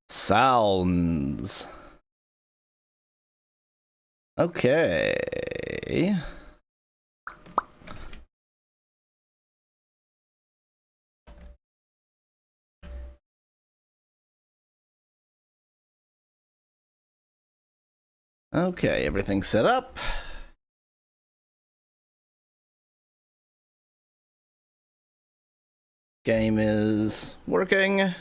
Sounds. Okay. Okay, everything's set up. Game is working.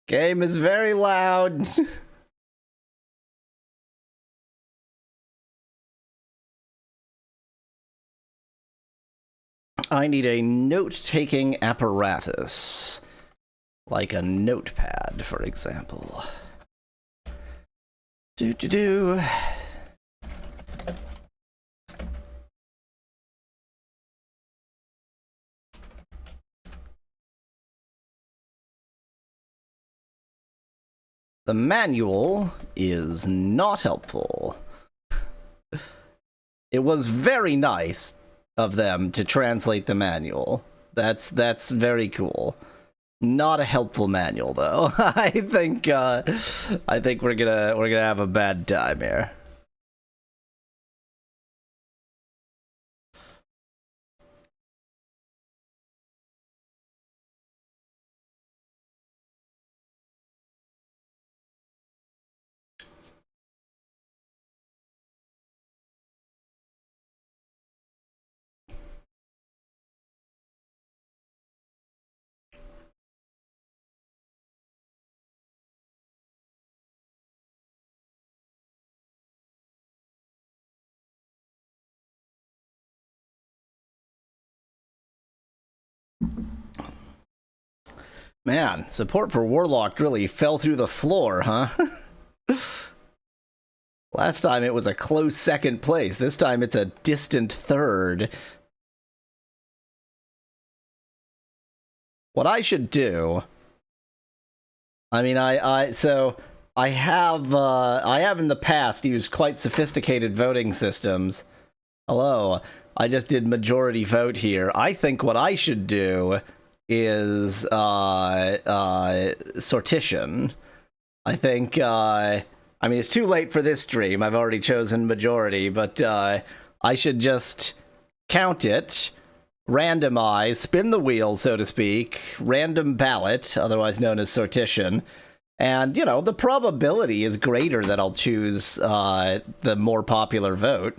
Game is very loud. I need a note-taking apparatus. Like a notepad, for example. Do-do-do. The manual is not helpful. It was very nice of them to translate the manual. That's very cool. Not a helpful manual, though. I think we're gonna have a bad time here. Man, support for Warlock really fell through the floor, huh? Last time it was a close second place. This time it's a distant third. What I should do... I mean, I have in the past used quite sophisticated voting systems. Hello, I just did majority vote here. I think what I should do is sortition. I think I mean, it's too late for this stream. I've already chosen majority, but I should just count it, randomize, spin the wheel, so to speak, random ballot, otherwise known as sortition. And, you know, the probability is greater that I'll choose the more popular vote,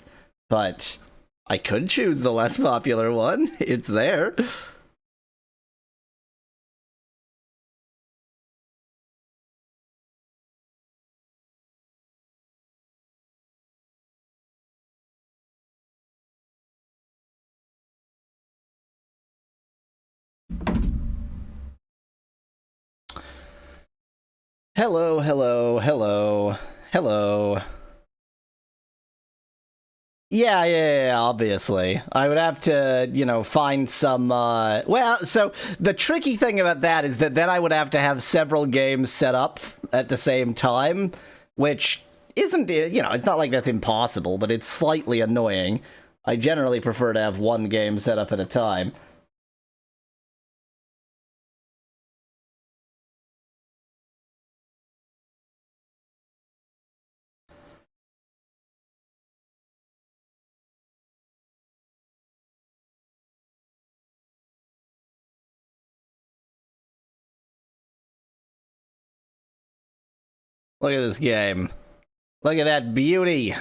but I could choose the less popular one. It's there. Hello, hello, hello, hello. Yeah, obviously. I would have to, you know, find some, well, so the tricky thing about that is that then I would have to have several games set up at the same time, which isn't, you know, it's not like that's impossible, but it's slightly annoying. I generally prefer to have one game set up at a time. Look at this game. Look at that beauty.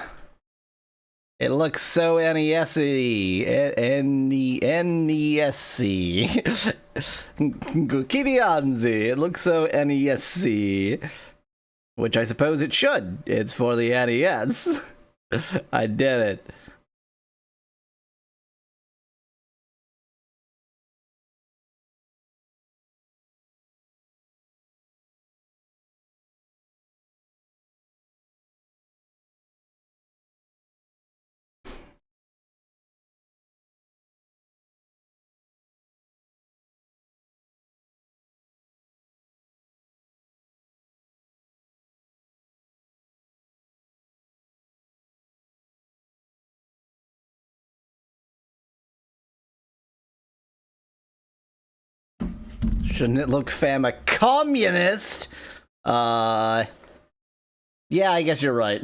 It looks so NES-y. NES-y. Kirianzi. It looks so NES-y. Which I suppose it should. It's for the NES. I did it. Shouldn't it look communist? Yeah, I guess you're right.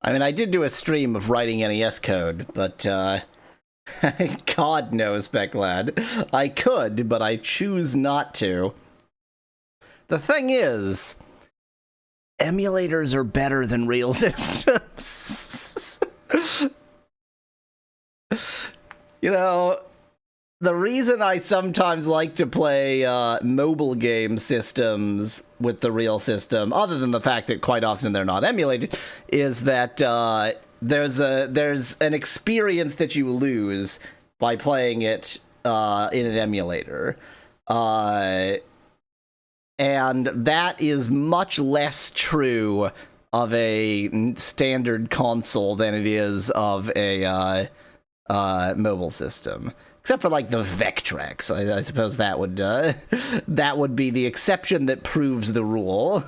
I mean, I did do a stream of writing NES code, but, God knows, Becklad. I could, but I choose not to. The thing is, emulators are better than real systems. You know, the reason I sometimes like to play mobile game systems with the real system, other than the fact that quite often they're not emulated, is that there's an experience that you lose by playing it in an emulator. And that is much less true of a standard console than it is of a mobile system. Except for, like, the Vectrex. I suppose that would be the exception that proves the rule.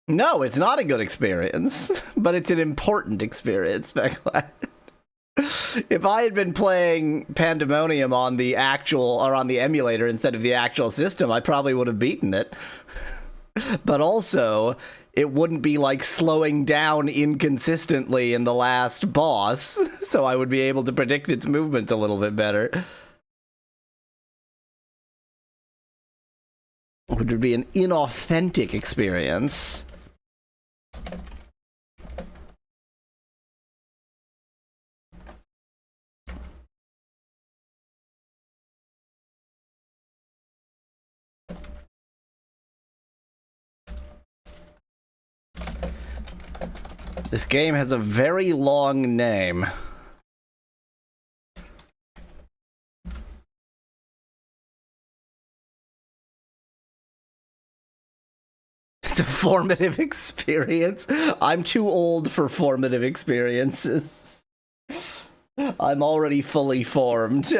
No, it's not a good experience, but it's an important experience, Becklad. If I had been playing Pandemonium on the emulator instead of the actual system, I probably would have beaten it. But also, it wouldn't be like slowing down inconsistently in the last boss, so I would be able to predict its movement a little bit better. It would be an inauthentic experience. This game has a very long name. It's a formative experience. I'm too old for formative experiences. I'm already fully formed.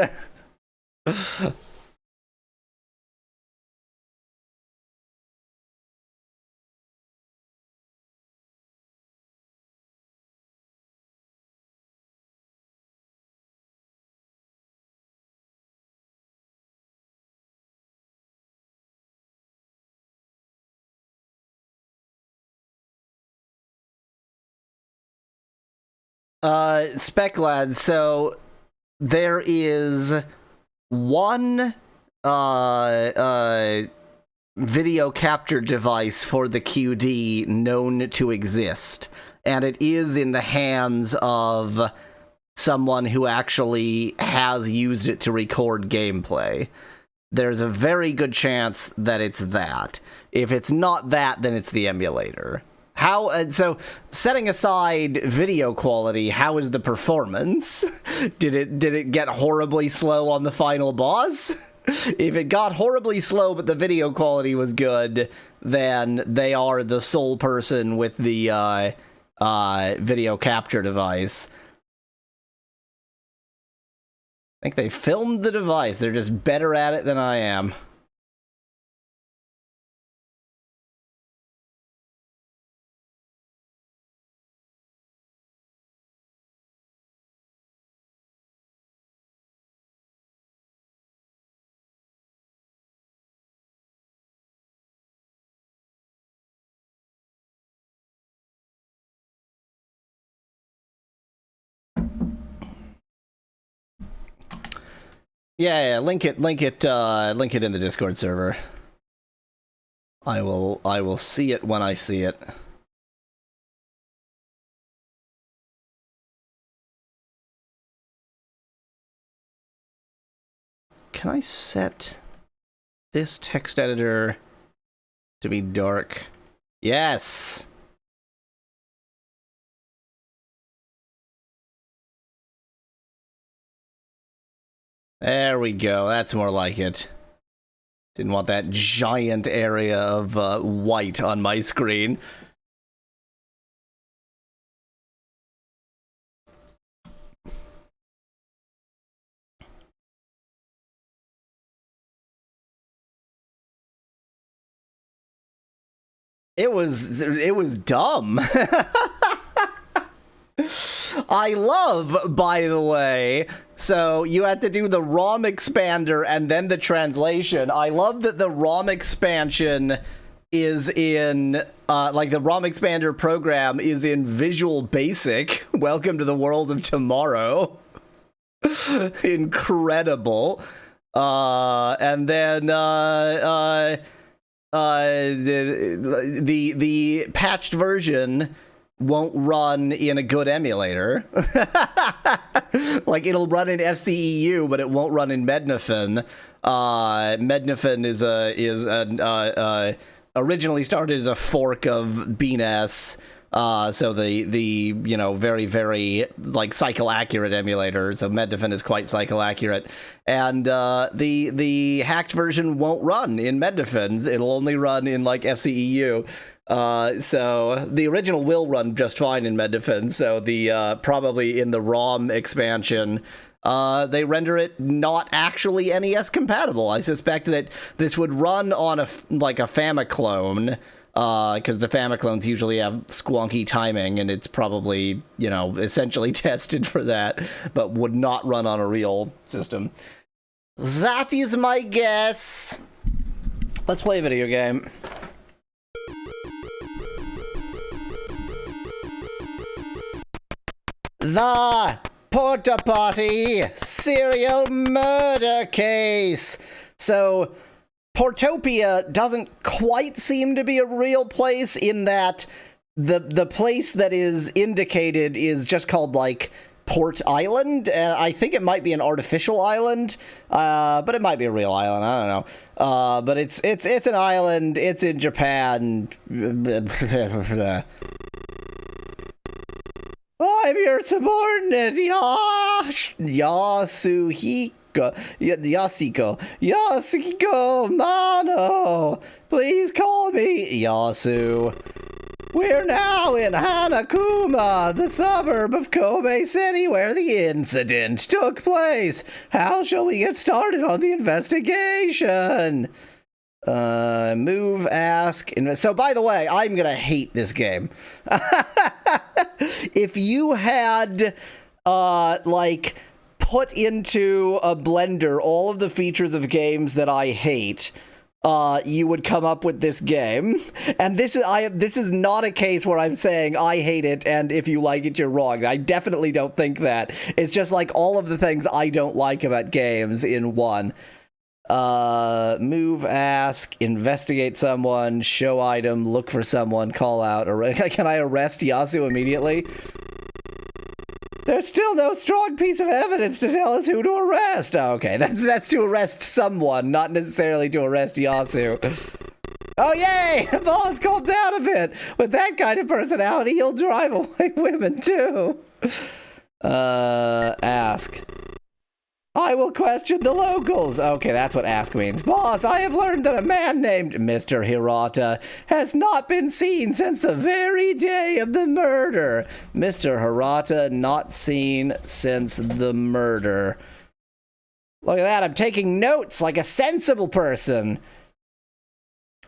Spec Lad, so there is one video capture device for the QD known to exist, and it is in the hands of someone who actually has used it to record gameplay. There's a very good chance that it's that. If it's not that, then it's the emulator. So setting aside video quality, how is the performance? Did it get horribly slow on the final boss? If it got horribly slow but the video quality was good, then they are the sole person with the video capture device. I think they filmed the device. They're just better at it than I am. Yeah, link it in the Discord server. I will see it when I see it. Can I set this text editor to be dark. Yes! There we go. That's more like it. Didn't want that giant area of white on my screen. It was dumb. I love, by the way, so you had to do the ROM expander and then the translation. I love that the ROM expansion is in, like the ROM expander program is in Visual Basic. Welcome to the world of tomorrow. Incredible. And then, the patched version won't run in a good emulator. Like, it'll run in FCEU, but it won't run in Mednafen. Mednafen is originally started as a fork of BNES. So the you know, very, very, like, cycle accurate emulator. So Mednafen is quite cycle accurate. And the hacked version won't run in Mednafen. It'll only run in, like, FCEU. So the original will run just fine in Mednafen. So the probably in the ROM expansion, they render it not actually NES compatible. I suspect that this would run on a Famiclone, because the Famiclones usually have squonky timing, and it's probably, you know, essentially tested for that, but would not run on a real system. That is my guess. Let's play a video game. The Portopia Serial Murder Case. So, Portopia doesn't quite seem to be a real place in that the place that is indicated is just called, like, Port Island, and I think it might be an artificial island, but it might be a real island. I don't know. But it's an island. It's in Japan. I'm your subordinate, Yasuhiko Mano. Please call me Yasu. We're now in Hanakuma, the suburb of Kobe City, where the incident took place. How shall we get started on the investigation? Move, ask, invest. So, by the way, I'm gonna hate this game. If you had, like, put into a blender all of the features of games that I hate, you would come up with this game. And this is not a case where I'm saying I hate it and if you like it, you're wrong. I definitely don't think that. It's just like all of the things I don't like about games in one. Move, ask, investigate someone, show item, look for someone, call out, can I arrest Yasu immediately? There's still no strong piece of evidence to tell us who to arrest. Oh, okay, that's to arrest someone, not necessarily to arrest Yasu. Oh, yay! Boss, calm down a bit. With that kind of personality, you'll drive away women, too. Ask. I will question the locals. Okay, that's what ask means. Boss, I have learned that a man named Mr. Hirata has not been seen since the very day of the murder. Mr. Hirata not seen since the murder. Look at that, I'm taking notes like a sensible person.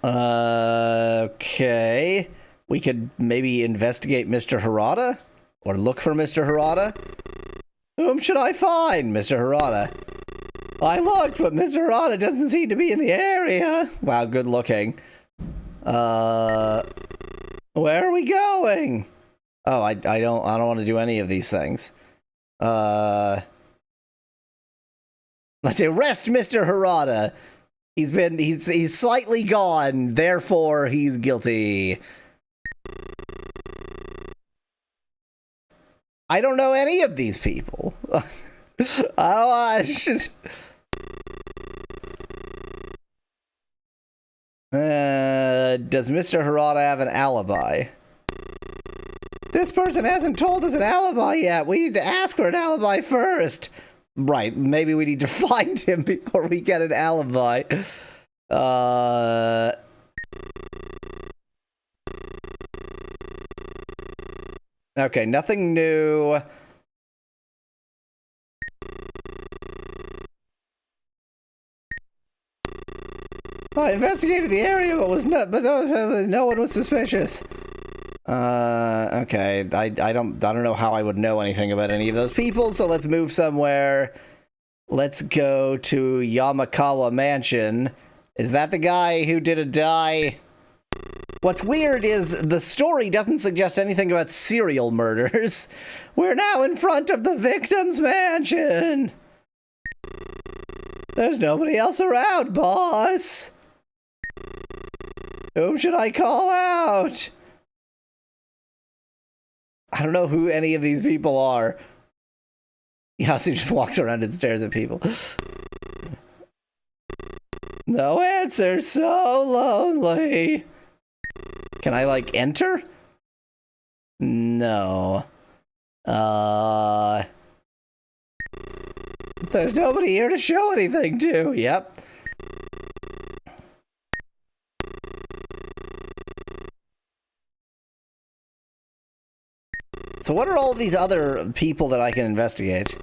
Okay. We could maybe investigate Mr. Hirata? Or look for Mr. Hirata? Whom should I find, Mr. Hirata? I looked, but Mr. Hirata doesn't seem to be in the area. Wow, good looking. Where are we going? Oh, I don't want to do any of these things. Let's arrest Mr. Hirata. He's slightly gone, therefore he's guilty. I don't know any of these people. I should... does Mr. Harada have an alibi? This person hasn't told us an alibi yet. We need to ask for an alibi first. Right, maybe we need to find him before we get an alibi. Okay, nothing new. I investigated the area, but no one was suspicious. Okay, I don't know how I would know anything about any of those people, so let's move somewhere. Let's go to Yamakawa Mansion. Is that the guy who did a die? What's weird is the story doesn't suggest anything about serial murders. We're now in front of the victim's mansion. There's nobody else around, boss. Whom should I call out? I don't know who any of these people are. Yasu just walks around and stares at people. No answer, so lonely. Can I, like, enter? No. There's nobody here to show anything to. Yep. So what are all these other people that I can investigate?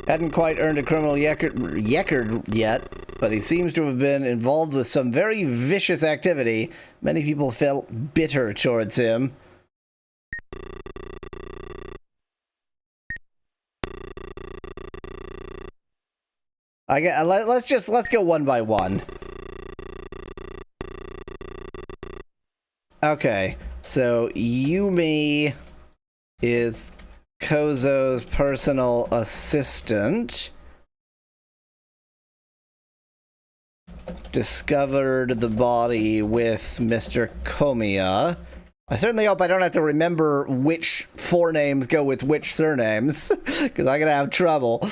Hadn't quite earned a criminal record yet, but he seems to have been involved with some very vicious activity. Many people felt bitter towards him. Let's go one by one. Okay, so Yumi is Kozo's personal assistant. Discovered the body with Mr. Komiya. I certainly hope I don't have to remember which forenames go with which surnames, because I'm gonna have trouble.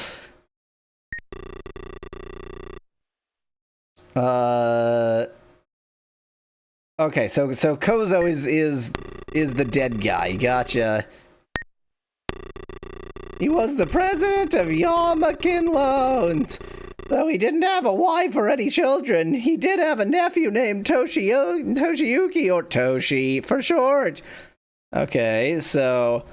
Okay, so Kozo is the dead guy. Gotcha. He was the president of Yamakin Loans. Though he didn't have a wife or any children, he did have a nephew named Toshiyuki, or Toshi for short. Okay, so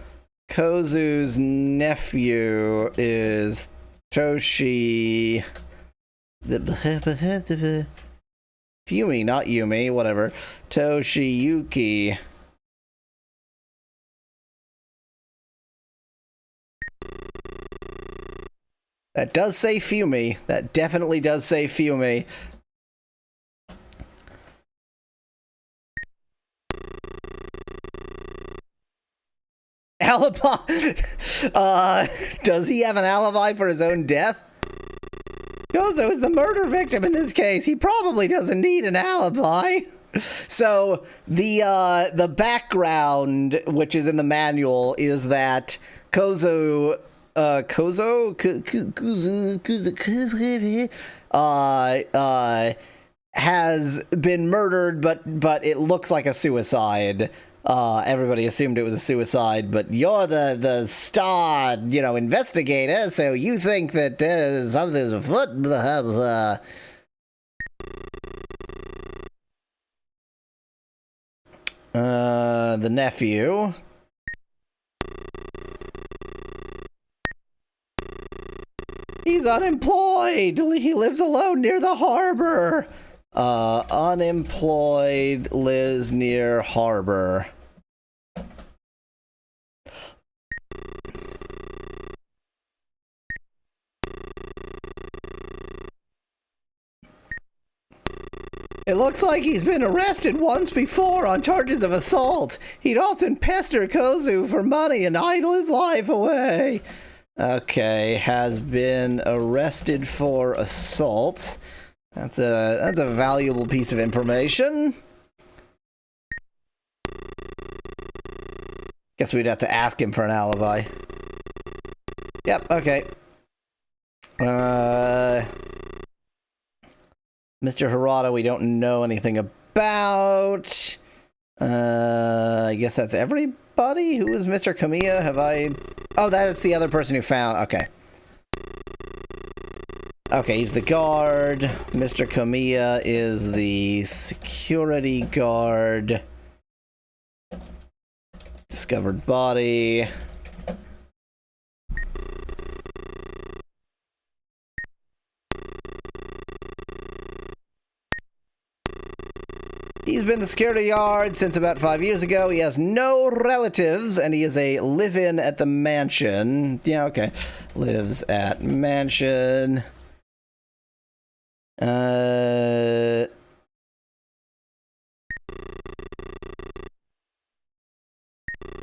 Kozu's nephew is Toshi... Fumi, not Yumi, whatever. Toshiyuki. That does say Fumi. That definitely does say Fumi. Alibi? Does he have an alibi for his own death? Kozo is the murder victim in this case. He probably doesn't need an alibi. So the background, which is in the manual, is that Kozo has been murdered, but it looks like a suicide. Everybody assumed it was a suicide, but you're the star, investigator, so you think that something's afoot, blah, blah. The nephew. He's unemployed. He lives alone near the harbor. Unemployed, lives near harbor. It looks like he's been arrested once before on charges of assault. He'd often pester Kozu for money and idle his life away. Okay, has been arrested for assault. That's a valuable piece of information. Guess we'd have to ask him for an alibi. Yep, okay. Mr. Hirata, we don't know anything about. I guess that's everybody? Who is Mr. Kamiya? Have I... Oh, that's the other person who found... Okay. Okay, he's the guard. Mr. Kamiya is the security guard. Discovered body. He's been the security guard since about 5 years ago. He has no relatives, and he is a live-in at the mansion. Yeah, okay. Lives at mansion.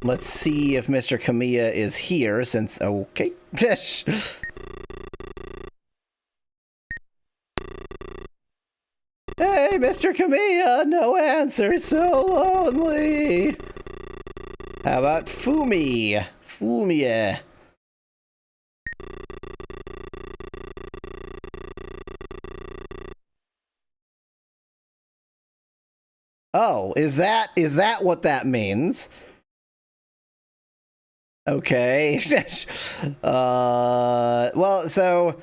Let's see if Mr. Kamiya is here, since... Okay. Hey, Mr. Kamiya, no answer, so lonely. How about Fumi? Fumie. Oh, is that what that means? Okay. Well, so...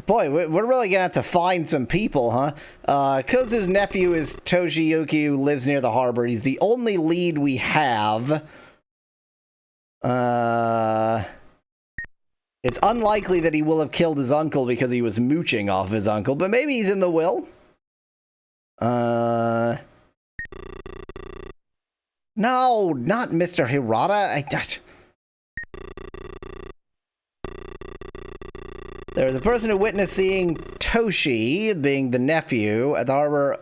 Boy, we're really gonna have to find some people, huh? Kozu's nephew is Toshiyuki, who lives near the harbor. He's the only lead we have. It's unlikely that he will have killed his uncle because he was mooching off his uncle, but maybe he's in the will. No, not Mr. Hirata. There was a person who witnessed seeing Toshi, being the nephew, at the harbor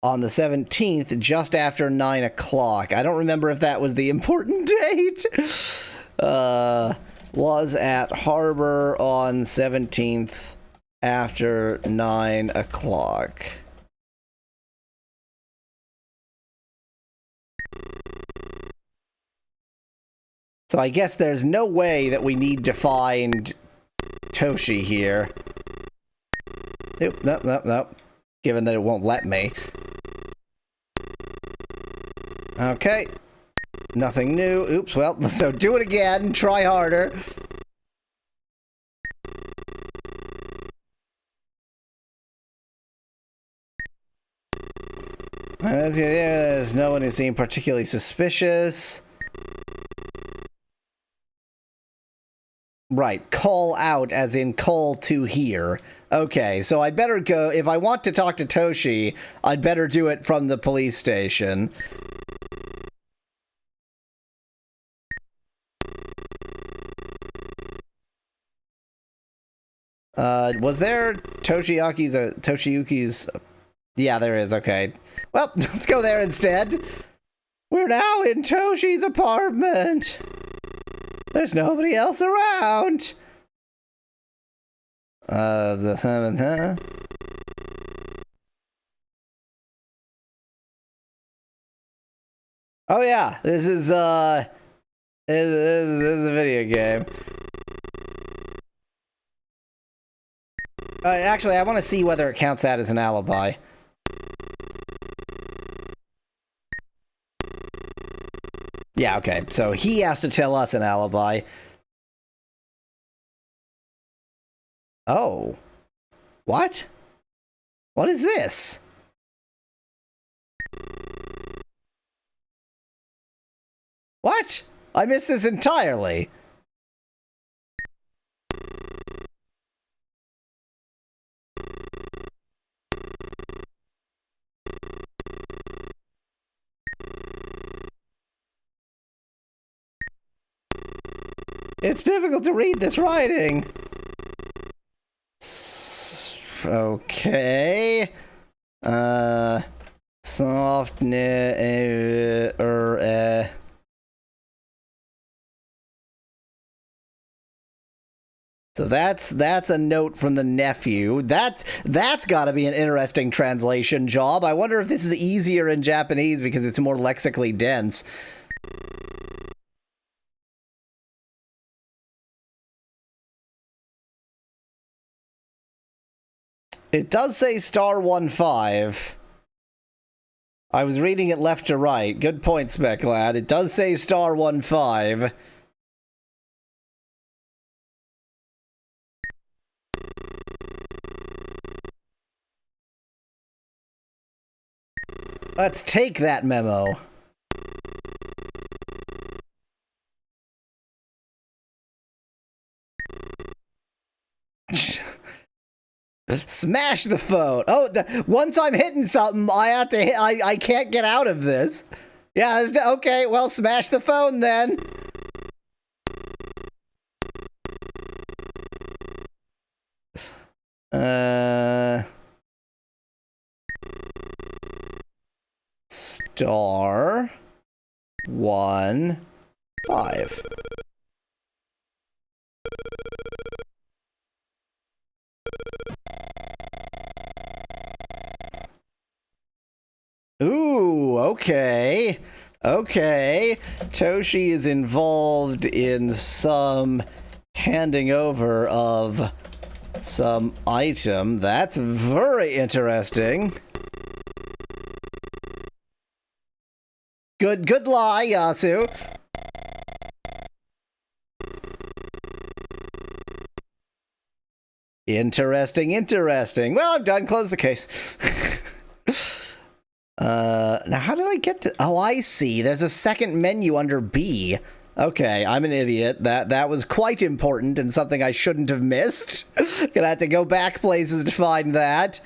on the 17th, just after 9 o'clock. I don't remember if that was the important date. Was at harbor on 17th after 9 o'clock. So I guess there's no way that we need to find Toshi here. Nope, nope. Given that it won't let me. Okay. Nothing new. Oops, well, so do it again. Try harder. There's no one who seemed particularly suspicious. Right, call out as in call to here. Okay, so I'd better go, if I want to talk to Toshi, I'd better do it from the police station. Was there Toshiyuki's... Yeah, there is, okay. Well, let's go there instead. We're now in Toshi's apartment. There's nobody else around. Oh yeah, this is a video game. Actually, I want to see whether it counts that as an alibi. Yeah, okay. So he has to tell us an alibi. Oh. What? What is this? What? I missed this entirely. It's difficult to read this writing. Okay. Soft So that's a note from the nephew. That's got to be an interesting translation job. I wonder if this is easier in Japanese because it's more lexically dense. It does say *15. I was reading it left to right. Good point, Speclad. It does say *15. Let's take that memo. Smash the phone. Oh, once I'm hitting something, I can't get out of this. Yeah, okay, well, smash the phone then. *15. Ooh, okay. Okay. Toshi is involved in some handing over of some item. That's very interesting. Good lie, Yasu. Interesting. Well, I'm done. Close the case. Now how did I get to... Oh, I see. There's a second menu under B. Okay, I'm an idiot. That was quite important and something I shouldn't have missed. Gonna have to go back places to find that.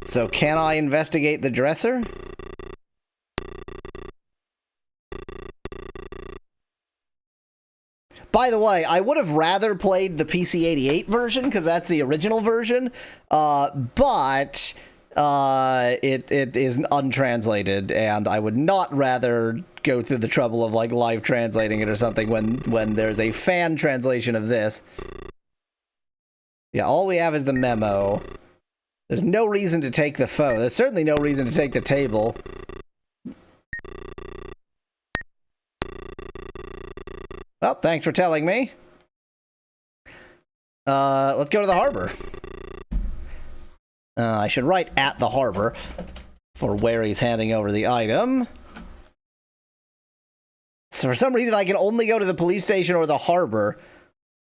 So can I investigate the dresser? By the way, I would have rather played the PC-88 version, because that's the original version, but it is untranslated, and I would not rather go through the trouble of, like, live translating it or something when there's a fan translation of this. Yeah, all we have is the memo. There's no reason to take the phone. There's certainly no reason to take the table. Well, thanks for telling me. Let's go to the harbor. I should write at the harbor for where he's handing over the item. So for some reason, I can only go to the police station or the harbor.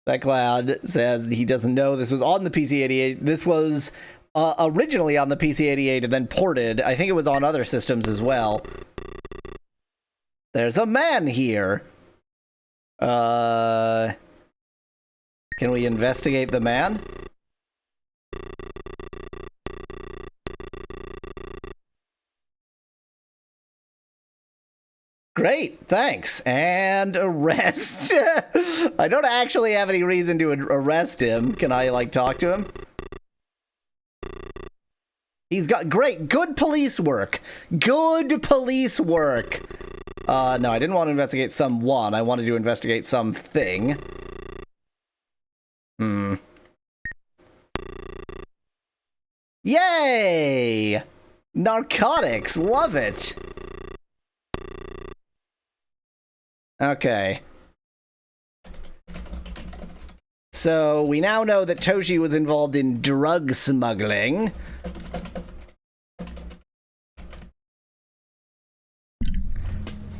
Becloud says he doesn't know this was on the PC-88. This was originally on the PC-88 and then ported. I think it was on other systems as well. There's a man here. Can we investigate the man? Great, thanks. And arrest. I don't actually have any reason to arrest him. Can I, like, talk to him? He's got good police work. Good police work. No, I didn't want to investigate someone. I wanted to investigate something. Yay! Narcotics, love it. Okay. So, we now know that Toshi was involved in drug smuggling.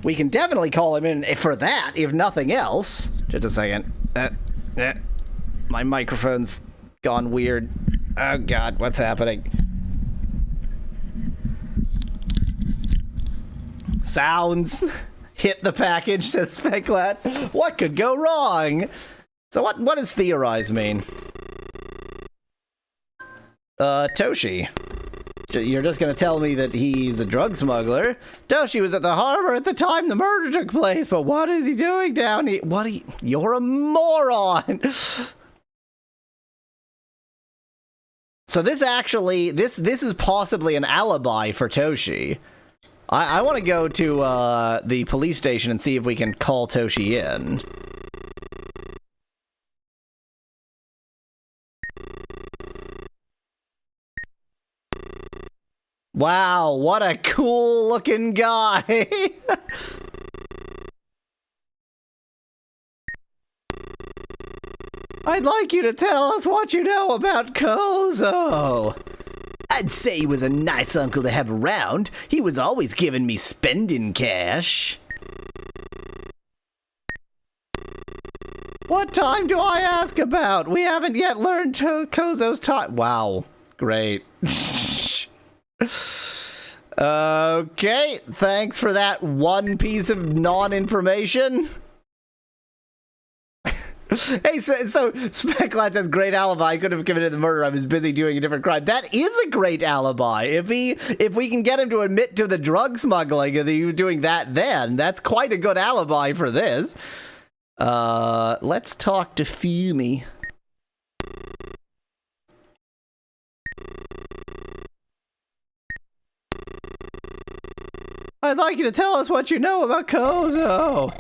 We can definitely call him in for that, if nothing else. Just a second. My microphone's gone weird. Oh god, what's happening? Sounds. Hit the package, says Speclat. What could go wrong? So what does theorize mean? Toshi. You're just gonna tell me that he's a drug smuggler? Toshi was at the harbor at the time the murder took place, but what is he doing down here? You're a moron! So this actually, this is possibly an alibi for Toshi. I want to go to the police station and see if we can call Toshi in. Wow, what a cool looking guy. I'd like you to tell us what you know about Kozo. I'd say he was a nice uncle to have around. He was always giving me spending cash. What time do I ask about? We haven't yet learned Kozo's time. Wow. Great. Okay, thanks for that one piece of non-information. Hey, so Specklad says, great alibi. I could have committed the murder. I was busy doing a different crime. That is a great alibi. If we can get him to admit to the drug smuggling and he was doing that then, that's quite a good alibi for this. Let's talk to Fumi. I'd like you to tell us what you know about Kozo.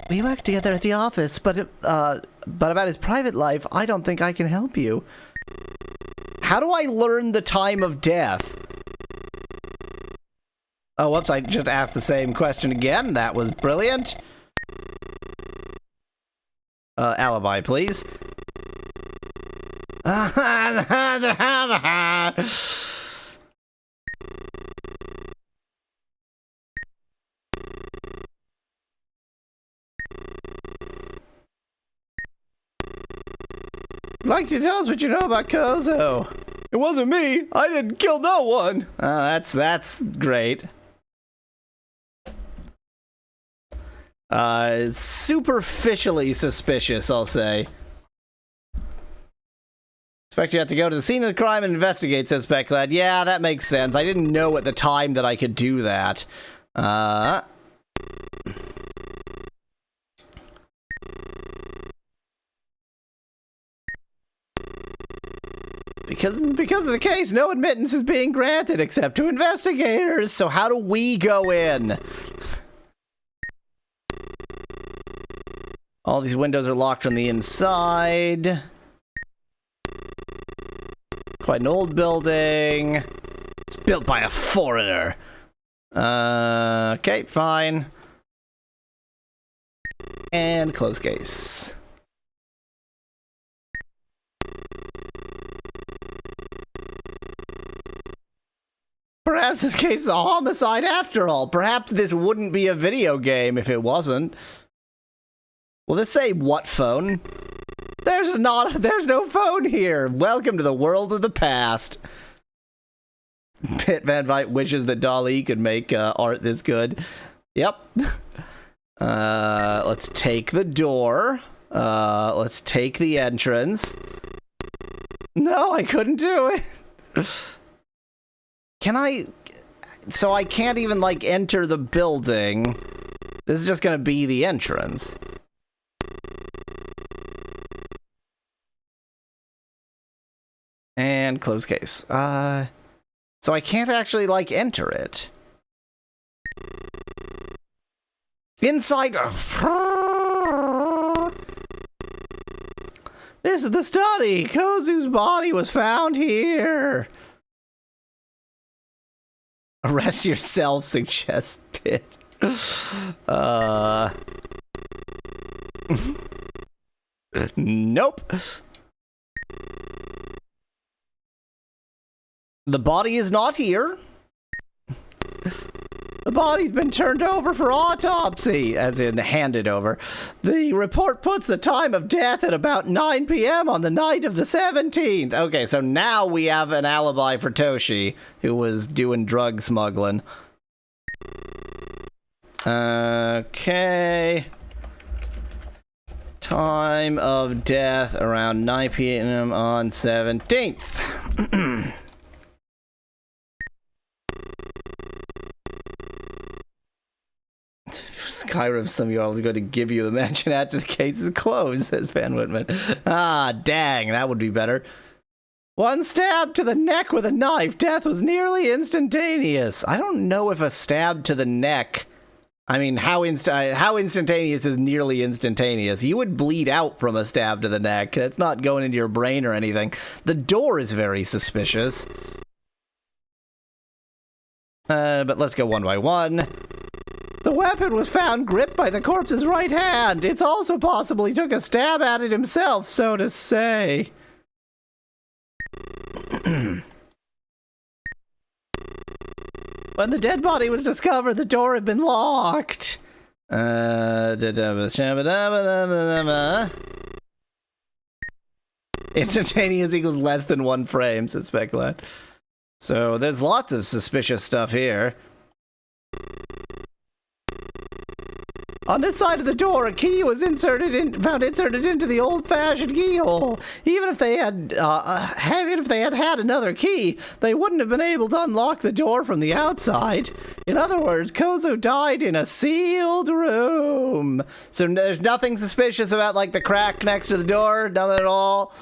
We work together at the office, but about his private life, I don't think I can help you. How do I learn the time of death? Oh, whoops, I just asked the same question again. That was brilliant. Alibi, please. Like you to tell us what you know about Kozo. It wasn't me. I didn't kill no one. That's great. Superficially suspicious, I'll say. Expect you have to go to the scene of the crime and investigate, says Specklad. Yeah, that makes sense. I didn't know at the time that I could do that. Because of the case, no admittance is being granted except to investigators. So how do we go in? All these windows are locked from the inside. Quite an old building. It's built by a foreigner. Okay, fine. And close case. Perhaps this case is a homicide after all. Perhaps this wouldn't be a video game if it wasn't. Will this say what phone? There's no phone here. Welcome to the world of the past. Pit Van Vite wishes that Dali could make art this good. Yep. Let's take the door. Let's take the entrance. No, I couldn't do it. Can I? So I can't even, like, enter the building. This is just gonna be the entrance. And close case. So I can't actually, like, enter it. Inside. This is the study. Kozu's body was found here. Arrest yourself, suggests Pit. Nope. The body is not here. The body's been turned over for autopsy, as in handed over. The report puts the time of death at about 9 p.m. on the night of the 17th. Okay, so now we have an alibi for Toshi, who was doing drug smuggling. Okay. Time of death around 9 p.m. on 17th. Skyrim, some of y'all is going to give you the mansion after the case is closed, says Van Whitman. Ah, dang, that would be better. One stab to the neck with a knife. Death was nearly instantaneous. I don't know if a stab to the neck... I mean, how instantaneous is nearly instantaneous? You would bleed out from a stab to the neck. That's not going into your brain or anything. The door is very suspicious. But let's go one by one. The weapon was found gripped by the corpse's right hand. It's also possible he took a stab at it himself, so to say. When the dead body was discovered, the door had been locked. Instantaneous equals less than 1 frame, says Speculate. So there's lots of suspicious stuff here. On this side of the door, a key was found inserted into the old-fashioned keyhole. Even if they had had another key, they wouldn't have been able to unlock the door from the outside. In other words, Kozo died in a sealed room. So there's nothing suspicious about, like, the crack next to the door? Nothing at all?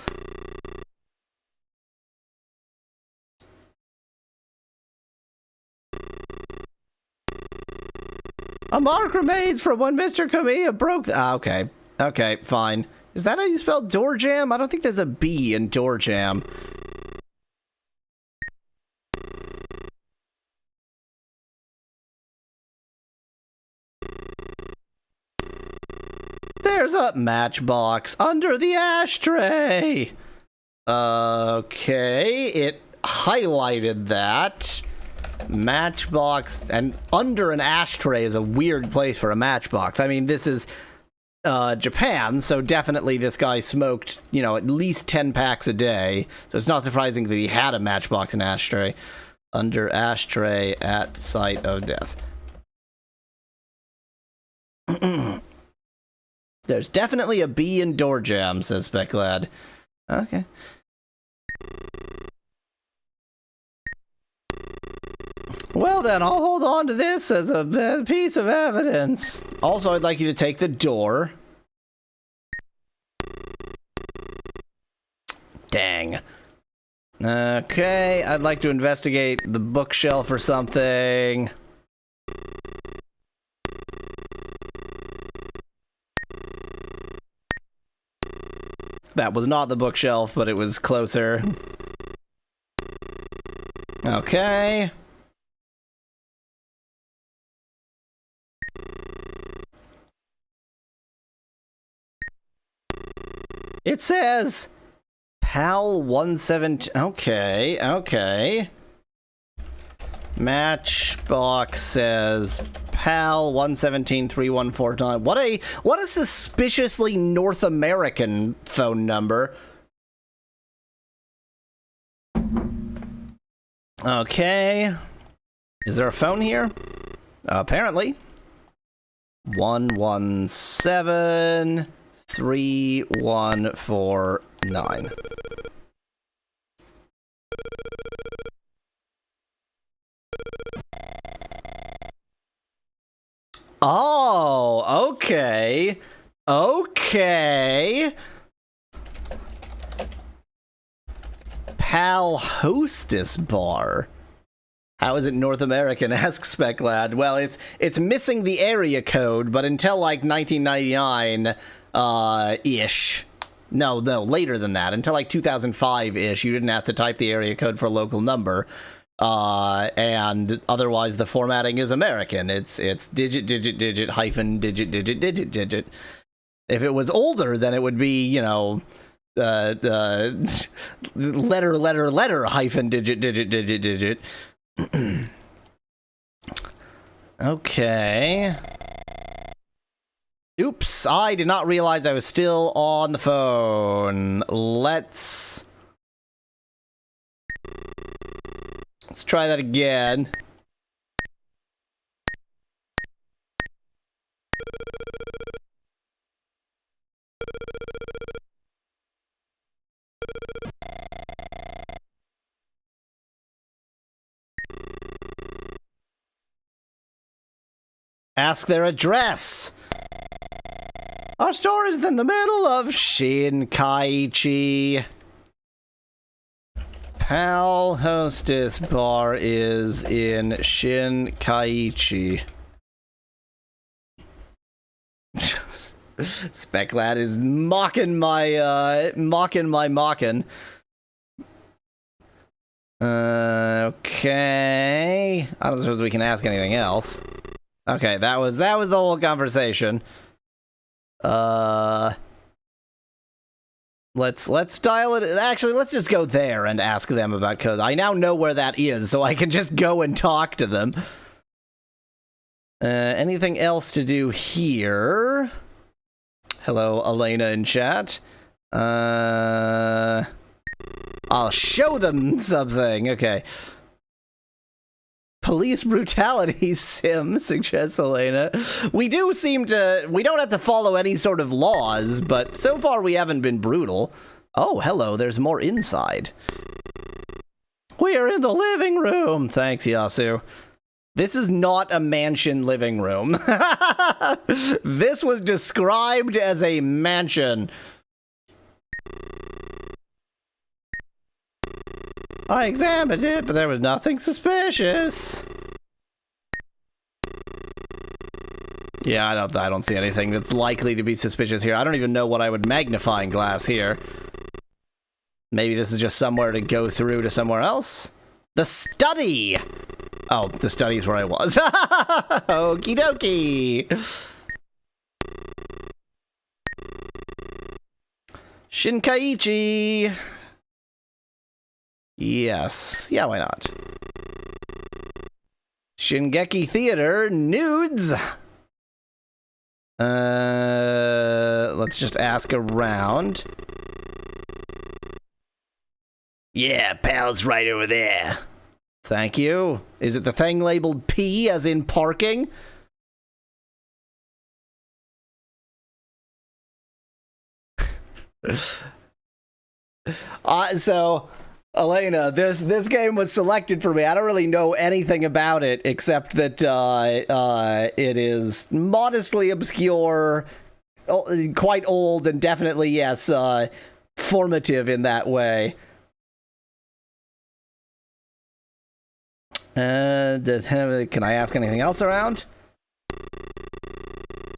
A mark remains from when Mr. Kamiya broke the... okay. Okay, fine. Is that how you spell door jam? I don't think there's a B in door jam. There's a matchbox under the ashtray. Okay, it highlighted that. Matchbox, and under an ashtray is a weird place for a matchbox. I mean, this is Japan, so definitely this guy smoked, you know, at least 10 packs a day. So it's not surprising that he had a matchbox and ashtray. Under ashtray at site of death. There's definitely a B in door jam, says Speclad. Okay. Well then, I'll hold on to this as a piece of evidence. Also, I'd like you to take the door. Dang. Okay, I'd like to investigate the bookshelf or something. That was not the bookshelf, but it was closer. Okay. It says PAL 117. Okay, okay. Matchbox says PAL 117-3149. What a suspiciously North American phone number. Okay. Is there a phone here? Apparently. 117-3149. Oh, okay. Okay. Pal Hostess Bar. How is it North American? Asks Speclad. Well, it's missing the area code, but until like 1999 ish. No, later than that. Until like 2005 ish, you didn't have to type the area code for a local number. And otherwise the formatting is American. It's digit hyphen digit. If it was older, then it would be, you know, letter hyphen digit. Okay. Oops, I did not realize I was still on the phone. Let's try that again. Ask their address. Our store is in the middle of Shinkaichi. Pal Hostess Bar is in Shinkaichi. Speclad is mocking my mocking. Okay. I don't suppose we can ask anything else. Okay, that was the whole conversation. Let's dial it. Actually, let's just go there and ask them about Kozo. I now know where that is, so I can just go and talk to them. Anything else to do here? Hello, Elena in chat. I'll show them something. Okay. Police brutality sim, suggests Elena. We don't have to follow any sort of laws, but so far we haven't been brutal. Oh, hello, there's more inside. We're in the living room. Thanks, Yasu. This is not a mansion living room. This was described as a mansion. I examined it, but there was nothing suspicious. Yeah, I don't see anything that's likely to be suspicious here. I don't even know what I would magnifying glass here. Maybe this is just somewhere to go through to somewhere else? The study! Oh, the study's where I was. Okie dokie! Shinkaichi! Yes. Yeah, why not? Shingeki Theater, nudes! Let's just ask around. Yeah, pal's right over there. Thank you. Is it the thing labeled P as in parking? So, Elena, this game was selected for me. I don't really know anything about it except that it is modestly obscure, quite old, and definitely, yes, formative in that way. Can I ask anything else around?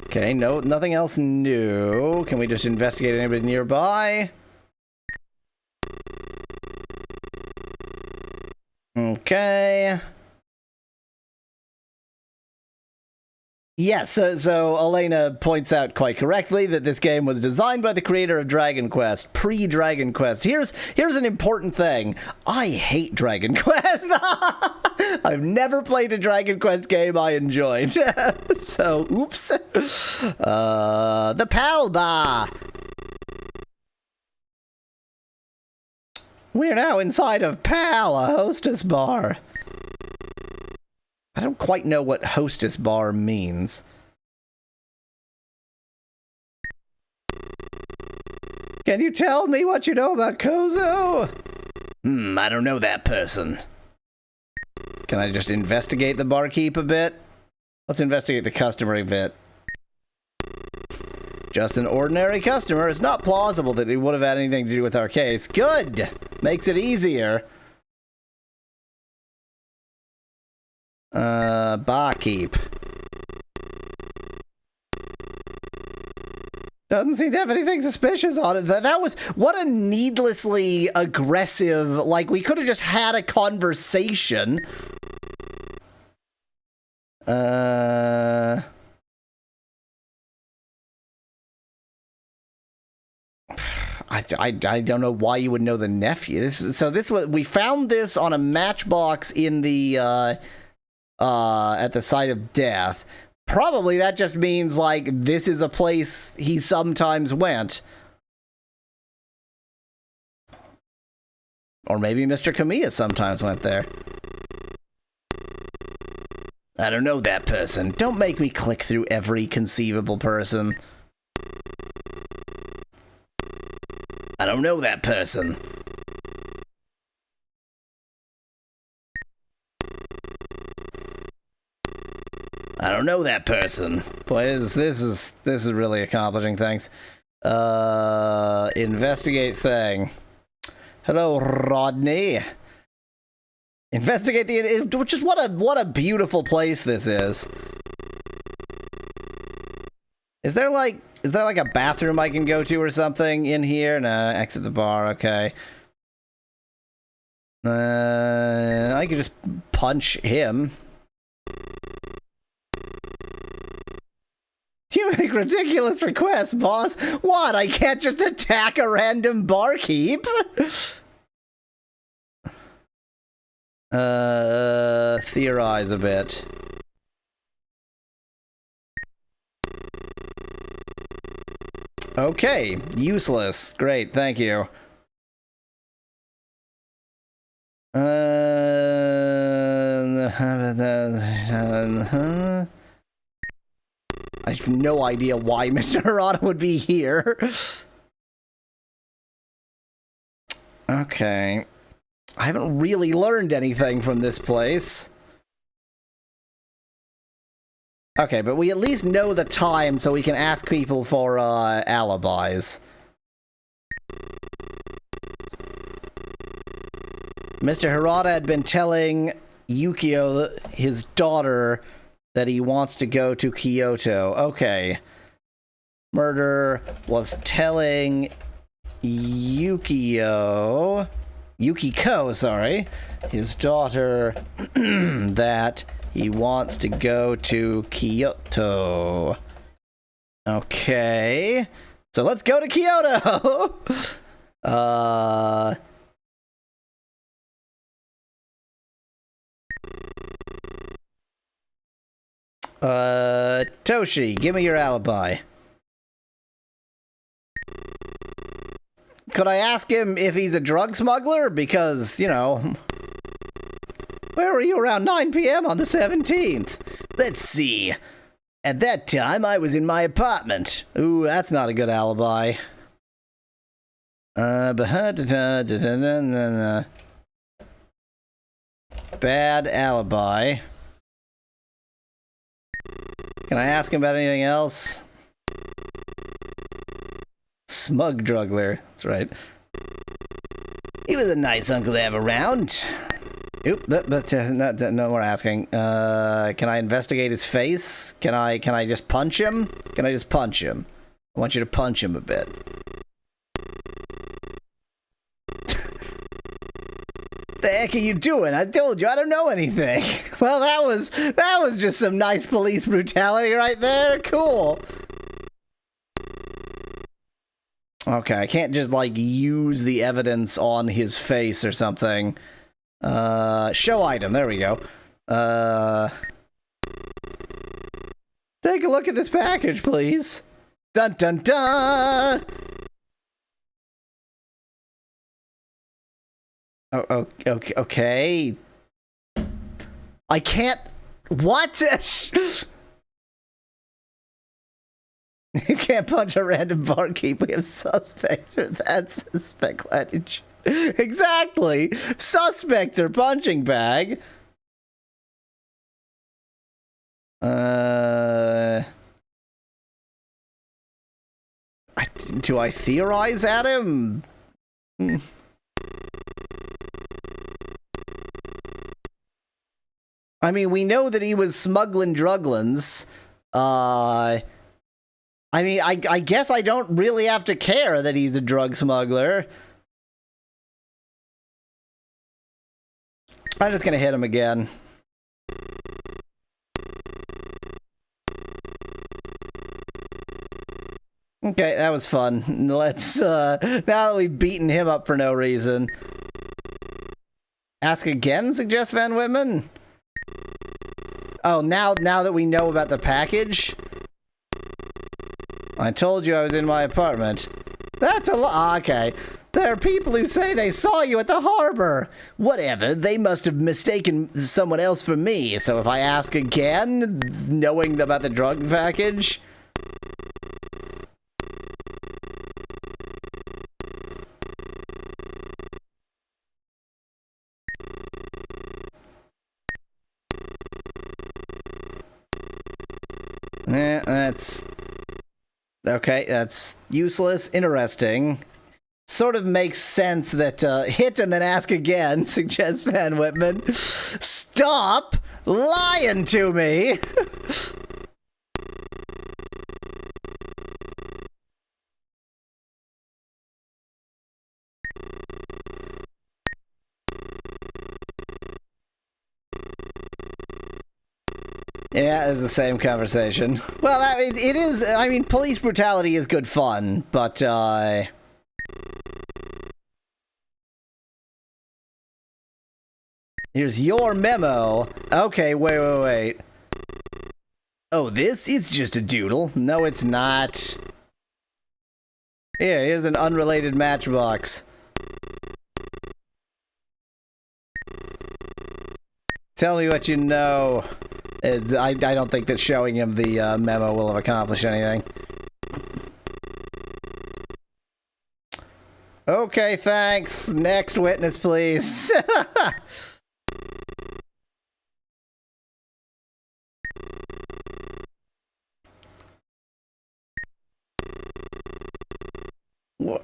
Okay, no, nothing else new. Can we just investigate anybody nearby? Okay. Yes, so Elena points out quite correctly that this game was designed by the creator of Dragon Quest, pre-Dragon Quest. Here's an important thing. I hate Dragon Quest. I've never played a Dragon Quest game I enjoyed. So, oops. The Pal Bar. We're now inside of Pal, a hostess bar. I don't quite know what hostess bar means. Can you tell me what you know about Kozo? I don't know that person. Can I just investigate the barkeep a bit? Let's investigate the customer a bit. Just an ordinary customer. It's not plausible that it would have had anything to do with our case. Good! Makes it easier. Barkeep. Doesn't seem to have anything suspicious on it. That was... What a needlessly aggressive... Like, we could have just had a conversation. I don't know why you would know the nephew. We found this on a matchbox in the at the site of death. Probably that just means like this is a place he sometimes went. Or maybe Mr. Kamiya sometimes went there. I don't know that person. Don't make me click through every conceivable person. I don't know that person. I don't know that person. Boy, this is really accomplishing things. Investigate thing. Hello, Rodney. Investigate just what a beautiful place this is. Is there like a bathroom I can go to or something in here? No, exit the bar, okay. I could just punch him. You make ridiculous requests, boss. What? I can't just attack a random barkeep? Theorize a bit. Okay, useless. Great, thank you. I have no idea why Mr. Hirata would be here. Okay. I haven't really learned anything from this place. Okay, but we at least know the time so we can ask people for alibis. Mr. Hirata had been telling Yukio, his daughter, that he wants to go to Kyoto. Okay. Murder was telling Yukiko, sorry, his daughter, that he wants to go to Kyoto. Okay. So let's go to Kyoto! Toshi, give me your alibi. Could I ask him if he's a drug smuggler? Because, you know... Where were you around 9 p.m. on the 17th? Let's see. At that time, I was in my apartment. Ooh, that's not a good alibi. Bad alibi. Can I ask him about anything else? Smug druggler. That's right. He was a nice uncle to have around. Oop, but no more asking. Can I investigate his face? Can I just punch him? Can I just punch him? I want you to punch him a bit. The heck are you doing? I told you I don't know anything. Well, that was just some nice police brutality right there. Cool. Okay, I can't just like use the evidence on his face or something. Show item. There we go. Take a look at this package, please. Dun dun dun. Oh, okay. I can't... What? You can't punch a random barkeep. We have suspects for that suspect language. Exactly. Suspect or punching bag. Do I theorize at him? I mean, we know that he was smuggling druglins. I mean, I guess I don't really have to care that he's a drug smuggler. I'm just gonna hit him again. Okay, that was fun. Let's, now that we've beaten him up for no reason. Ask again, suggests Van Whitman? Oh, now that we know about the package? I told you I was in my apartment. That's a lot. Okay. There are people who say they saw you at the harbor. Whatever, they must have mistaken someone else for me. So if I ask again, knowing about the drug package... That's... Okay, that's useless. Interesting. Sort of makes sense that hit and then ask again, suggests Van Whitman. Stop lying to me! Yeah, it's the same conversation. Well, I mean, it is. I mean, police brutality is good fun, but here's your memo. Okay, wait. Oh, this? It's just a doodle. No, it's not. Yeah, here's an unrelated matchbox. Tell me what you know. I don't think that showing him the memo will have accomplished anything. Okay, thanks. Next witness, please.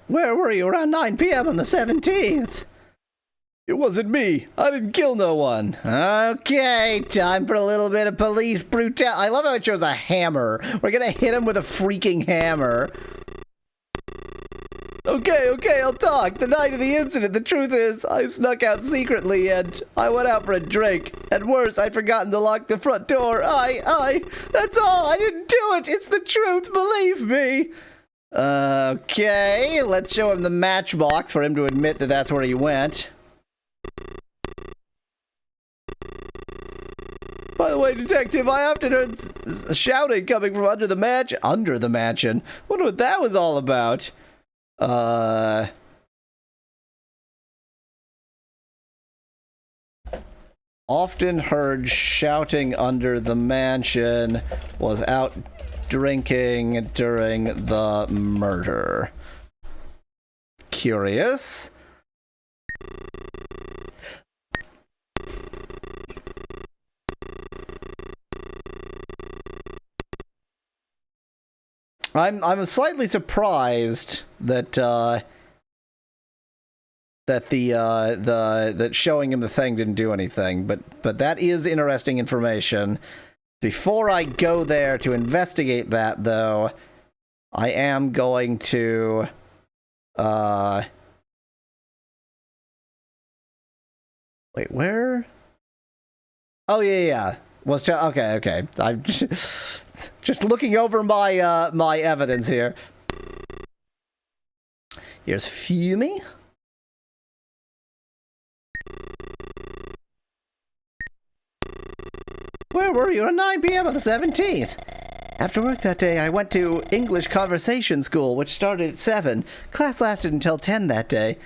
Where were you around 9 p.m. on the 17th? It wasn't me. I didn't kill no one. Okay, time for a little bit of police brutality. I love how it shows a hammer. We're gonna hit him with a freaking hammer. Okay, I'll talk. The night of the incident, the truth is, I snuck out secretly and I went out for a drink. And worse, I'd forgotten to lock the front door. That's all. I didn't do it. It's the truth, believe me. Okay, let's show him the matchbox for him to admit that that's where he went. By the way, detective, I often heard shouting coming from under the mansion. Wonder what that was all about. Often heard shouting under the mansion, was out drinking during the murder. Curious. I'm slightly surprised that that showing him the thing didn't do anything, but that is interesting information. Before I go there to investigate that, though, I am going to wait, where? Oh yeah. Okay. I'm just looking over my my evidence here. Here's Fumi. Where were you at 9 p.m. on the 17th? After work that day, I went to English conversation school, which started at 7. Class lasted until 10 that day.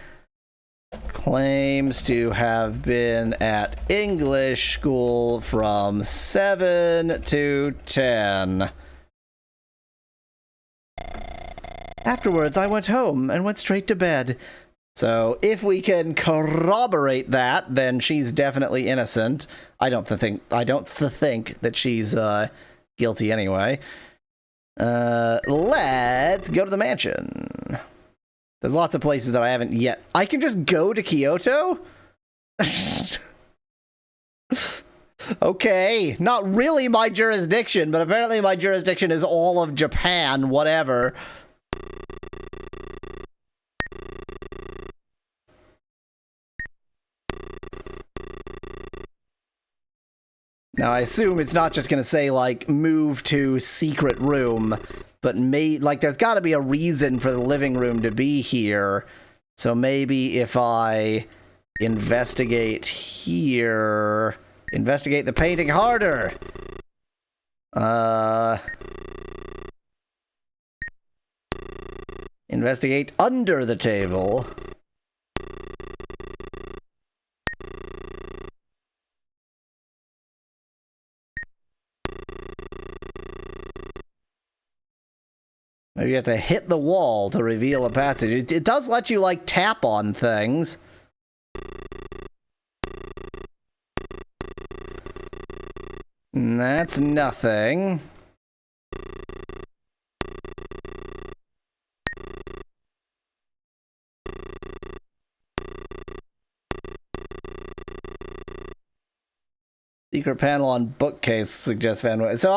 Claims to have been at English school from 7 to 10. Afterwards, I went home and went straight to bed. So, if we can corroborate that, then she's definitely innocent. I don't think that she's guilty anyway. Let's go to the mansion. There's lots of places that I haven't yet. I can just go to Kyoto? Okay, not really my jurisdiction, but apparently my jurisdiction is all of Japan, whatever. Now, I assume it's not just going to say, like, move to secret room, but there's got to be a reason for the living room to be here. So maybe if I investigate here, investigate the painting harder. Investigate under the table. Maybe you have to hit the wall to reveal a passage. It does let you, like, tap on things. That's nothing. Secret panel on bookcase suggests Van. So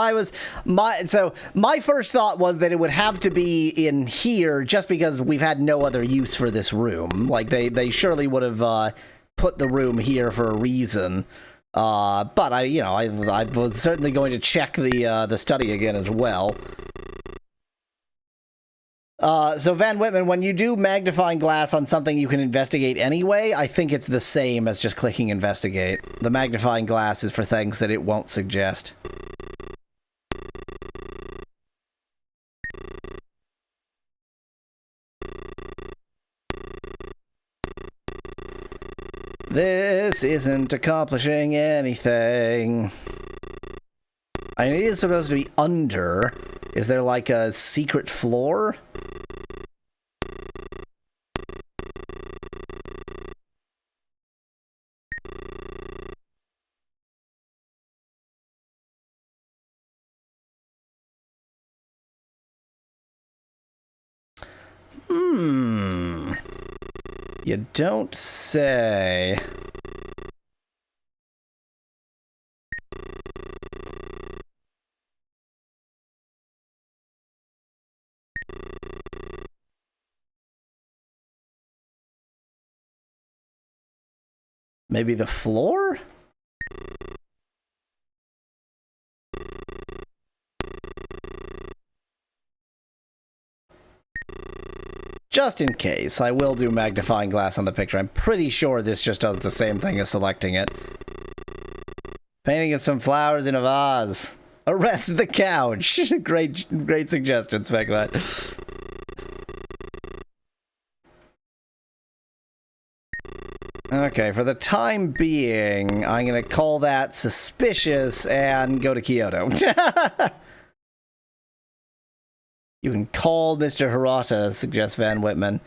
my first thought was that it would have to be in here just because we've had no other use for this room. Like they surely would have put the room here for a reason. But I was certainly going to check the study again as well. So Van Whitman, when you do magnifying glass on something you can investigate anyway, I think it's the same as just clicking investigate. The magnifying glass is for things that it won't suggest. This isn't accomplishing anything. I mean, it is supposed to be under. Is there like a secret floor? You don't say. Maybe the floor? Just in case, I will do magnifying glass on the picture. I'm pretty sure this just does the same thing as selecting it. Painting of some flowers in a vase. Arrest the couch. Great suggestion, Speculate. Okay, for the time being, I'm gonna call that suspicious and go to Kyoto. You can call Mr. Hirata, suggests Van Whitman.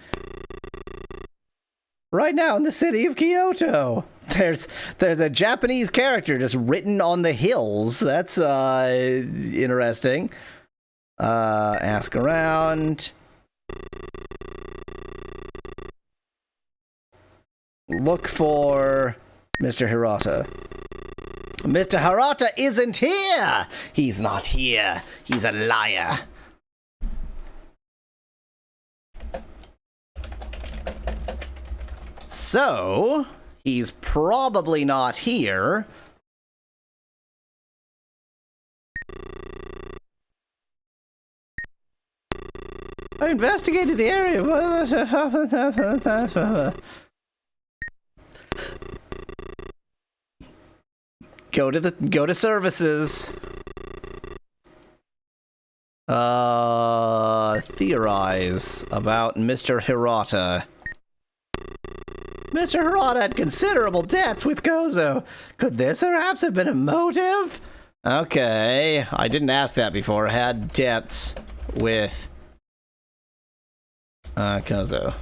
Right now in the city of Kyoto. There's a Japanese character just written on the hills. That's interesting. Ask around. Look for Mr. Hirata. Mr. Hirata isn't here! He's not here. He's a liar. So, he's probably not here. I investigated the area. Go to services. Theorize about Mr. Hirata. Mr. Hirata had considerable debts with Gozo. Could this perhaps have been a motive? Okay, I didn't ask that before. Had debts with Gozo.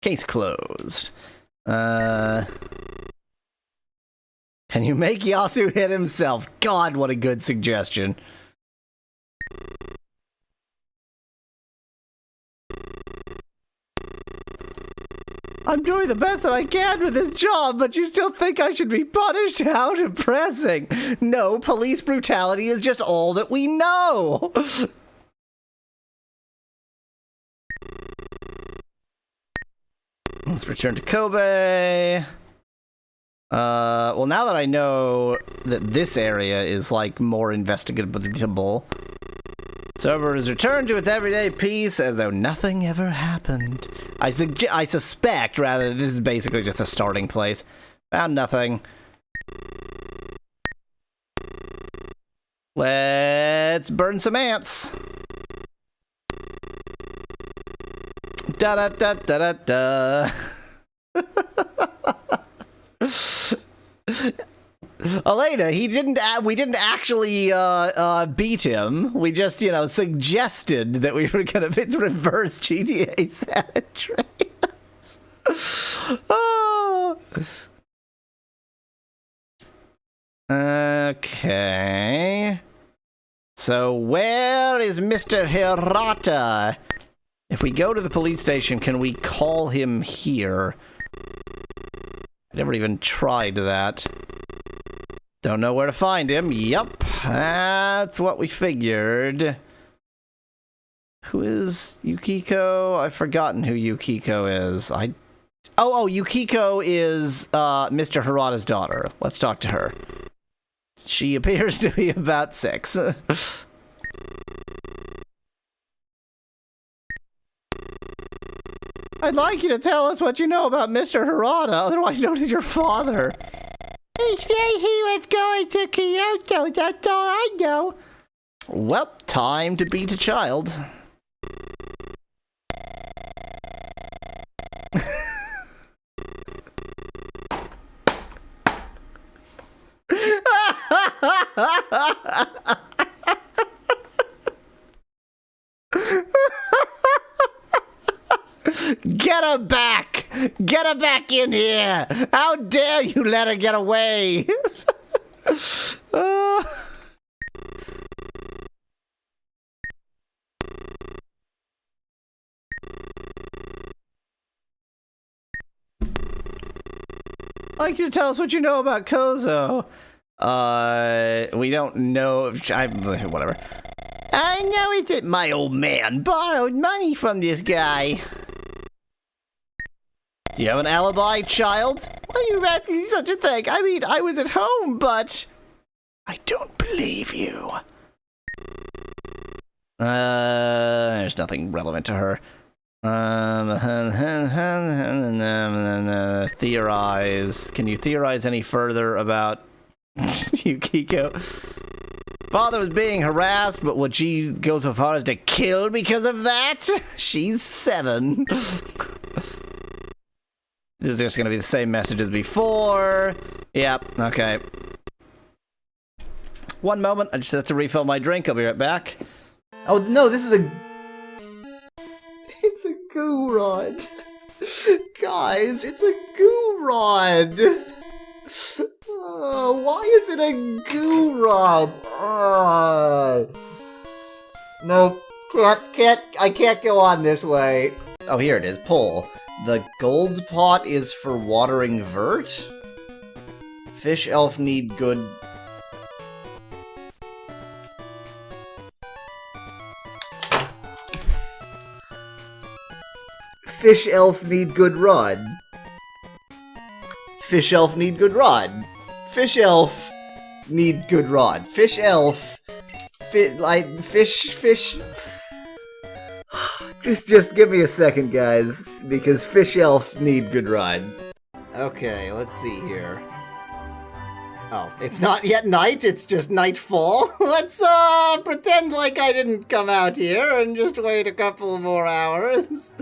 Case closed. Can you make Yasu hit himself? God, what a good suggestion. I'm doing the best that I can with this job, but you still think I should be punished? How depressing. No, police brutality is just all that we know. Let's return to Kobe. Well, now that I know that this area is, like, more investigatable, server is returned to its everyday peace as though nothing ever happened. I suspect, rather, this is basically just a starting place. Found nothing. Let's burn some ants. Da-da-da-da-da-da. Elena, we didn't actually beat him. We just, suggested that we were gonna it's reverse GTA San Andreas. Oh. Okay. So where is Mr. Hirata? If we go to the police station, can we call him here? I never even tried that. Don't know where to find him. Yup, that's what we figured. who is Yukiko? I've forgotten who Yukiko is. Yukiko is Mr. Harada's daughter. Let's talk to her. She appears to be about 6. I'd like you to tell us what you know about Mr. Harada, otherwise known as your father. He said he was going to Kyoto, that's all I know. Well, time to beat a child. Get her back! Get her back in here! How dare you let her get away! I'd like you to tell us what you know about Kozo. We don't know if whatever. I know it's that my old man borrowed money from this guy. Do you have an alibi, child? Why are you asking such a thing? I mean, I was at home, but... I don't believe you. There's nothing relevant to her. Theorize. Can you theorize any further about Yukiko? Father was being harassed, but would she go so far as to kill because of that? She's 7. This is just going to be the same message as before. Yep, okay. One moment, I just have to refill my drink. I'll be right back. Oh, no, this is a... It's a goo rod. Guys, it's a goo rod. Oh, why is it a goo rod? No, I can't go on this way. Oh, here it is, pull. The gold pot is for watering vert? Fish elf need good... Fish elf need good rod. Fish elf need good rod. Fish elf need good rod. Fish elf... Fish... Just give me a second, guys, because Fish Elf need good ride. Okay, let's see here. Oh, it's not yet night, it's just nightfall. Let's, pretend like I didn't come out here and just wait a couple more hours.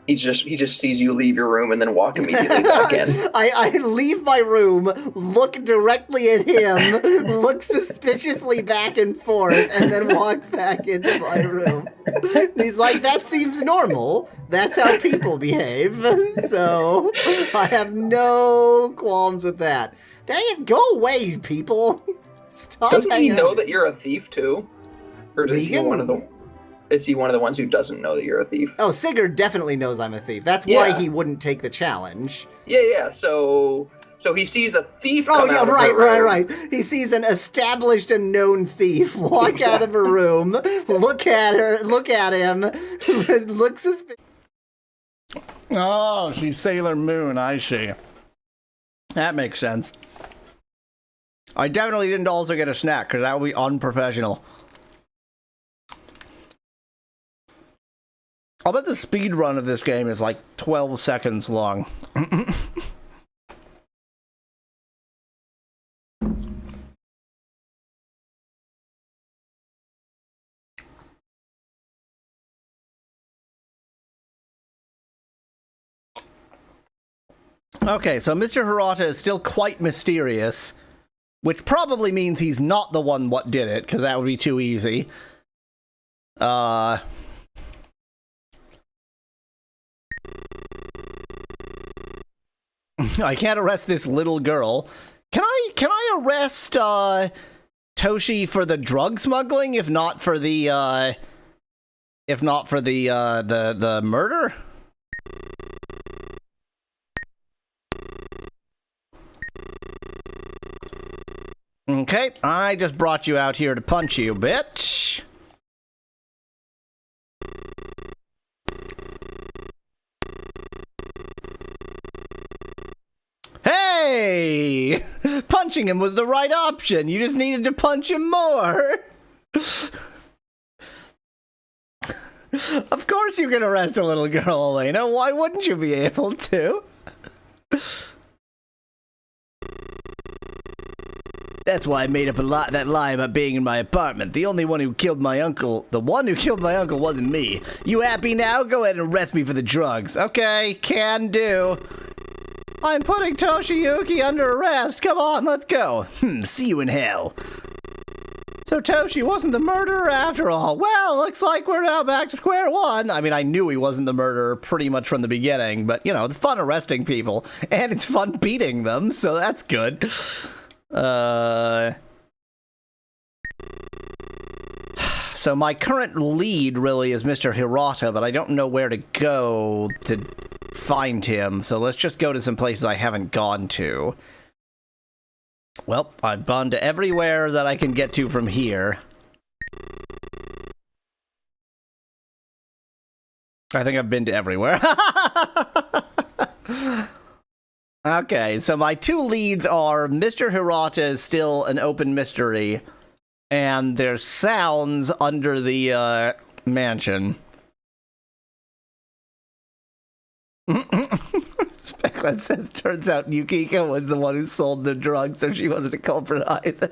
He just sees you leave your room and then walk immediately back in. I leave my room, look directly at him, look suspiciously back and forth, and then walk back into my room. He's like, that seems normal. That's how people behave. So, I have no qualms with that. Dang it, go away, people. Stop. Doesn't he know that you're a thief, too? Or is he one of the... Is he one of the ones who doesn't know that you're a thief? Oh, Sigurd definitely knows I'm a thief. That's why he wouldn't take the challenge. Yeah. So he sees a thief come out of right. He sees an established and known thief walk out of a room, look at him, look suspicious. Oh, she's Sailor Moon, I see. That makes sense. I definitely didn't also get a snack, because that would be unprofessional. I'll bet the speed run of this game is like 12 seconds long. Okay, so Mr. Hirata is still quite mysterious, which probably means he's not the one what did it, because that would be too easy. I can't arrest this little girl. Can I arrest Toshi for the drug smuggling if not for the murder? Okay, I just brought you out here to punch you, bitch. punching him was the right option. You just needed to punch him more. Of course you can arrest a little girl, Elena. Why wouldn't you be able to? That's why I made up that lie about being in my apartment. The one who killed my uncle wasn't me. You happy now? Go ahead and arrest me for the drugs. Okay, can do. I'm putting Toshiyuki under arrest. Come on, let's go. See you in hell. So Toshi wasn't the murderer after all. Well, looks like we're now back to square one. I mean, I knew he wasn't the murderer pretty much from the beginning, but, you know, it's fun arresting people, and it's fun beating them, so that's good. So my current lead really is Mr. Hirata, but I don't know where to go to find him, so let's just go to some places I haven't gone to. Well, I've gone to everywhere that I can get to from here. I think I've been to everywhere. Okay, so my two leads are Mr. Hirata is still an open mystery, and there's sounds under the mansion. Specklet says, turns out Yukiko was the one who sold the drugs, so she wasn't a culprit either.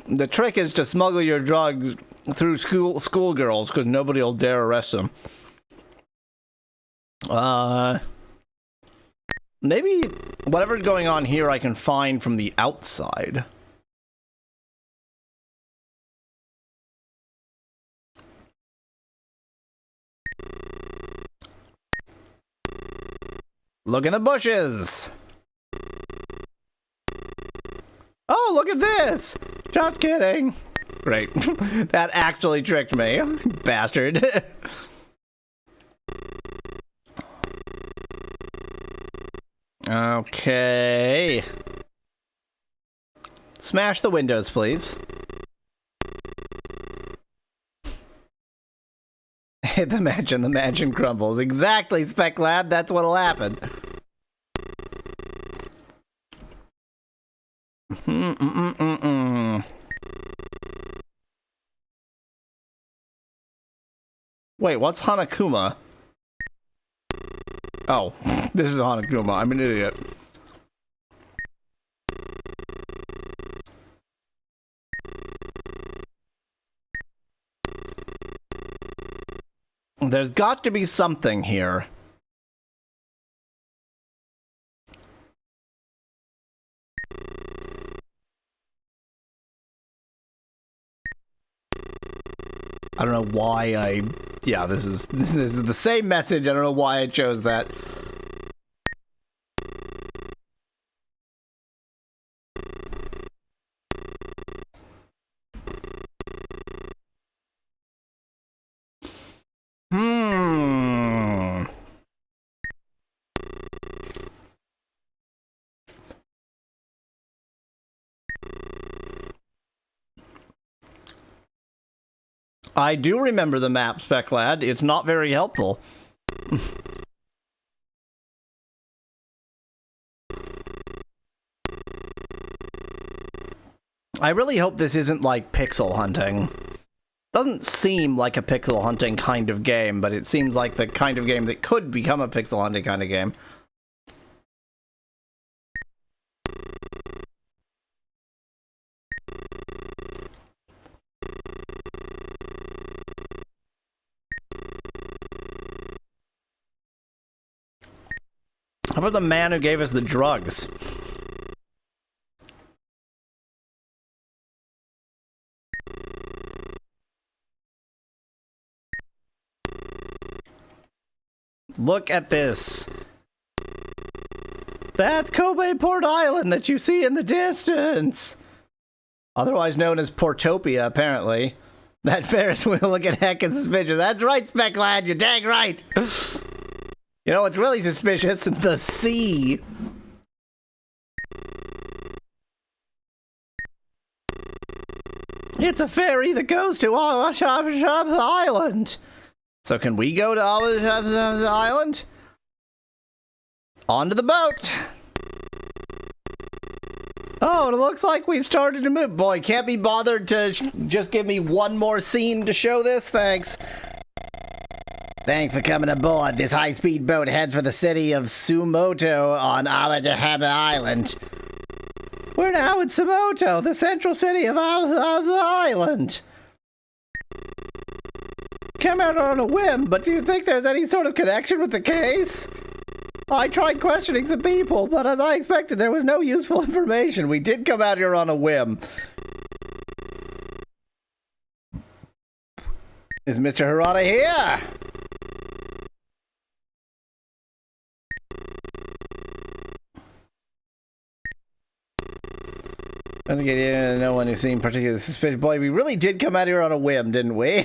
The trick is to smuggle your drugs through schoolgirls, because nobody will dare arrest them. Maybe whatever's going on here I can find from the outside. Look in the bushes! Oh, look at this! Just kidding. Great. That actually tricked me. Bastard. Okay. Smash the windows, please. Hit the mansion crumbles. Exactly, Spec Lad, that's what'll happen. Wait, what's Hanakuma? Oh, this is Hanakuma. I'm an idiot. There's got to be something here. I don't know why yeah, this is the same message. I don't know why I chose that. I do remember the map, Spec Lad. It's not very helpful. I really hope this isn't like pixel hunting. Doesn't seem like a pixel hunting kind of game, but it seems like the kind of game that could become a pixel hunting kind of game. How about the man who gave us the drugs? Look at this. That's Kobe Port Island that you see in the distance. Otherwise known as Portopia, apparently. That Ferris wheel looking heckin' suspicious. That's right, Spec Lad, you're dang right. You know what's really suspicious? The sea. It's a ferry that goes to Awashab Island. So can we go to Awashab Island? onto the boat. Oh, it looks like we've started to move. Boy, can't be bothered to just give me one more scene to show this. Thanks. Thanks for coming aboard. This high-speed boat heads for the city of Sumoto on Awadahaba Island. We're now in Sumoto, the central city of our island. Came out on a whim, but do you think there's any sort of connection with the case? I tried questioning some people, but as I expected, there was no useful information. We did come out here on a whim. Is Mr. Hirata here? Doesn't get no one who seemed particularly suspicious. Boy, we really did come out here on a whim, didn't we?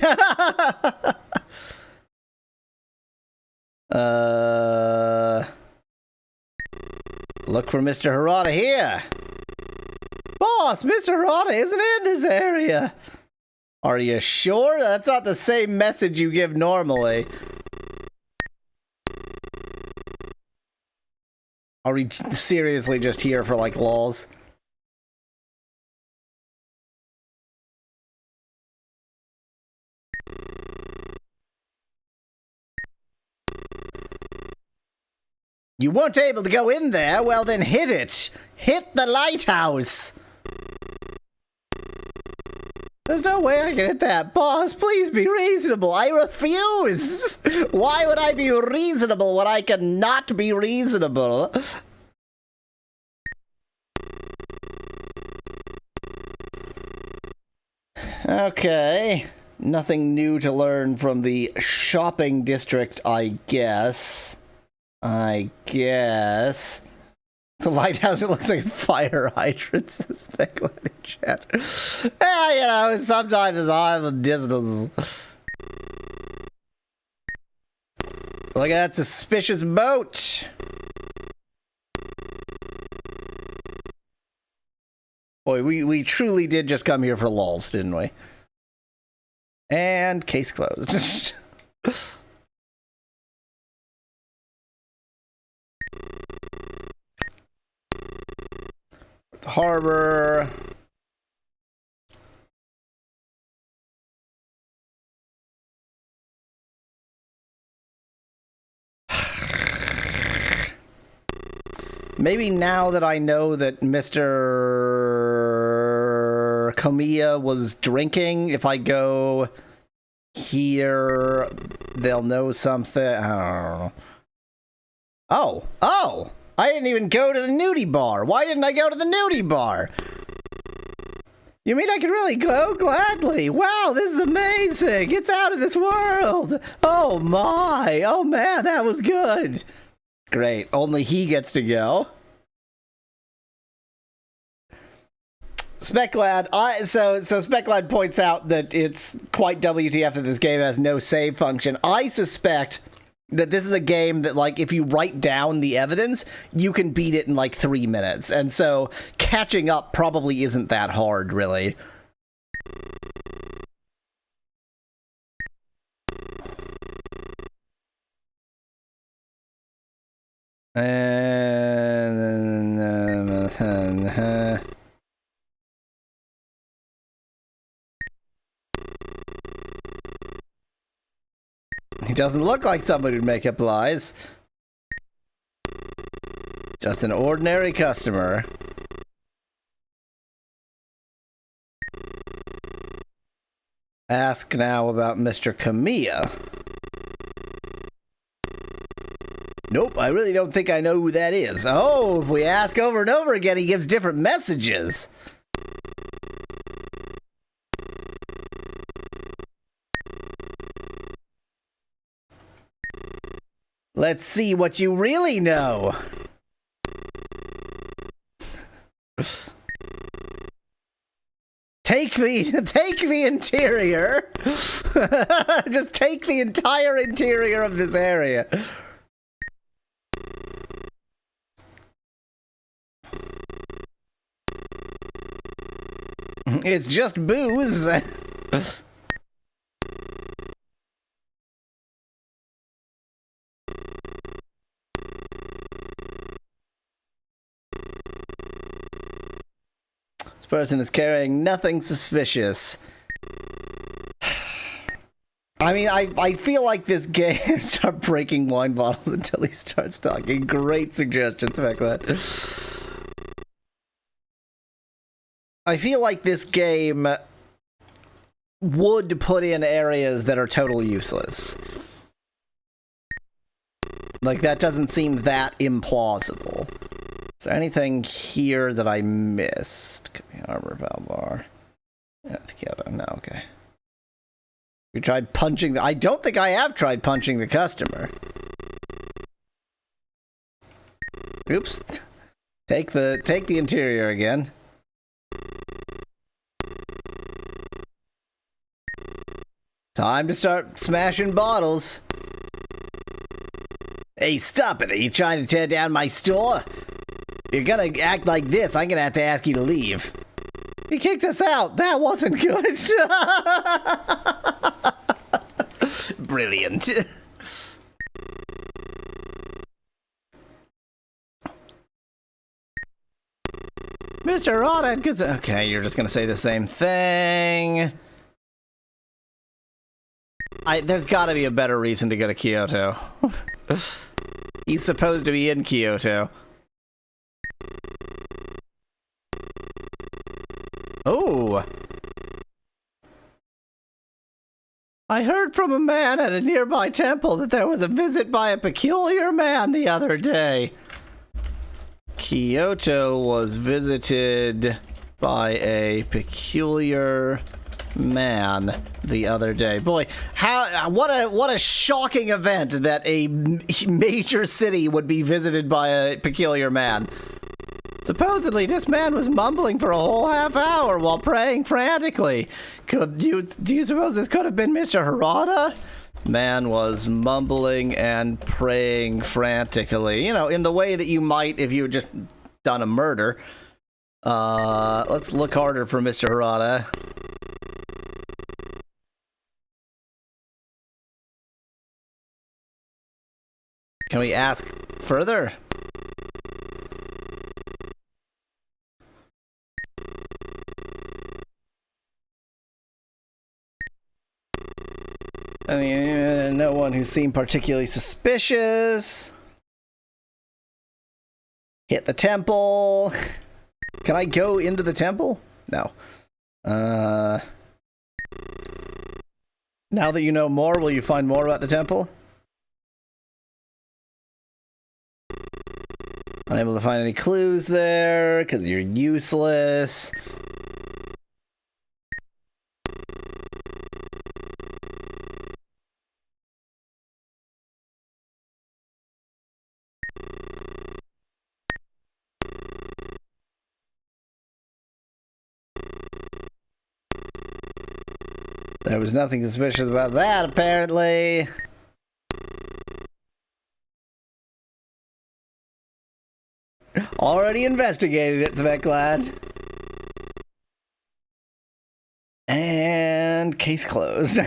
Look for Mr. Hirata here. Boss, Mr. Hirata isn't in this area. Are you sure? That's not the same message you give normally. Are we seriously just here for, like, lols? You weren't able to go in there? Well, then hit it. Hit the lighthouse. There's no way I can hit that. Boss, please be reasonable. I refuse. Why would I be reasonable when I cannot be reasonable? Okay. Nothing new to learn from the shopping district, I guess. It's a lighthouse. It looks like a fire hydrant. Speculating chat. Yeah, you know, sometimes I'm a distance. Look at that suspicious boat. Boy, we truly did just come here for lulz, didn't we? And case closed. The harbor. Maybe now that I know that Mr. Kamiya was drinking, if I go here, they'll know something. I don't know. Oh! I didn't even go to the nudie bar. Why didn't I go to the nudie bar? You mean I could really go? Gladly. Wow, this is amazing. It's out of this world. Oh my. Oh man, that was good. Great. Only he gets to go. Speclad, so Speclad points out that it's quite WTF that this game has no save function. I suspect that this is a game that, like, if you write down the evidence, you can beat it in, like, 3 minutes. And so catching up probably isn't that hard, really. He doesn't look like somebody who'd make up lies. Just an ordinary customer. Ask now about Mr. Kamiya. Nope, I really don't think I know who that is. Oh, if we ask over and over again, he gives different messages. Let's see what you really know. Take the interior. Just take the entire interior of this area. It's just booze. This person is carrying nothing suspicious. I mean, I feel like this game start breaking wine bottles until he starts talking. Great suggestions, Speclet. I feel like this game would put in areas that are totally useless. Like, that doesn't seem that implausible. Is there anything here that I missed? Could be armor bar. Yeah, no, okay. You tried punching the... I don't think I have tried punching the customer. Oops. Take the interior again. Time to start smashing bottles. Hey, stop it. Are you trying to tear down my store? If you're gonna act like this, I'm gonna have to ask you to leave. He kicked us out. That wasn't good. Brilliant. Mr. Rodden, okay, you're just gonna say the same thing. There's gotta be a better reason to go to Kyoto. He's supposed to be in Kyoto. Oh. I heard from a man at a nearby temple that there was a visit by a peculiar man the other day. Kyoto was visited by a peculiar man the other day. Boy, what a shocking event that a major city would be visited by a peculiar man. Supposedly, this man was mumbling for a whole half hour while praying frantically. Do you suppose this could have been Mr. Harada? Man was mumbling and praying frantically. You know, in the way that you might if you had just done a murder. Let's look harder for Mr. Harada. Can we ask further? I mean, no one who seemed particularly suspicious. Hit the temple. Can I go into the temple? No. Now that you know more, will you find more about the temple? Unable to find any clues there, because you're useless. There was nothing suspicious about that, apparently. Already investigated it, Svetlad. And case closed.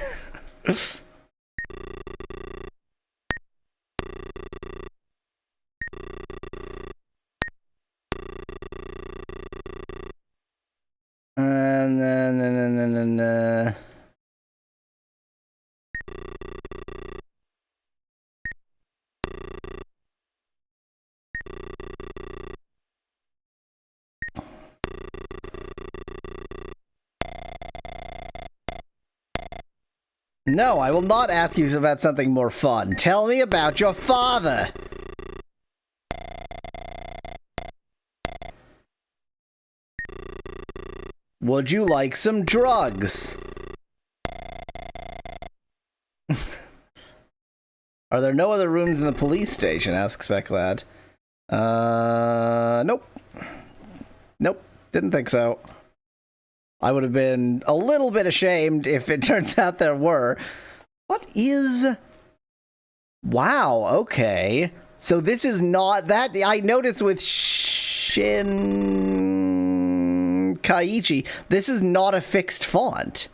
No, I will not ask you about something more fun. Tell me about your father. Would you like some drugs? Are there no other rooms in the police station? Asks Specklad. Nope. Nope, didn't think so. I would have been a little bit ashamed if it turns out there were. What is... Wow, okay. So this is not that... I noticed with Shin Kaiichi, this is not a fixed font.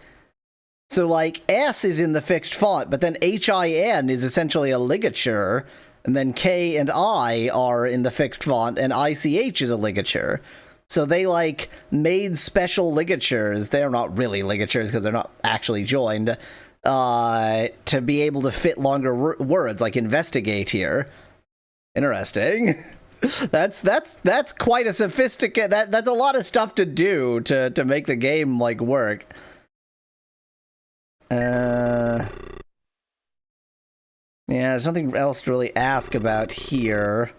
So, like, S is in the fixed font, but then HIN is essentially a ligature, and then K and I are in the fixed font, and ICH is a ligature. So they, like, made special ligatures. They're not really ligatures because they're not actually joined, to be able to fit longer words, like investigate here. Interesting. That's quite a sophisticated... That's a lot of stuff to do to make the game, like, work. Yeah, there's nothing else to really ask about here.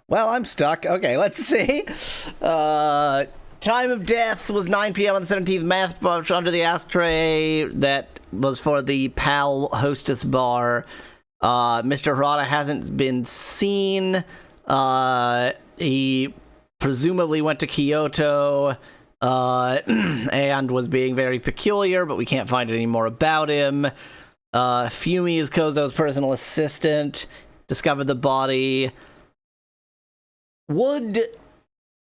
Well, I'm stuck. Okay, let's see. Time of death was 9 p.m. on the 17th. Math box under the ashtray that was for the PAL hostess bar. Mr. Hirata hasn't been seen. He presumably went to Kyoto and was being very peculiar, but we can't find any more about him. Fumi is Kozo's personal assistant. Discovered the body.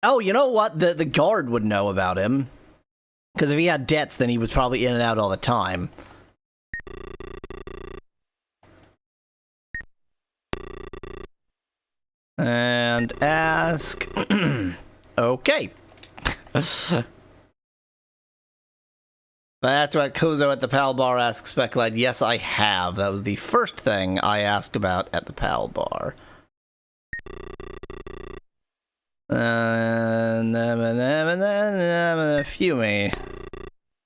Oh, you know what? The guard would know about him. Because if he had debts, then he was probably in and out all the time. And ask... Okay. That's what Kozo at the PAL bar asks Speculite. Yes, I have. That was the first thing I asked about at the PAL bar. Fumi.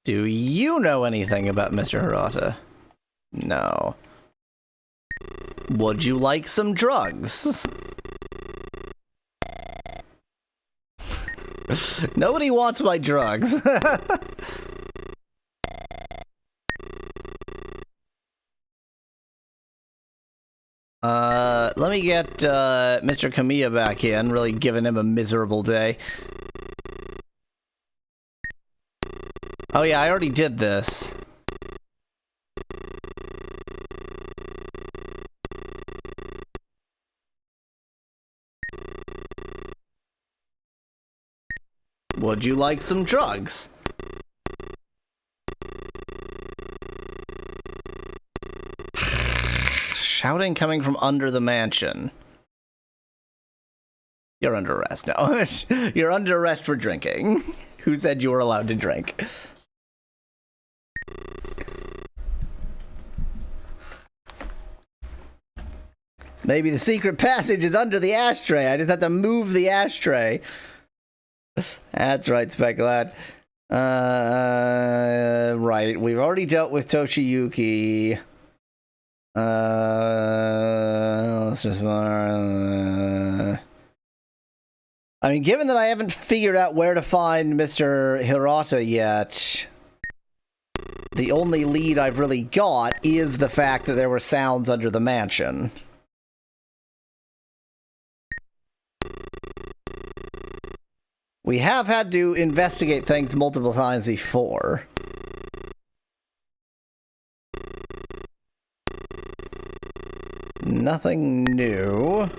Do you know anything about Mr. Hirata? No. Would you like some drugs? Nobody wants my drugs. Let me get Mr. Kamiya back in, really giving him a miserable day. Oh yeah, I already did this. Would you like some drugs? Shouting coming from under the mansion. You're under arrest now. You're under arrest for drinking. Who said you were allowed to drink? Maybe the secret passage is under the ashtray. I just have to move the ashtray. That's right, Speculad. Right. We've already dealt with Toshiyuki. Let's just... I mean, given that I haven't figured out where to find Mr. Hirata yet, the only lead I've really got is the fact that there were sounds under the mansion. We have had to investigate things multiple times before. Nothing new.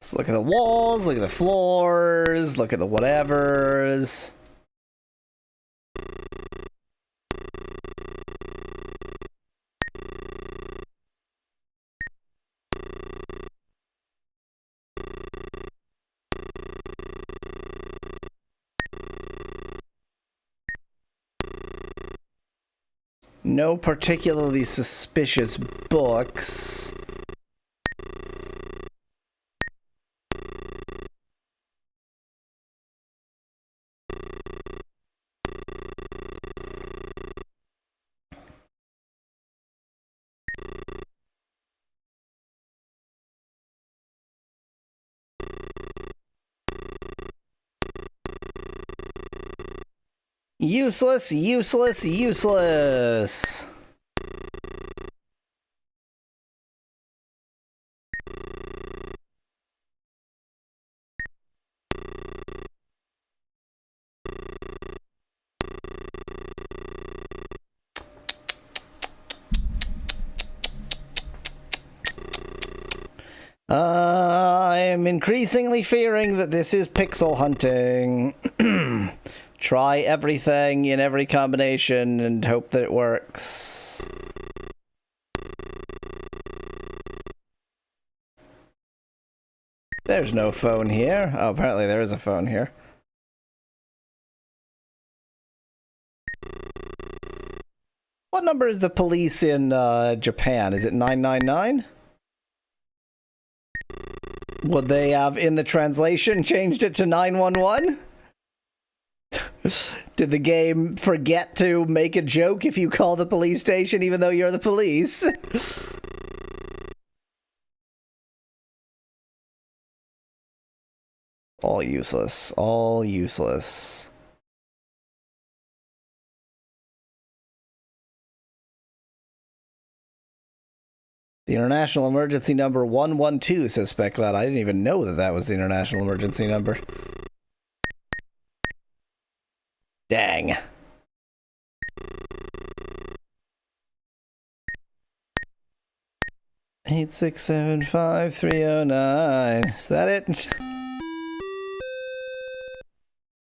Let's look at the walls, look at the floors, look at the whatevers. No particularly suspicious books. Useless, useless, useless. I am increasingly fearing that this is pixel hunting. Try everything in every combination and hope that it works. There's no phone here. Oh, apparently there is a phone here. What number is the police in Japan? Is it 999? Would they have, in the translation, changed it to 911? Did the game forget to make a joke if you call the police station even though you're the police? All useless. All useless. The international emergency number 112, says Specklat. I didn't even know that that was the international emergency number. Dang. Eight 8675309. Is that it?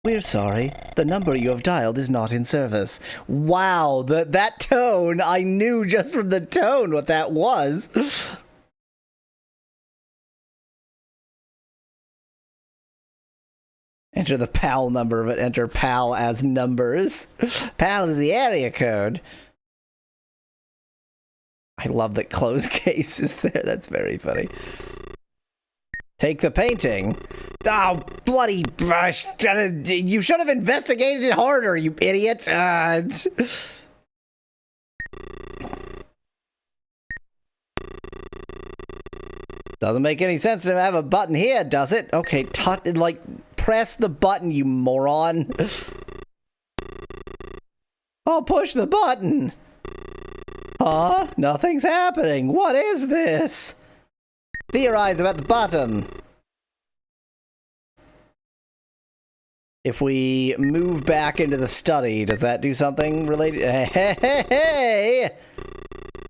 We're sorry. The number you have dialed is not in service. Wow, that tone, I knew just from the tone what that was. Enter the PAL number, but enter PAL as numbers. PAL is the area code. I love that closed case is there. That's very funny. Take the painting. Oh, bloody... you should have investigated it harder, you idiot. Doesn't make any sense to have a button here, does it? Okay, like, press the button, you moron. Oh, push the button. Huh? Nothing's happening. What is this? Theorize about the button. If we move back into the study, does that do something related? Hey,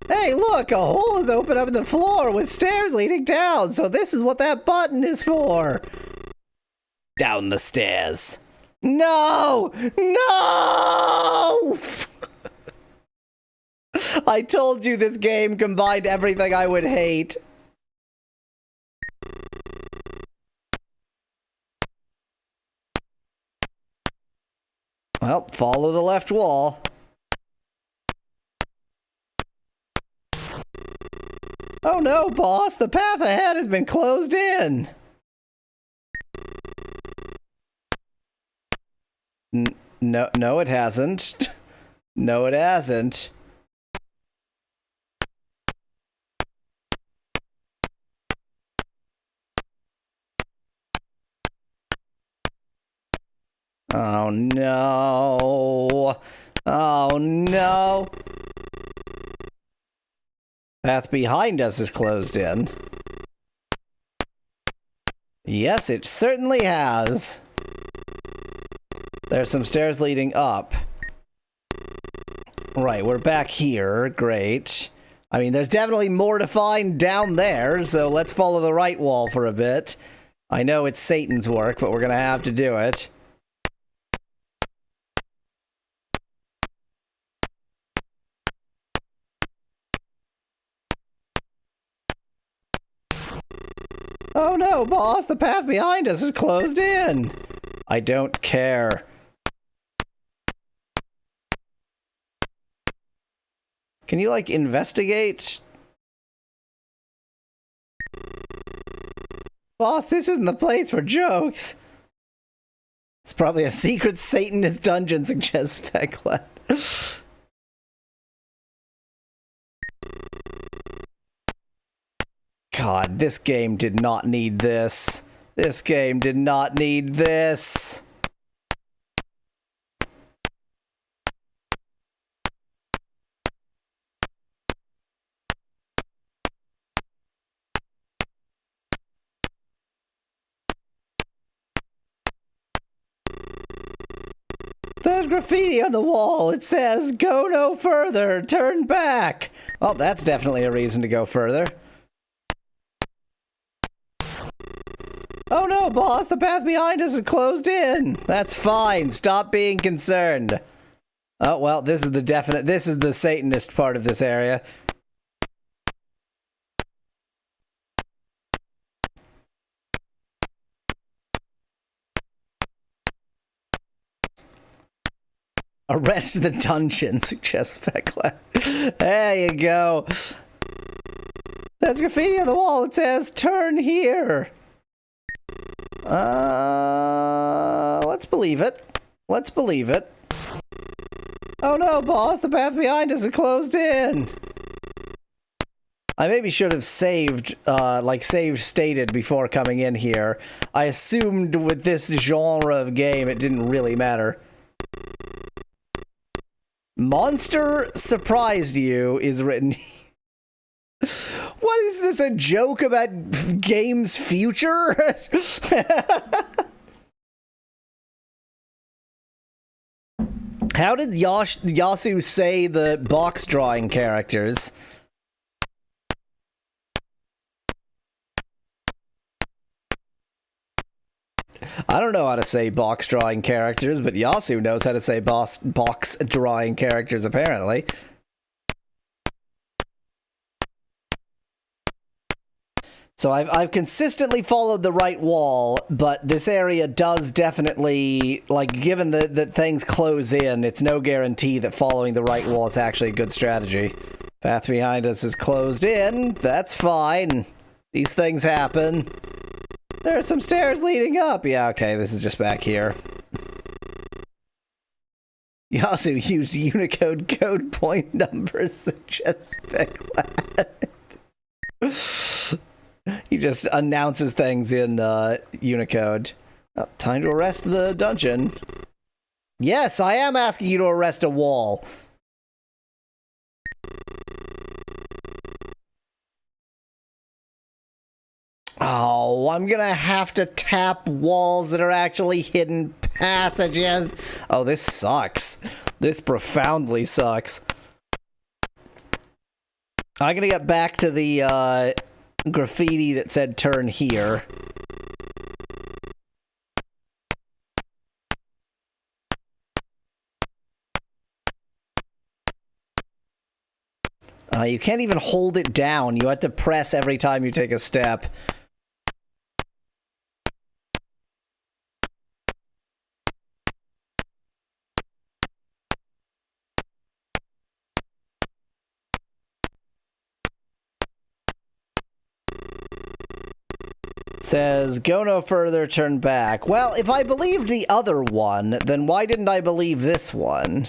look, a hole is open up in the floor with stairs leading down. So this is what that button is for. Down the stairs. No! No! I told you this game combined everything I would hate. Well, follow the left wall. Oh no, boss! The path ahead has been closed in! No, it hasn't. No, it hasn't. Oh no. Oh no. Path behind us is closed in. Yes, it certainly has. There's some stairs leading up. Right, we're back here. Great. I mean, there's definitely more to find down there, so let's follow the right wall for a bit. I know it's Satan's work, but we're gonna have to do it. Oh no, boss! The path behind us is closed in! I don't care. Can you, like, investigate? Boss, this isn't the place for jokes! It's probably a secret Satanist dungeon, suggests Specklet. God, this game did not need this. This game did not need this. There's graffiti on the wall. It says, "Go no further, turn back." Well, that's definitely a reason to go further. Oh no, boss, the path behind us is closed in. That's fine. Stop being concerned. Oh, well, this is the Satanist part of this area. Arrest the dungeon, suggests Pekla. There you go. There's graffiti on the wall. It says, turn here. Let's believe it. Let's believe it. Oh no, boss, the path behind us is closed in. I maybe should have saved stated before coming in here. I assumed with this genre of game it didn't really matter. Monster surprised you is written. What is this, a joke about game's future? How did Yasu say the box drawing characters? I don't know how to say box drawing characters, but Yasu knows how to say box drawing characters, apparently. So I've consistently followed the right wall, but this area does definitely, like, given that things close in, it's no guarantee that following the right wall is actually a good strategy. Path behind us is closed in. That's fine. These things happen. There are some stairs leading up. Yeah, okay, this is just back here. You also used Unicode code point numbers, suggests Speclat. He just announces things in Unicode. Oh, time to arrest the dungeon. Yes, I am asking you to arrest a wall. Oh, I'm gonna have to tap walls that are actually hidden passages. Oh, this sucks. This profoundly sucks. I'm gonna get back to the graffiti that said turn here. You can't even hold it down. You have to press every time you take a step. Says, go no further, turn back. Well, if I believed the other one, then why didn't I believe this one?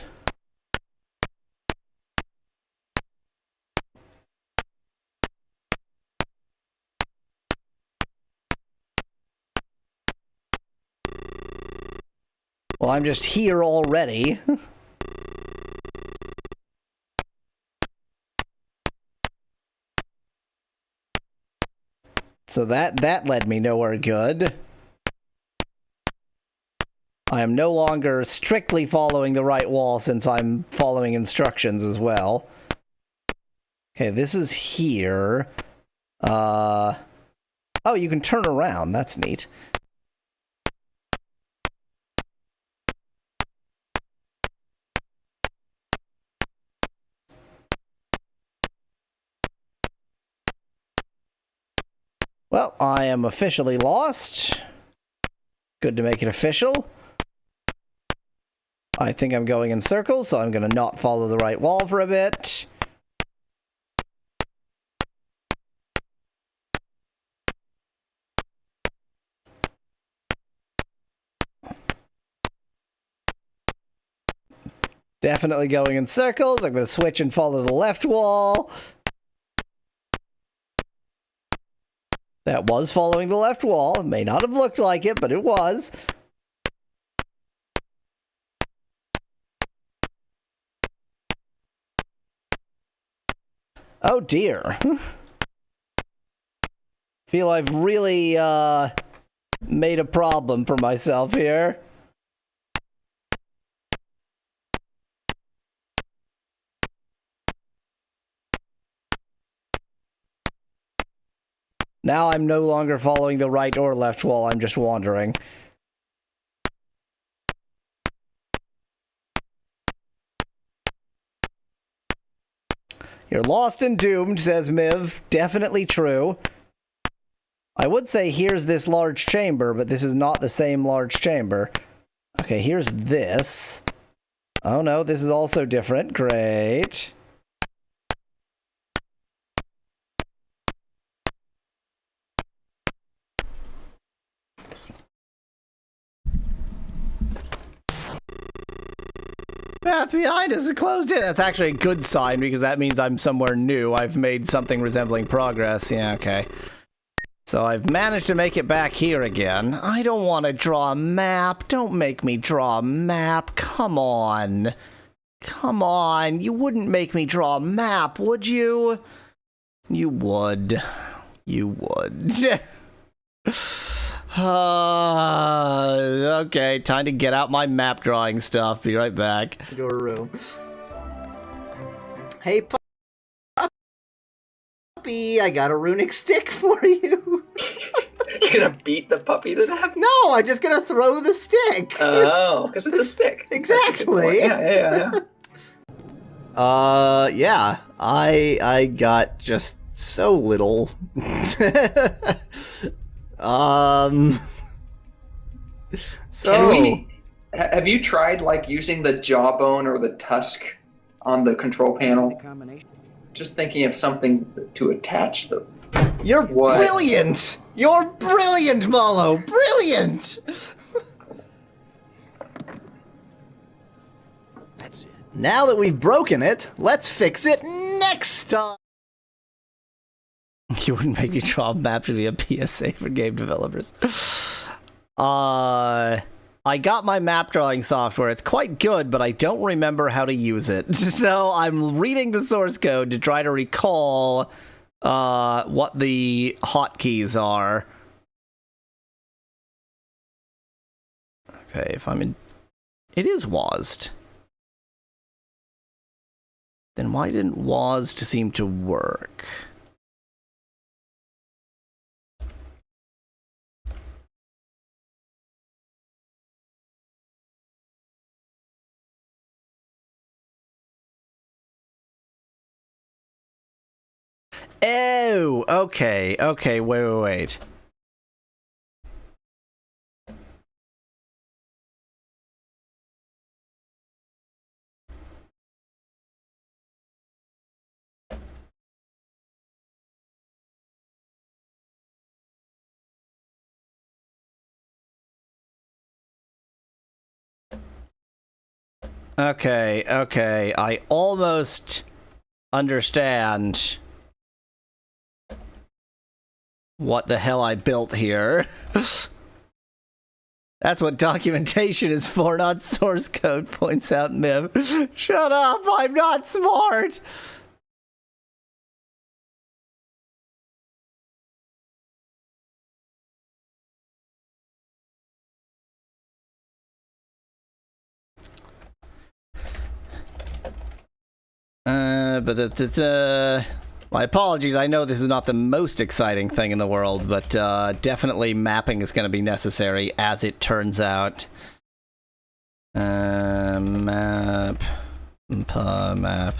Well, I'm just here already. So that led me nowhere good. I am no longer strictly following the right wall since I'm following instructions as well. Okay, this is here. Oh, you can turn around. That's neat. Well, I am officially lost. Good to make it official. I think I'm going in circles, so I'm going to not follow the right wall for a bit. Definitely going in circles. I'm going to switch and follow the left wall. That was following the left wall. It may not have looked like it, but it was. Oh dear. Feel I've really made a problem for myself here. Now I'm no longer following the right or left wall, I'm just wandering. You're lost and doomed, says Miv. Definitely true. I would say here's this large chamber, but this is not the same large chamber. Okay, here's this. Oh no, this is also different. Great. Path behind us is closed in. That's actually a good sign because that means I'm somewhere new. I've made something resembling progress. Yeah, okay. So I've managed to make it back here again. I don't want to draw a map. Don't make me draw a map. Come on. Come on. You wouldn't make me draw a map, would you? You would. You would. Okay, time to get out my map drawing stuff. Be right back. Your room. Hey, puppy, I got a runic stick for you. You're gonna beat the puppy to death? No, I'm just gonna throw the stick. Oh, because it's a stick. Exactly. Yeah. Yeah, I got just so little. So have you tried like using the jawbone or the tusk on the control panel? Just thinking of something to attach the. You're brilliant! You're brilliant, Malo! Brilliant! That's it. Now that we've broken it, let's fix it next time! You wouldn't make me draw a map to be a PSA for game developers. I got my map drawing software. It's quite good, but I don't remember how to use it. So I'm reading the source code to try to recall what the hotkeys are. Okay, if I'm in... It is WASD. Then why didn't WASD seem to work? Oh, okay, wait. Okay, I almost understand what the hell I built here. That's what documentation is for, not source code, points out Miv. Shut up, I'm not smart! My apologies, I know this is not the most exciting thing in the world, but definitely mapping is going to be necessary, as it turns out. Map. Map.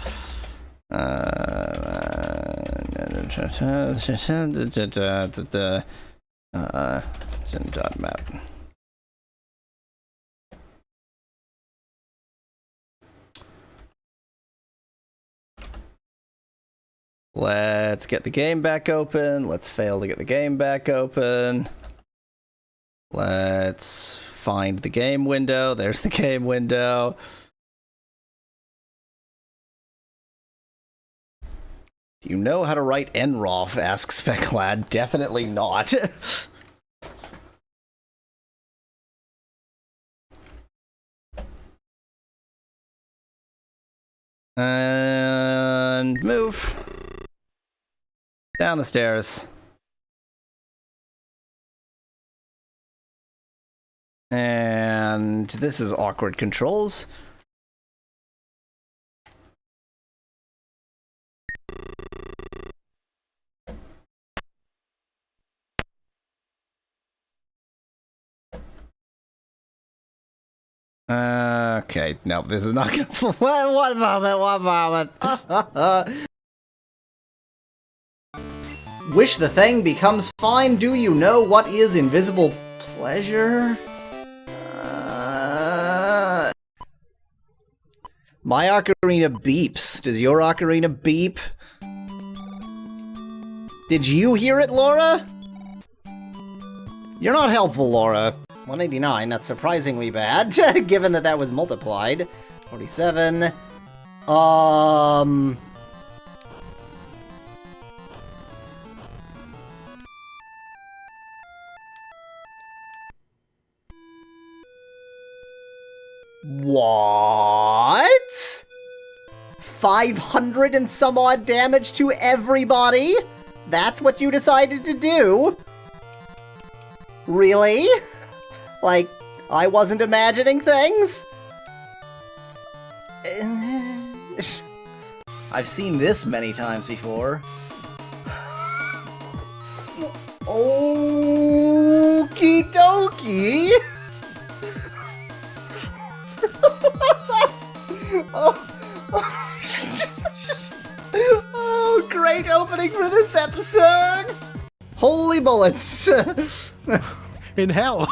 Let's get the game back open. Let's fail to get the game back open. Let's find the game window. There's the game window. Do you know how to write nroff? Asks Speclad. Definitely not. And move. Down the stairs. And this is awkward controls. Okay, no, this is not gonna. One moment, one moment. Wish the thing becomes fine. Do you know what is invisible pleasure? My ocarina beeps. Does your ocarina beep? Did you hear it, Laura? You're not helpful, Laura. 189, that's surprisingly bad, given that that was multiplied. 47. What? 500 and some odd damage to everybody? That's what you decided to do? Really? Like, I wasn't imagining things? I've seen this many times before. Okie dokie! Oh, great opening for this episode! Holy bullets! In hell.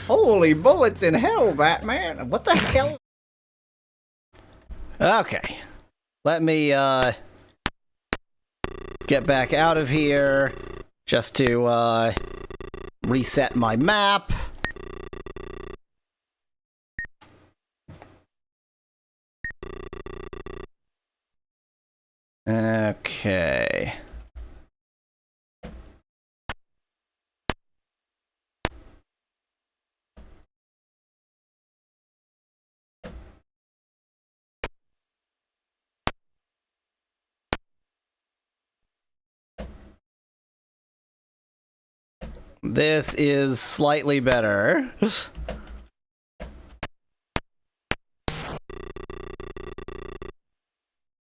Holy bullets in hell, Batman! What the hell? Okay. Let me, get back out of here just to, reset my map. Okay. This is slightly better.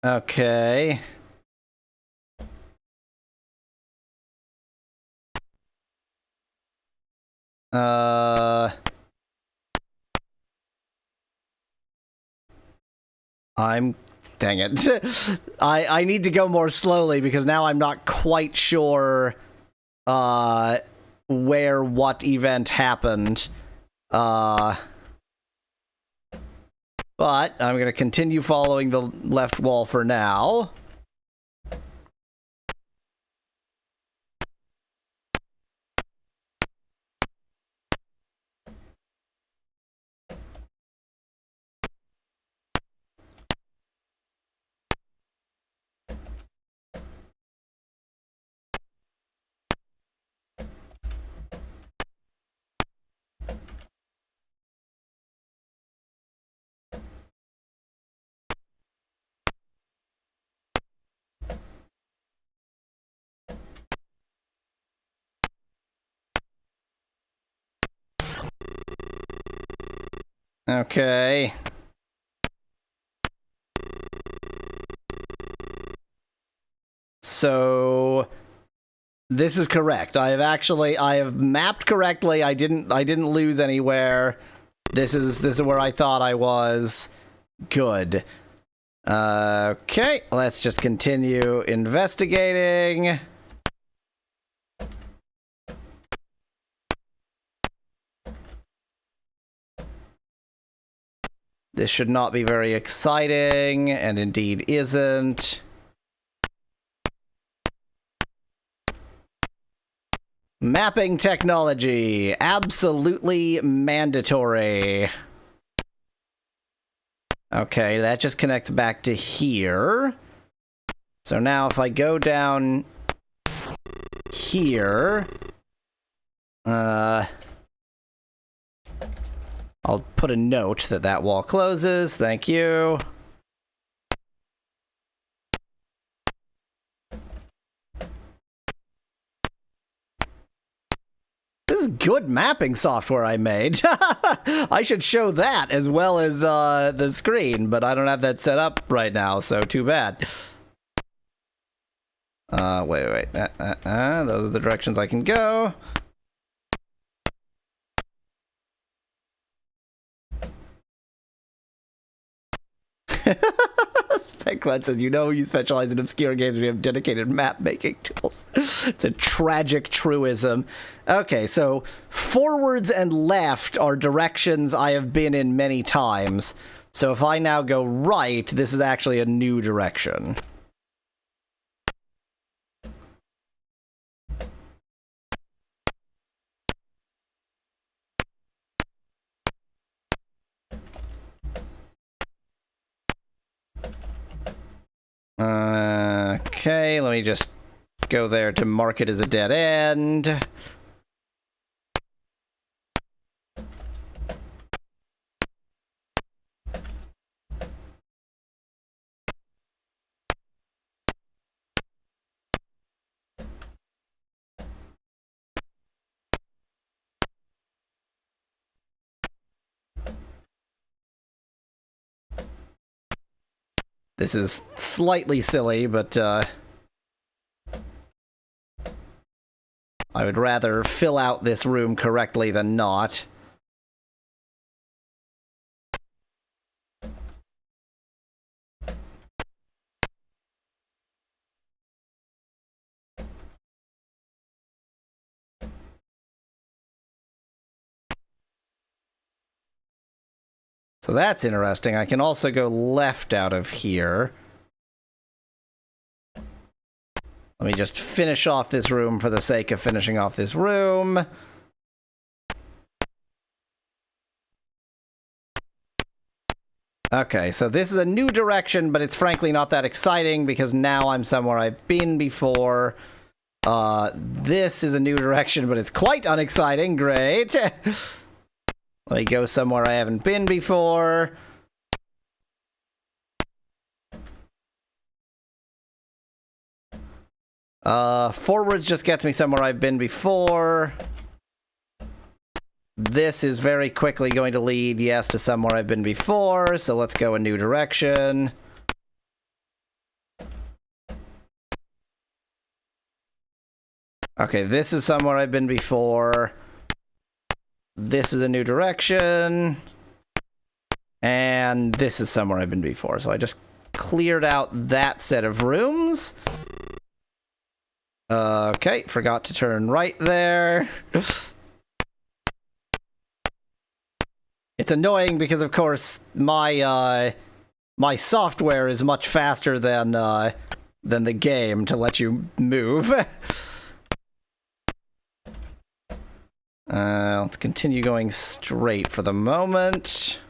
Okay. Dang it. I need to go more slowly because now I'm not quite sure, where what event happened. But I'm gonna continue following the left wall for now. Okay. So this is correct. I have mapped correctly. I didn't lose anywhere. This is where I thought I was. Good. Okay, let's just continue investigating. This should not be very exciting, and indeed isn't. Mapping technology, absolutely mandatory. Okay, that just connects back to here. So now if I go down here, I'll put a note that that wall closes. Thank you. This is good mapping software I made. I should show that as well as the screen, but I don't have that set up right now, so too bad. Wait. Those are the directions I can go. Specklad says, you know you specialize in obscure games, we have dedicated map-making tools. It's a tragic truism. Okay, so forwards and left are directions I have been in many times. So if I now go right, this is actually a new direction. Okay, let me just go there to mark it as a dead end. This is slightly silly, but I would rather fill out this room correctly than not. So that's interesting. I can also go left out of here. Let me just finish off this room for the sake of finishing off this room. Okay, so this is a new direction, but it's frankly not that exciting because now I'm somewhere I've been before. This is a new direction, but it's quite unexciting. Great. Let me go somewhere I haven't been before. Forwards just gets me somewhere I've been before. This is very quickly going to lead, yes, to somewhere I've been before, so let's go a new direction. Okay, this is somewhere I've been before. This is a new direction. And this is somewhere I've been before. So I just cleared out that set of rooms. Okay, forgot to turn right there. It's annoying because, of course, my software is much faster than the game to let you move. Let's continue going straight for the moment.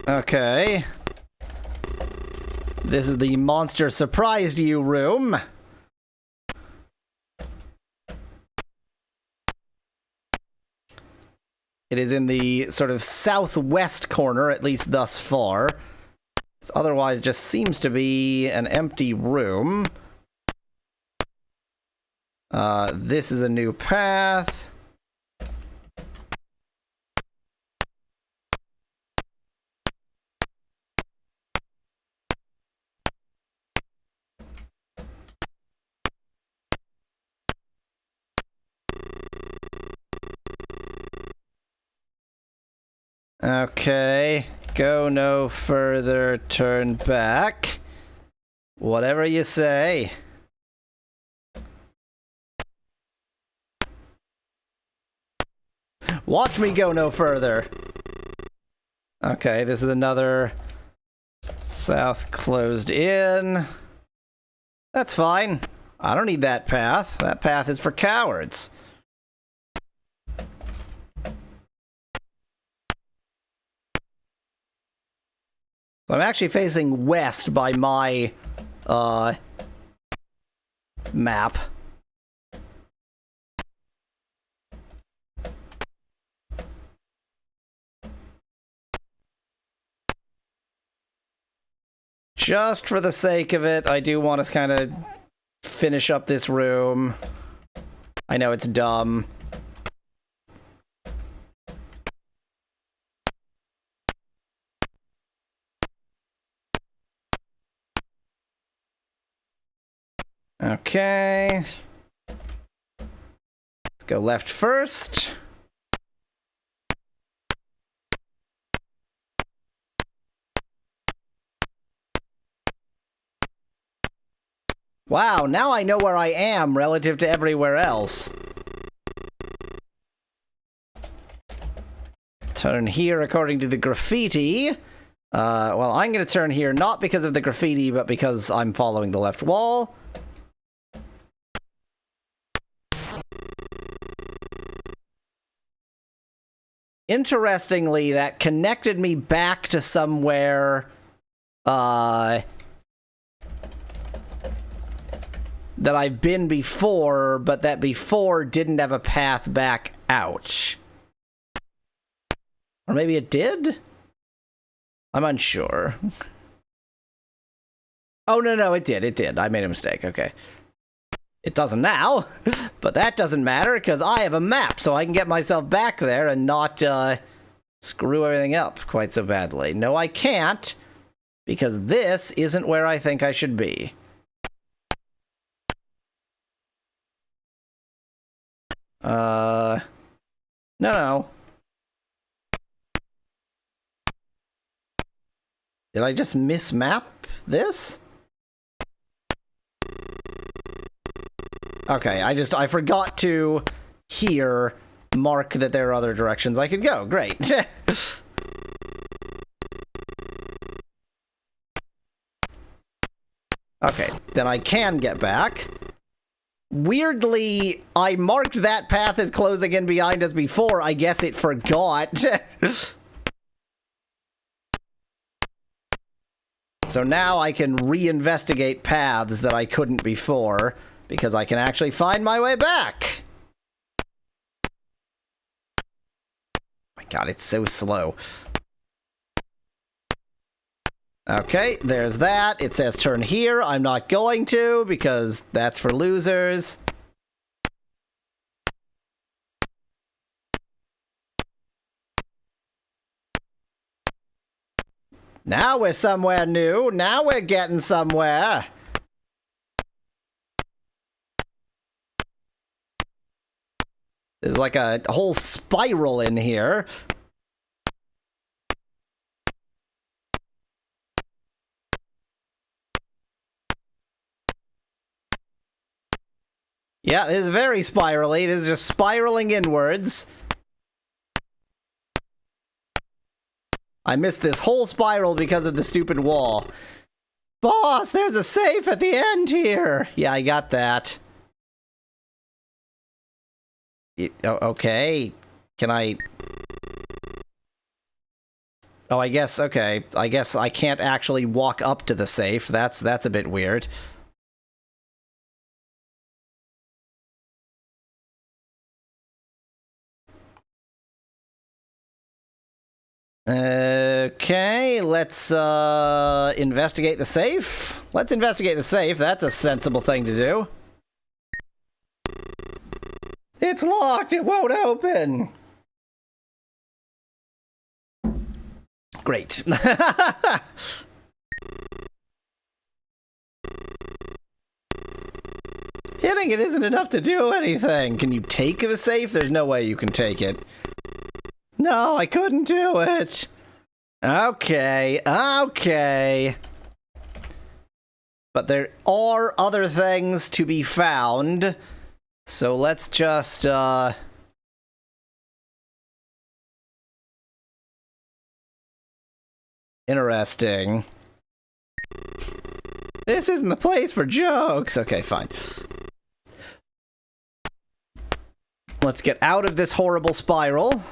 Okay. This is the monster surprised you room. It is in the sort of southwest corner, at least thus far. Otherwise, it just seems to be an empty room. This is a new path. Okay, go no further, turn back. Whatever you say. Watch me go no further. Okay, this is another south closed in. That's fine. I don't need that path. That path is for cowards. I'm actually facing west by my map. Just for the sake of it, I do want to kind of finish up this room. I know it's dumb. Okay. Let's go left first. Wow, now I know where I am relative to everywhere else. Turn here according to the graffiti. Well, I'm going to turn here not because of the graffiti, but because I'm following the left wall. Interestingly, that connected me back to somewhere, that I've been before, but that before didn't have a path back out. Or maybe it did? I'm unsure. Oh, no, it did. I made a mistake, okay. It doesn't now, but that doesn't matter, because I have a map, so I can get myself back there and not, screw everything up quite so badly. No, I can't, because this isn't where I think I should be. No. Did I just mismap this? Okay, I forgot to here mark that there are other directions I could go. Great. Okay, then I can get back. Weirdly, I marked that path as closing in behind us before. I guess it forgot. So now I can reinvestigate paths that I couldn't before, because I can actually find my way back. My god, it's so slow. Okay, there's that. It says turn here. I'm not going to, because that's for losers. Now we're somewhere new. Now we're getting somewhere. There's like a whole spiral in here. Yeah, this is very spirally. This is just spiraling inwards. I missed this whole spiral because of the stupid wall. Boss, there's a safe at the end here. Yeah, I got that. Okay. Can I... Oh, I guess, okay. I guess I can't actually walk up to the safe. That's a bit weird. Okay, let's investigate the safe. Let's investigate the safe. That's a sensible thing to do. It's locked. It won't open. Great. Hitting it isn't enough to do anything. Can you take the safe? There's no way you can take it. No, I couldn't do it. Okay. But there are other things to be found. So let's just, Interesting. This isn't the place for jokes. Okay, fine. Let's get out of this horrible spiral.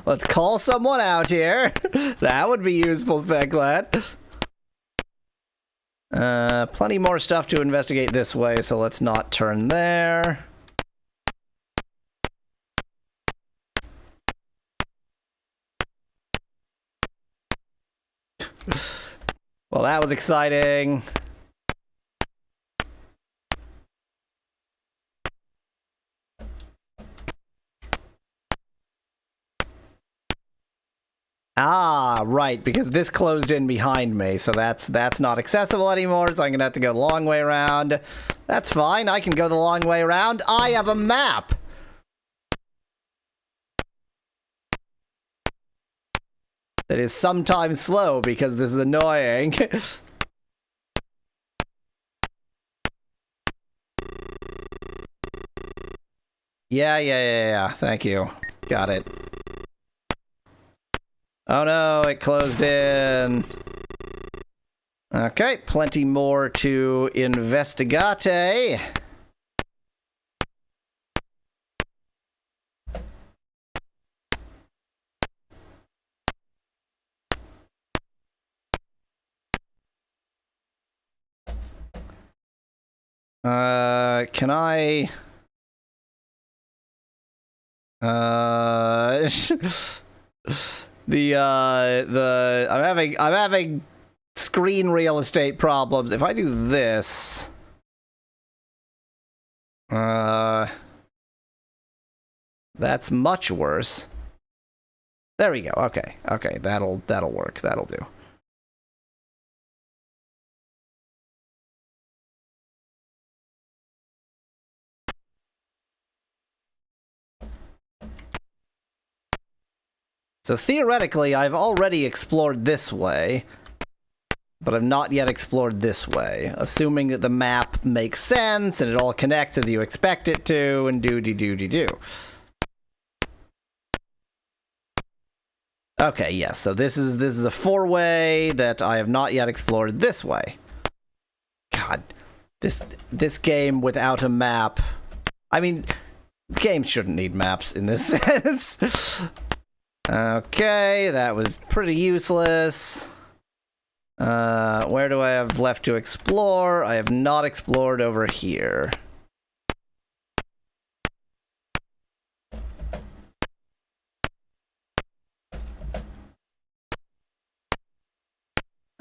Let's call someone out here. That would be useful, Speclat. Plenty more stuff to investigate this way, so let's not turn there. Well, that was exciting. Ah, right, because this closed in behind me, so that's not accessible anymore, so I'm gonna have to go the long way around. That's fine, I can go the long way around. I have a map! That is sometimes slow, because this is annoying. Yeah, thank you. Got it. Oh no, it closed in. Okay, plenty more to investigate. Can I... I'm having screen real estate problems. If I do this, that's much worse. There we go. Okay, that'll work. That'll do. So theoretically, I've already explored this way, but I've not yet explored this way, assuming that the map makes sense and it all connects as you expect it to, and do. Okay, yes, so this is a four-way that I have not yet explored this way. God, this game without a map. I mean, games shouldn't need maps in this sense. Okay, that was pretty useless. Where do I have left to explore? I have not explored over here.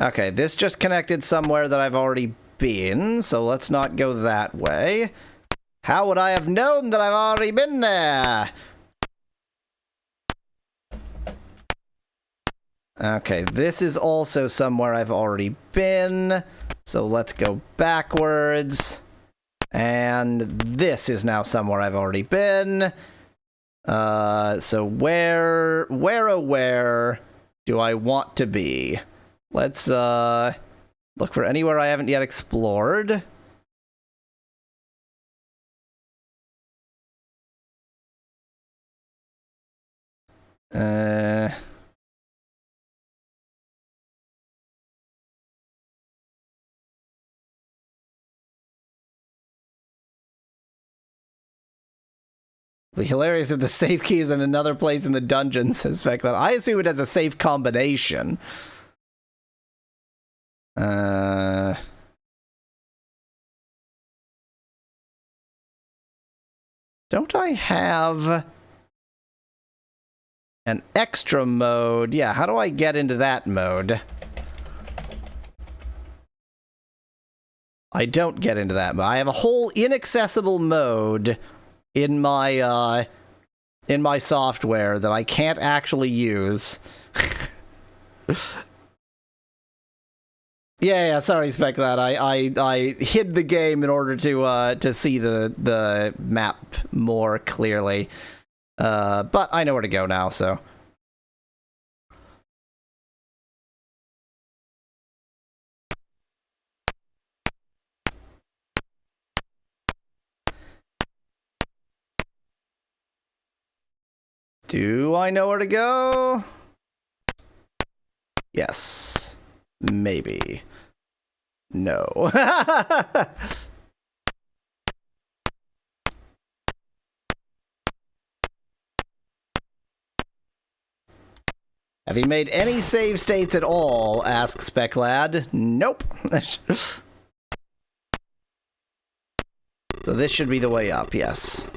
Okay, this just connected somewhere that I've already been, so let's not go that way. How would I have known that I've already been there? Okay, this is also somewhere I've already been, so let's go backwards. And this is now somewhere I've already been. So where do I want to be? Let's, look for anywhere I haven't yet explored. It'd be hilarious if the safe key is in another place in the dungeon, says Speclat. I assume it has a safe combination. Don't I have an extra mode? Yeah, how do I get into that mode? I don't get into that mode. I have a whole inaccessible mode in my software that I can't actually use. Yeah, sorry, Speclat. I hid the game in order to see the map more clearly. But I know where to go now, so. Do I know where to go? Yes. Maybe. No. Have you made any save states at all? Asks Speclad. Nope. So this should be the way up, yes.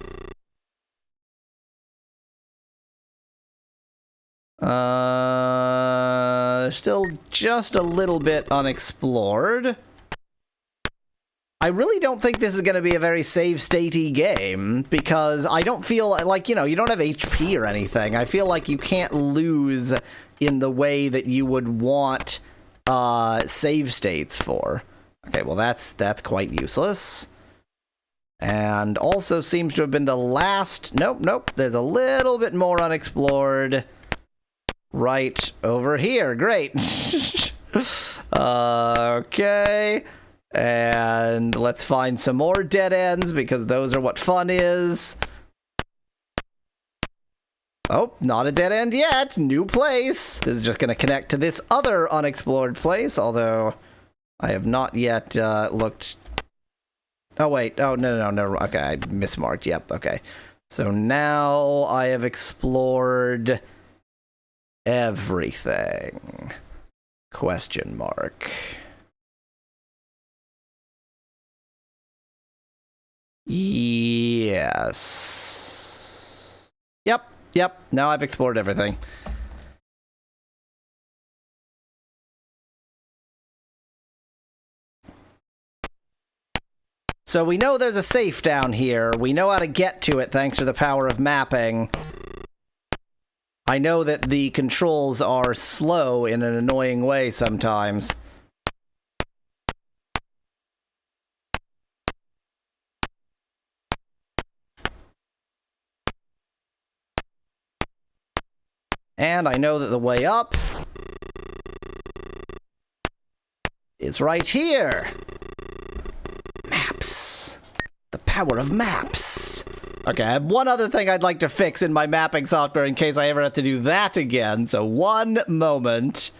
There's still just a little bit unexplored. I really don't think this is going to be a very save-statey game, because I don't feel like, you know, you don't have HP or anything. I feel like you can't lose in the way that you would want save states for. Okay, well that's quite useless. And also seems to have been the last... Nope, there's a little bit more unexplored right over here. Great. Okay. And let's find some more dead ends, because those are what fun is. Oh, not a dead end yet. New place. This is just going to connect to this other unexplored place, although I have not yet looked... Oh, wait. Oh, no. Okay, I mismarked. Yep, okay. So now I have explored everything. Question mark. Yes. Yep. Now I've explored everything. So we know there's a safe down here. We know how to get to it thanks to the power of mapping. I know that the controls are slow in an annoying way sometimes. And I know that the way up is right here. Maps. The power of maps. Okay, I have one other thing I'd like to fix in my mapping software in case I ever have to do that again. So one moment.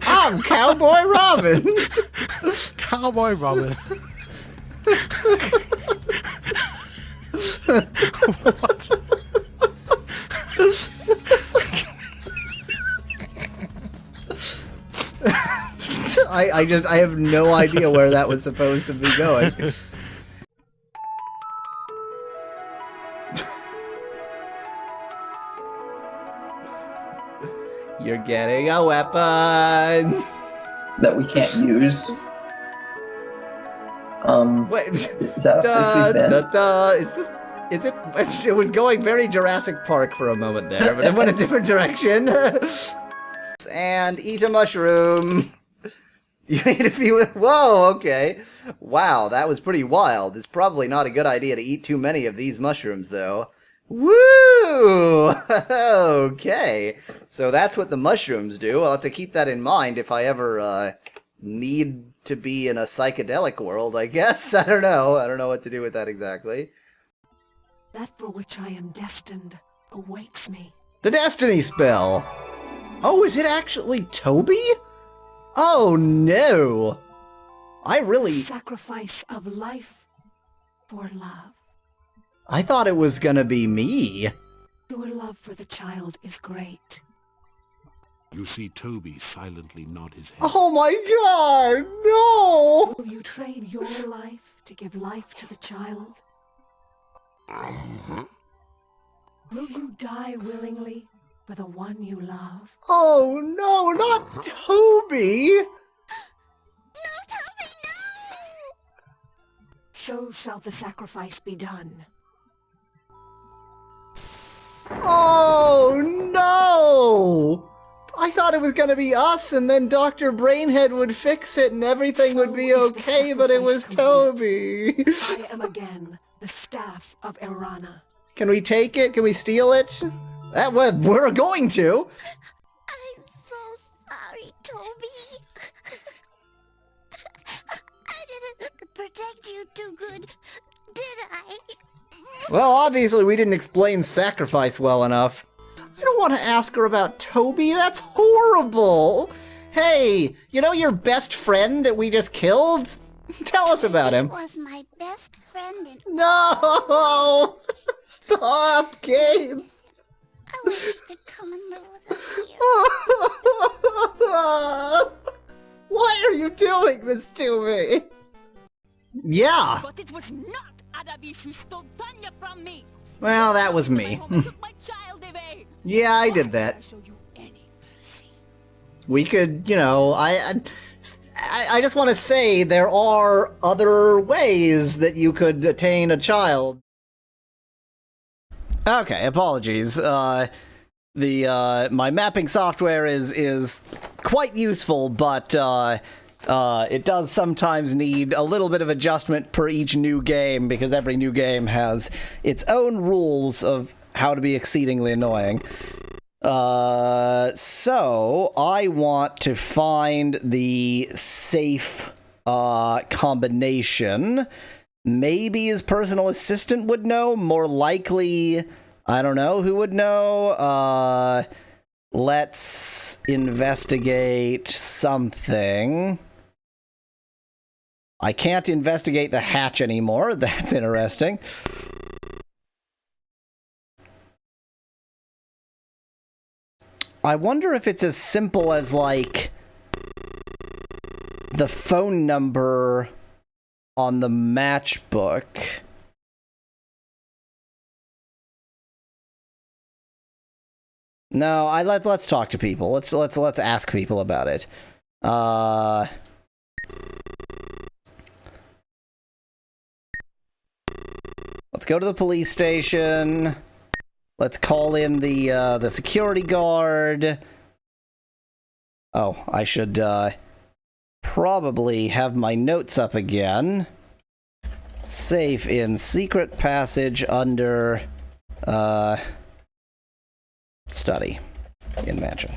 I'm Cowboy Robin. Cowboy Robin. What? I have no idea where that was supposed to be going. You're getting a weapon that we can't use. Wait, is that officially banned? Is this? Is it? It was going very Jurassic Park for a moment there, but it went a different direction. And eat a mushroom. You ate a few. Whoa, okay. Wow, that was pretty wild. It's probably not a good idea to eat too many of these mushrooms, though. Woo! Okay. So that's what the mushrooms do. I'll have to keep that in mind if I ever need to be in a psychedelic world, I guess. I don't know. I don't know what to do with that exactly. That for which I am destined awaits me. The Destiny spell! Oh, is it actually Toby? Oh no! I really... Sacrifice of life for love. I thought it was gonna be me. Your love for the child is great. You see Toby silently nod his head. Oh my god, no! Will you trade your life to give life to the child? Will you die willingly for the one you love? Oh no, not Toby! No, Toby, no! So shall the sacrifice be done. Oh no! I thought it was gonna be us, and then Dr. Brainhead would fix it and everything would be okay, but it was Toby. I am again the staff of Erana. Can we take it? Can we steal it? We're going to. I'm so sorry, Toby. I didn't protect you too good, did I? Well, obviously we didn't explain sacrifice well enough. I don't want to ask her about Toby. That's horrible. Hey, you know your best friend that we just killed? Tell us about him. He was my best friend in... No! Stop, Gabe! I wish you could come and live with us here. Why are you doing this to me? Yeah. But it was not Adabi who stole Tanya from me. Well, that was me. Took my child away. Yeah, I did that. I show you any mercy. We could, you know, I just want to say there are other ways that you could attain a child. Okay, apologies. My mapping software is quite useful, but it does sometimes need a little bit of adjustment per each new game, because every new game has its own rules of how to be exceedingly annoying. So I want to find the safe combination. Maybe his personal assistant would know. More likely, I don't know who would know. Let's investigate something. I can't investigate the hatch anymore. That's interesting. I wonder if it's as simple as, like, the phone number on the matchbook. No, let's talk to people. Let's ask people about it. Let's go to the police station. Let's call in the security guard. Oh, I should probably have my notes up again. Safe in secret passage under study in mansion.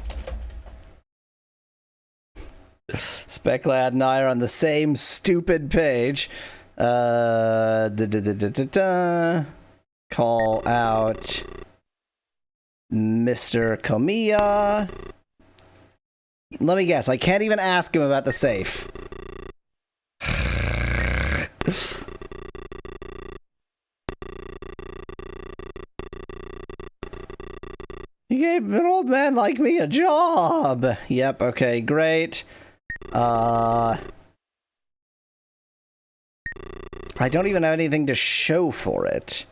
Speclad and I are on the same stupid page. Call out Mr. Komiya. Let me guess, I can't even ask him about the safe. You gave an old man like me a job. Yep, okay, great. I don't even have anything to show for it.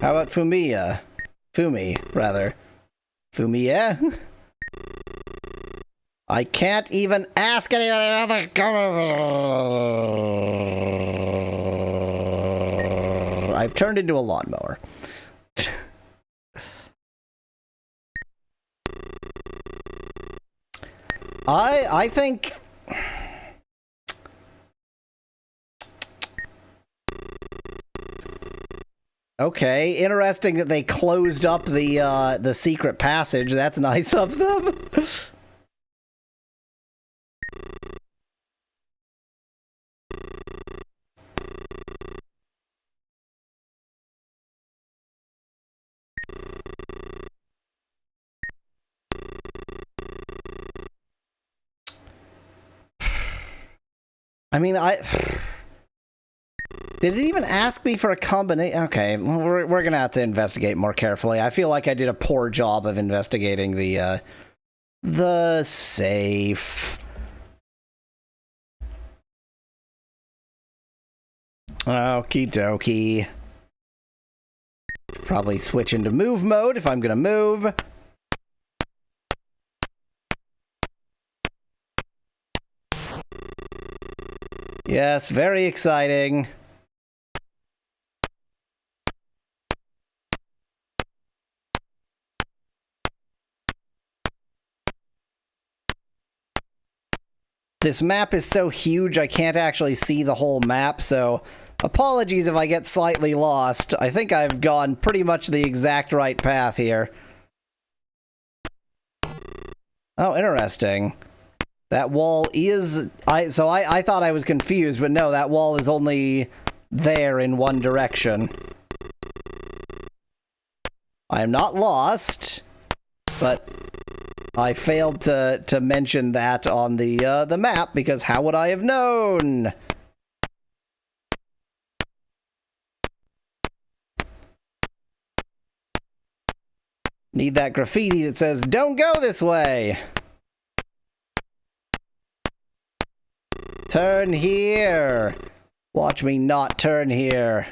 How about Fumiya? Fumi, rather. Fumiya? I can't even ask anybody about the... I've turned into a lawnmower. I think... Okay, interesting that they closed up the secret passage. That's nice of them. I mean, did it even ask me for a combination? Okay, we're gonna have to investigate more carefully. I feel like I did a poor job of investigating the safe. Okie dokie. Probably switch into move mode if I'm gonna move. Yes, very exciting. This map is so huge I can't actually see the whole map, so apologies if I get slightly lost. I think I've gone pretty much the exact right path here. Oh, interesting. That wall is... I thought I was confused, but no, that wall is only there in one direction. I am not lost, but I failed to mention that on the map, because how would I have known? Need that graffiti that says, "Don't go this way!" Turn here! Watch me not turn here.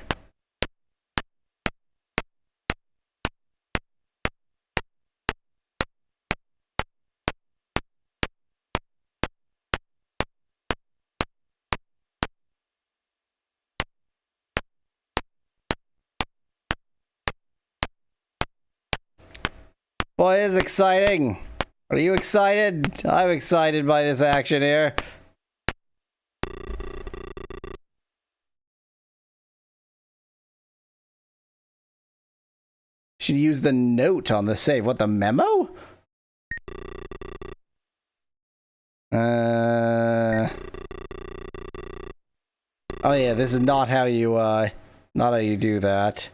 Boy, it's exciting. Are you excited? I'm excited by this action here. Should use the note on the safe. What, the memo? Oh yeah, this is not how you, not how you do that.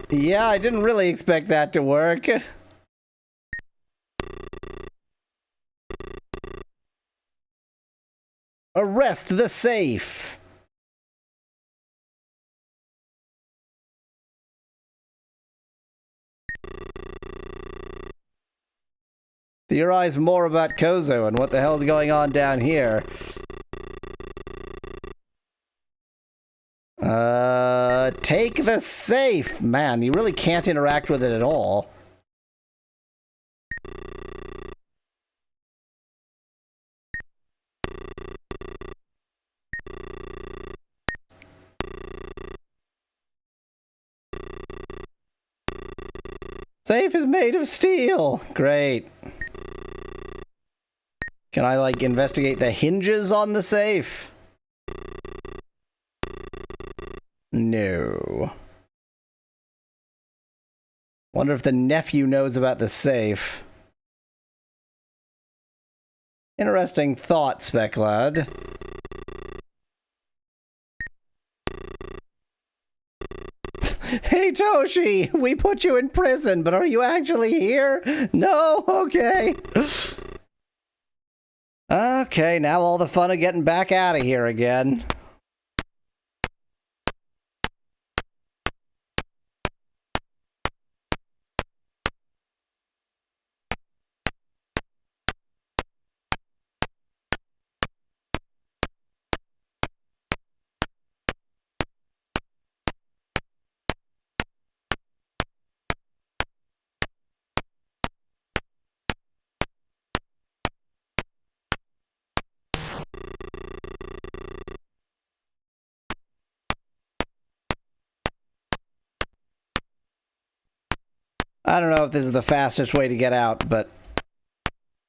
Yeah, I didn't really expect that to work. Arrest the safe! Theorize more about Kozo and what the hell's going on down here. Take the safe! Man, you really can't interact with it at all. Safe is made of steel! Great. Can I, like, investigate the hinges on the safe? No. Wonder if the nephew knows about the safe. Interesting thought, Specklad. Hey Toshi, we put you in prison, but are you actually here? No? Okay. Okay, now all the fun of getting back out of here again. I don't know if this is the fastest way to get out, but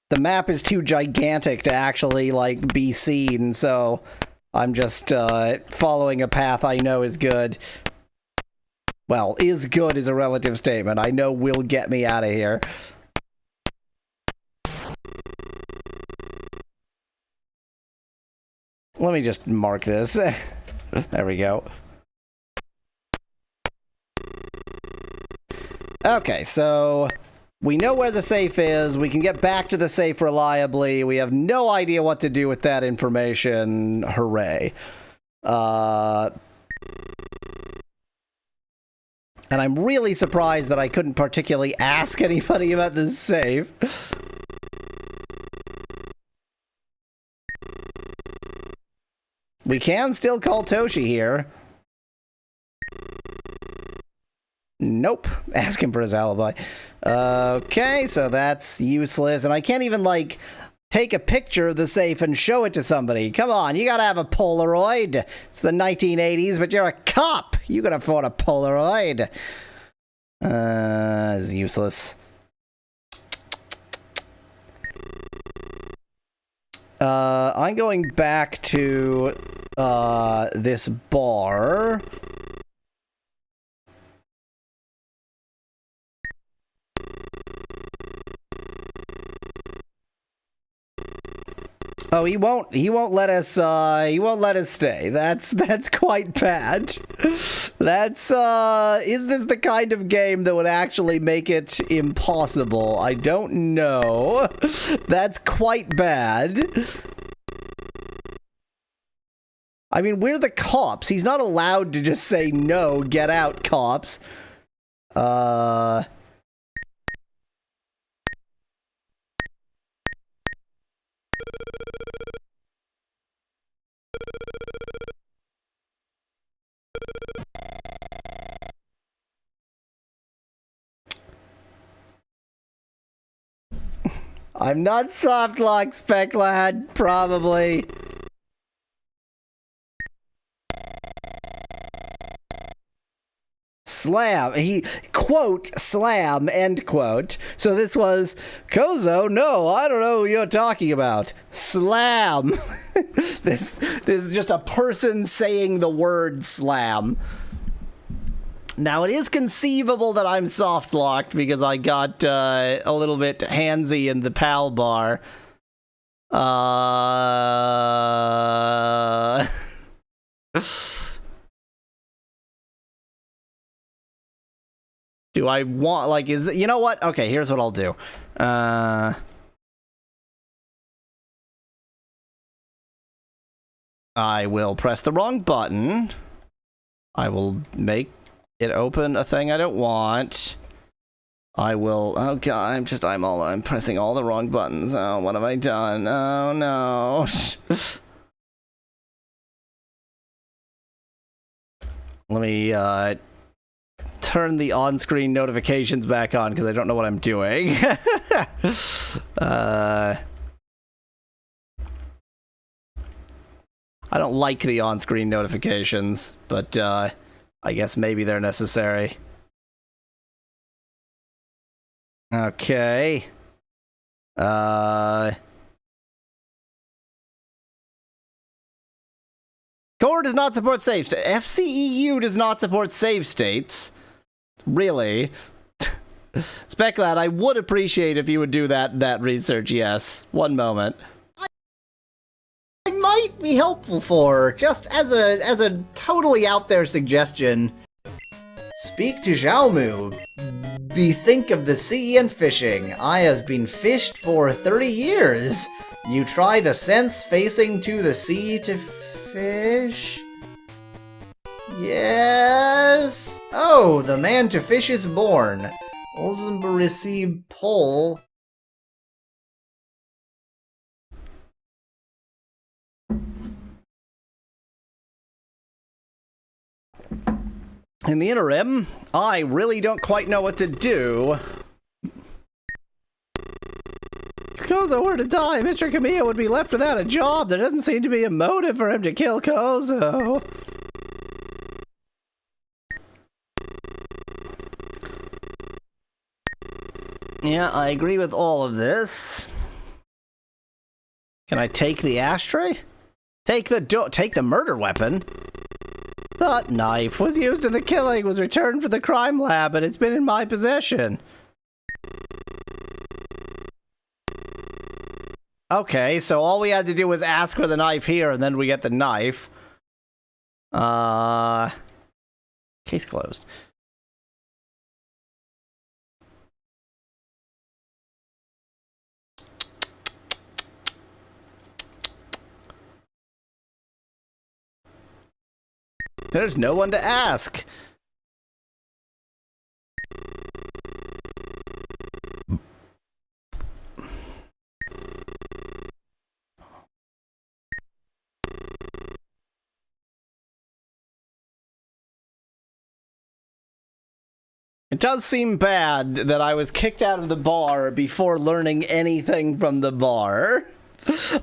the map is too gigantic to actually, like, be seen, so I'm just, following a path I know is good. Well, is good is a relative statement. I know will get me out of here. Let me just mark this. There we go. Okay, so we know where the safe is. We can get back to the safe reliably. We have no idea what to do with that information. Hooray. And I'm really surprised that I couldn't particularly ask anybody about this safe. We can still call Toshi here. Nope. Ask him for his alibi. Okay, so that's useless. And I can't even, like, take a picture of the safe and show it to somebody. Come on, you gotta have a Polaroid. It's the 1980s, but you're a cop. You can afford a Polaroid. It's useless. I'm going back to, this bar. Oh, he won't let us stay. That's quite bad. That's, is this the kind of game that would actually make it impossible? I don't know. That's quite bad. I mean, we're the cops. He's not allowed to just say, no, get out, cops. I'm not soft like Specklad, probably. Slam. He, quote, slam, end quote. So this was, Kozo, no, I don't know what you're talking about. Slam. This is just a person saying the word slam. Now, it is conceivable that I'm soft-locked because I got a little bit handsy in the PAL bar. Do I want, like, is it, you know what? Okay, here's what I'll do. I will press the wrong button. I will make it open a thing I don't want. I will, oh god, I'm pressing all the wrong buttons. Oh, what have I done? Oh no. Let me, turn the on-screen notifications back on because I don't know what I'm doing. I don't like the on-screen notifications, but I guess maybe they're necessary. Okay. Core does not support save states. FCEU does not support save states. Really? Specklad, I would appreciate if you would do that research, yes. One moment. I might be helpful for, just as a totally out there suggestion. Speak to Xiaomu. Bethink of the sea and fishing. I has been fished for 30 years. You try the sense facing to the sea to fish? Yes. Oh, the man to fish is born. Olsenburg received pole. In the interim, I really don't quite know what to do. If Kozo were to die, Mr. Kamiya would be left without a job. There doesn't seem to be a motive for him to kill Kozo. Yeah, I agree with all of this. Can I take the ashtray? Take the murder weapon? That knife was used in the killing, was returned from the crime lab, and it's been in my possession. Okay, so all we had to do was ask for the knife here, and then we get the knife. Case closed. There's no one to ask. It does seem bad that I was kicked out of the bar before learning anything from the bar.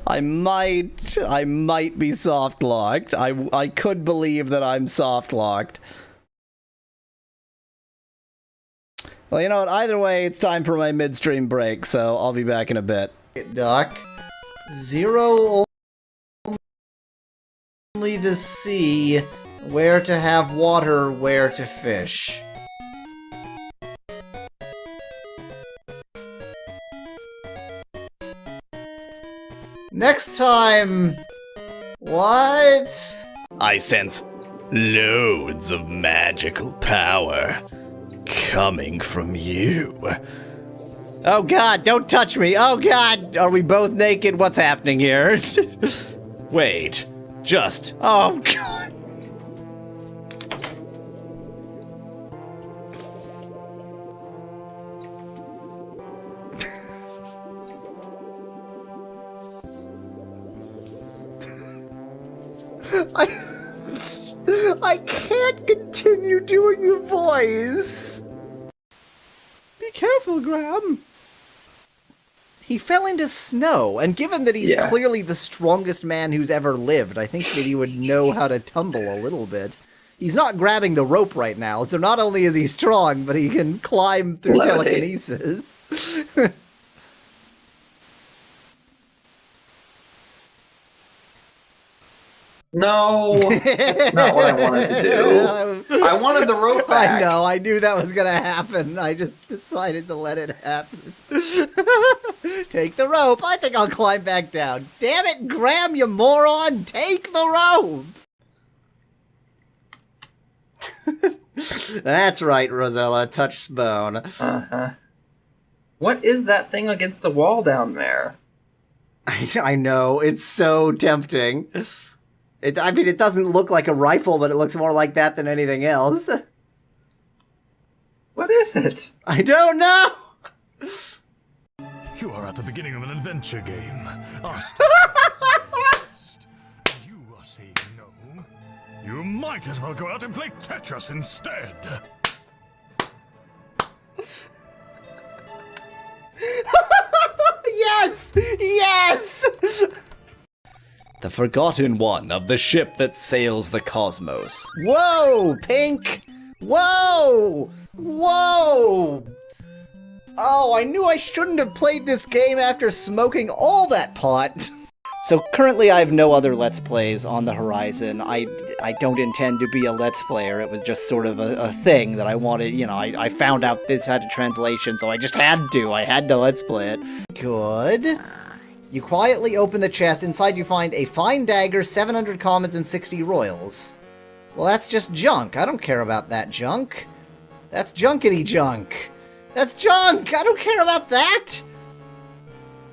I might be soft-locked. I could believe that I'm soft-locked. Well, you know what? Either way, it's time for my midstream break, so I'll be back in a bit. Duck. Zero only the sea. Where to have water, where to fish. Next time... What? I sense loads of magical power coming from you. Oh god, don't touch me! Oh god! Are we both naked? What's happening here? Wait, just... Oh god! I can't continue doing the voice. Be careful, Graham. He fell into snow, and given that he's Yeah. clearly the strongest man who's ever lived, I think that he would know how to tumble a little bit. He's not grabbing the rope right now, so not only is he strong, but he can climb through Levitate. telekinesis. No, that's not what I wanted to do. I wanted the rope back. I know, I knew that was gonna happen. I just decided to let it happen. Take the rope. I think I'll climb back down. Damn it, Graham, you moron! Take the rope! That's right, Rosella. Touch bone. Uh-huh. What is that thing against the wall down there? I know, it's so tempting. I mean, it doesn't look like a rifle, but it looks more like that than anything else. What is it? I don't know! You are at the beginning of an adventure game. You are saying no. You might as well go out and play Tetris instead. Yes! Yes! The forgotten one of the ship that sails the cosmos. Whoa, Pink! Whoa! Whoa! Oh, I knew I shouldn't have played this game after smoking all that pot. So currently I have no other Let's Plays on the horizon. I don't intend to be a Let's Player. It was just sort of a thing that I wanted, you know, I found out this had a translation, so I just had to. I had to Let's Play it. Good. You quietly open the chest. Inside you find a fine dagger, 700 commons, and 60 royals. Well, that's just junk. I don't care about that junk. That's junkety junk. That's junk! I don't care about that!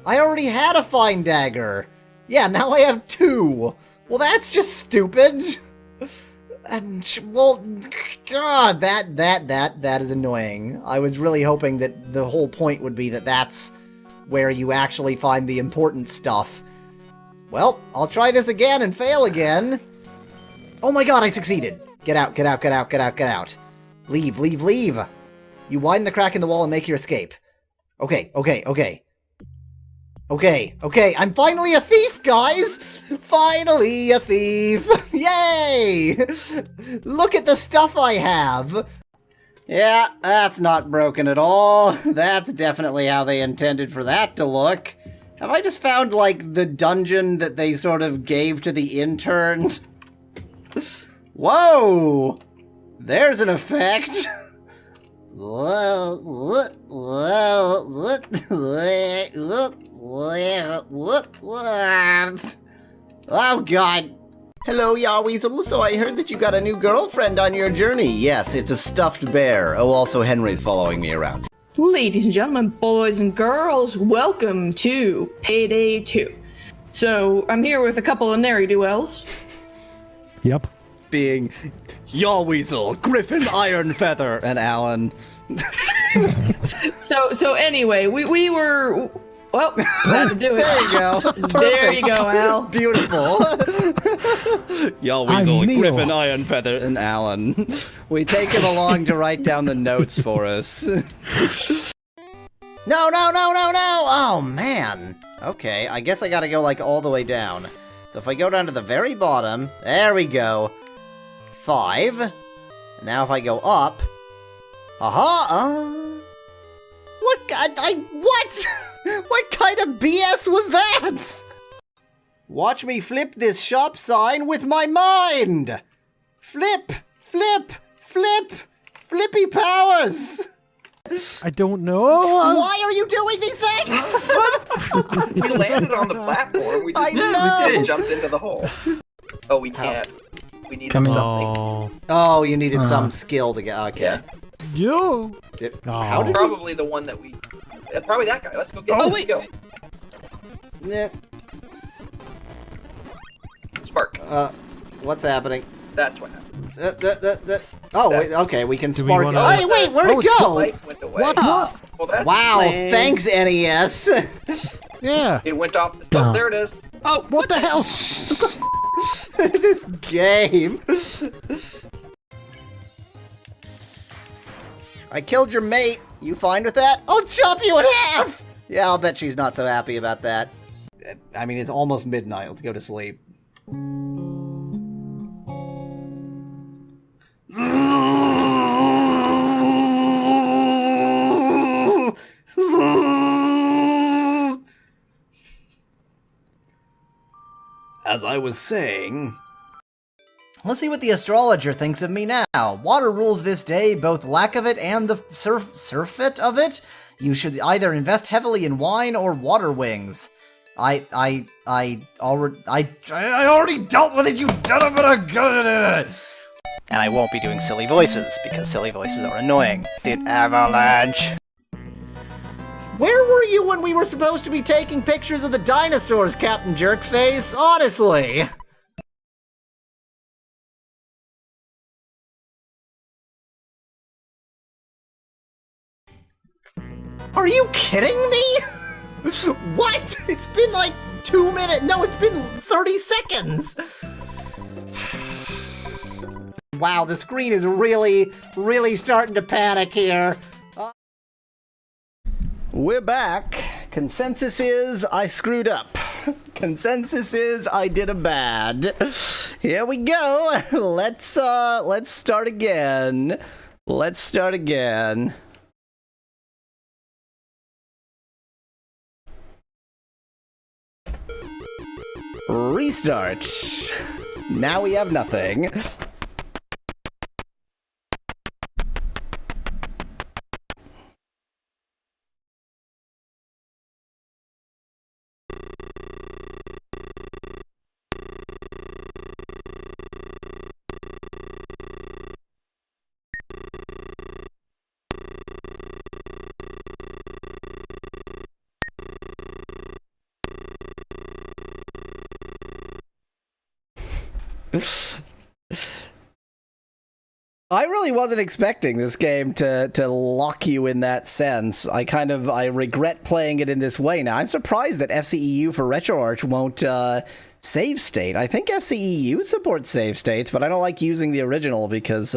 I already had a fine dagger. Yeah, now I have 2. Well, that's just stupid. Well, God, that is annoying. I was really hoping that the whole point would be that that's where you actually find the important stuff. Well, I'll try this again and fail again. Oh my god, I succeeded! Get out, get out, get out, get out, get out. Leave, leave, leave! You widen the crack in the wall and make your escape. Okay, okay, okay. Okay, okay, I'm finally a thief, guys! Finally a thief! Yay! Look at the stuff I have! Yeah, that's not broken at all. That's definitely how they intended for that to look. Have I just found, like, the dungeon that they sort of gave to the intern? Whoa! There's an effect! Oh, God. Hello, Yaweasel. So I heard that you got a new girlfriend on your journey. Yes, it's a stuffed bear. Oh, also Henry's following me around. Ladies and gentlemen, boys and girls, welcome to Payday 2. So, I'm here with a couple of ne'er-do-wells. Yep. Being Yaweasel, Griffin Ironfeather, and Alan. So anyway, we were... Well, had to do it. There you go. There you go, Al. Beautiful. Yaweasel, Griffin Ironfeather, and Alan. We take him along to write down the notes for us. No, no, no, no, no! Oh, man. Okay, I guess I gotta go, like, all the way down. So if I go down to the very bottom, there we go. 5. Now if I go up... Aha! What? What? What kind of BS was that? Watch me flip this shop sign with my mind! Flip! Flip! Flip! Flippy powers! I don't know. Why are you doing these things? We landed on the platform. We just I know. jumped into the hole. Oh, we can't. We need something. Oh, you needed some skill to get... Okay. Yeah. You. How did Probably the one that we... probably that guy. Let's go get him. Oh, Let's go. Spark. What's happening? That's what happened. Oh, wait, okay, we can spark... wanna- Hey, wait, where'd it it's go? Light went away. What? Well, that's Wow, lame. thanks, NES. Yeah. It went off the stove. There it is. Oh, What the hell? This game. I killed your mate. You fine with that? I'll chop you in half. Yeah, I'll bet she's not so happy about that. I mean, it's almost midnight. Let's go to sleep. As I was saying... Let's see what the astrologer thinks of me now. Water rules this day, both lack of it and the surfeit of it. You should either invest heavily in wine or water wings. I already dealt with it, you done it! And I won't be doing silly voices, because silly voices are annoying. Did avalanche. Where were you when we were supposed to be taking pictures of the dinosaurs, Captain Jerkface? Honestly! Are you kidding me? What? It's been like 2 minutes. No, it's been 30 seconds. Wow, the screen is really starting to panic here. We're back. Consensus is I screwed up. Consensus is I did a bad. Here we go. Let's start again. Let's start again. Restart. Now we have nothing. I really wasn't expecting this game to lock you in that sense. I regret playing it in this way now. I'm surprised that FCEU for RetroArch won't save state. I think FCEU supports save states, but I don't like using the original because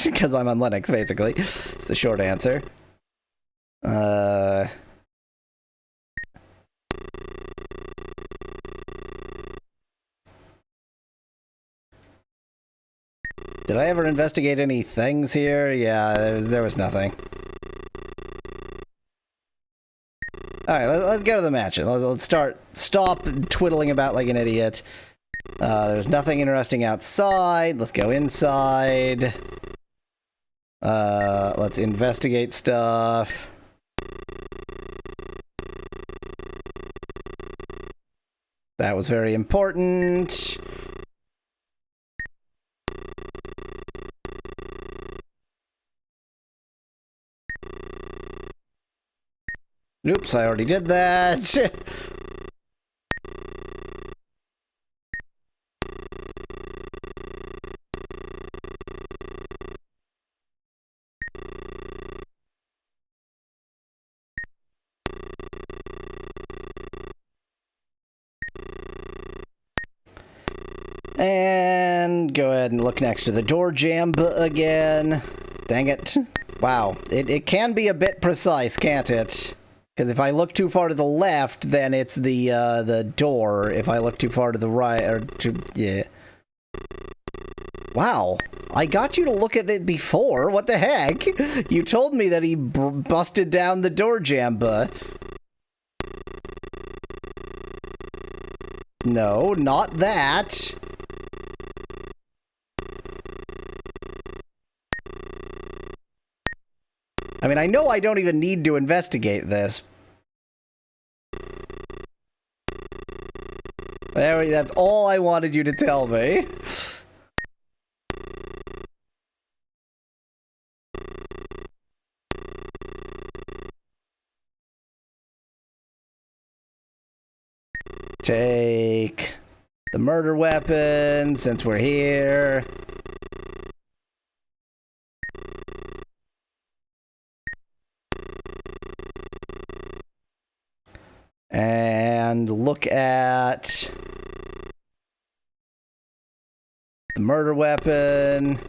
because I'm on Linux, basically. It's the short answer. Did I ever investigate any things here? Yeah, there was nothing. Alright, let's go to the match. Let's stop twiddling about like an idiot. There's nothing interesting outside. Let's go inside. Let's investigate stuff. That was very important. Oops, I already did that. And go ahead and look next to the door jamb again. Dang it. Wow, it can be a bit precise, can't it? Because if I look too far to the left, then it's the door. If I look too far to the right, or yeah. Wow, I got you to look at it before. What the heck? You told me that he busted down the door jamba. No, not that. I mean, I know I don't even need to investigate this. That's all I wanted you to tell me. Take the murder weapon since we're here. And look at the murder weapon.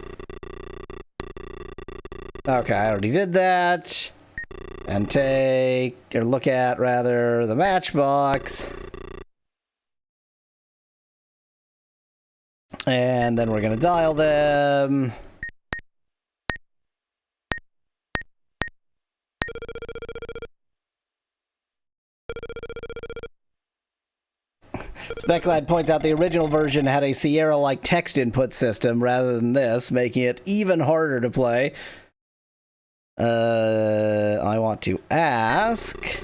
Okay, I already did that. and take, or look at, rather, the matchbox. And then we're going to dial them. Specklad points out the original version had a Sierra-like text input system rather than this, making it even harder to play. I want to ask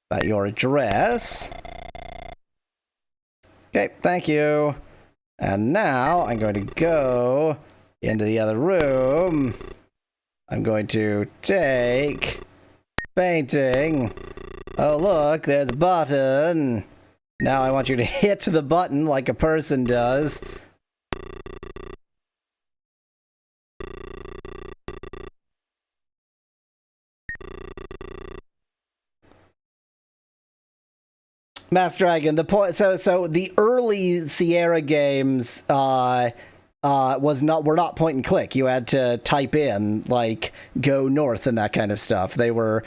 about your address. Okay, thank you. And now I'm going to go into the other room. I'm going to take painting. Oh, look, there's a button. Now I want you to hit the button like a person does. Master Dragon, the point. So the early Sierra games were not point and click. You had to type in like go north and that kind of stuff. They were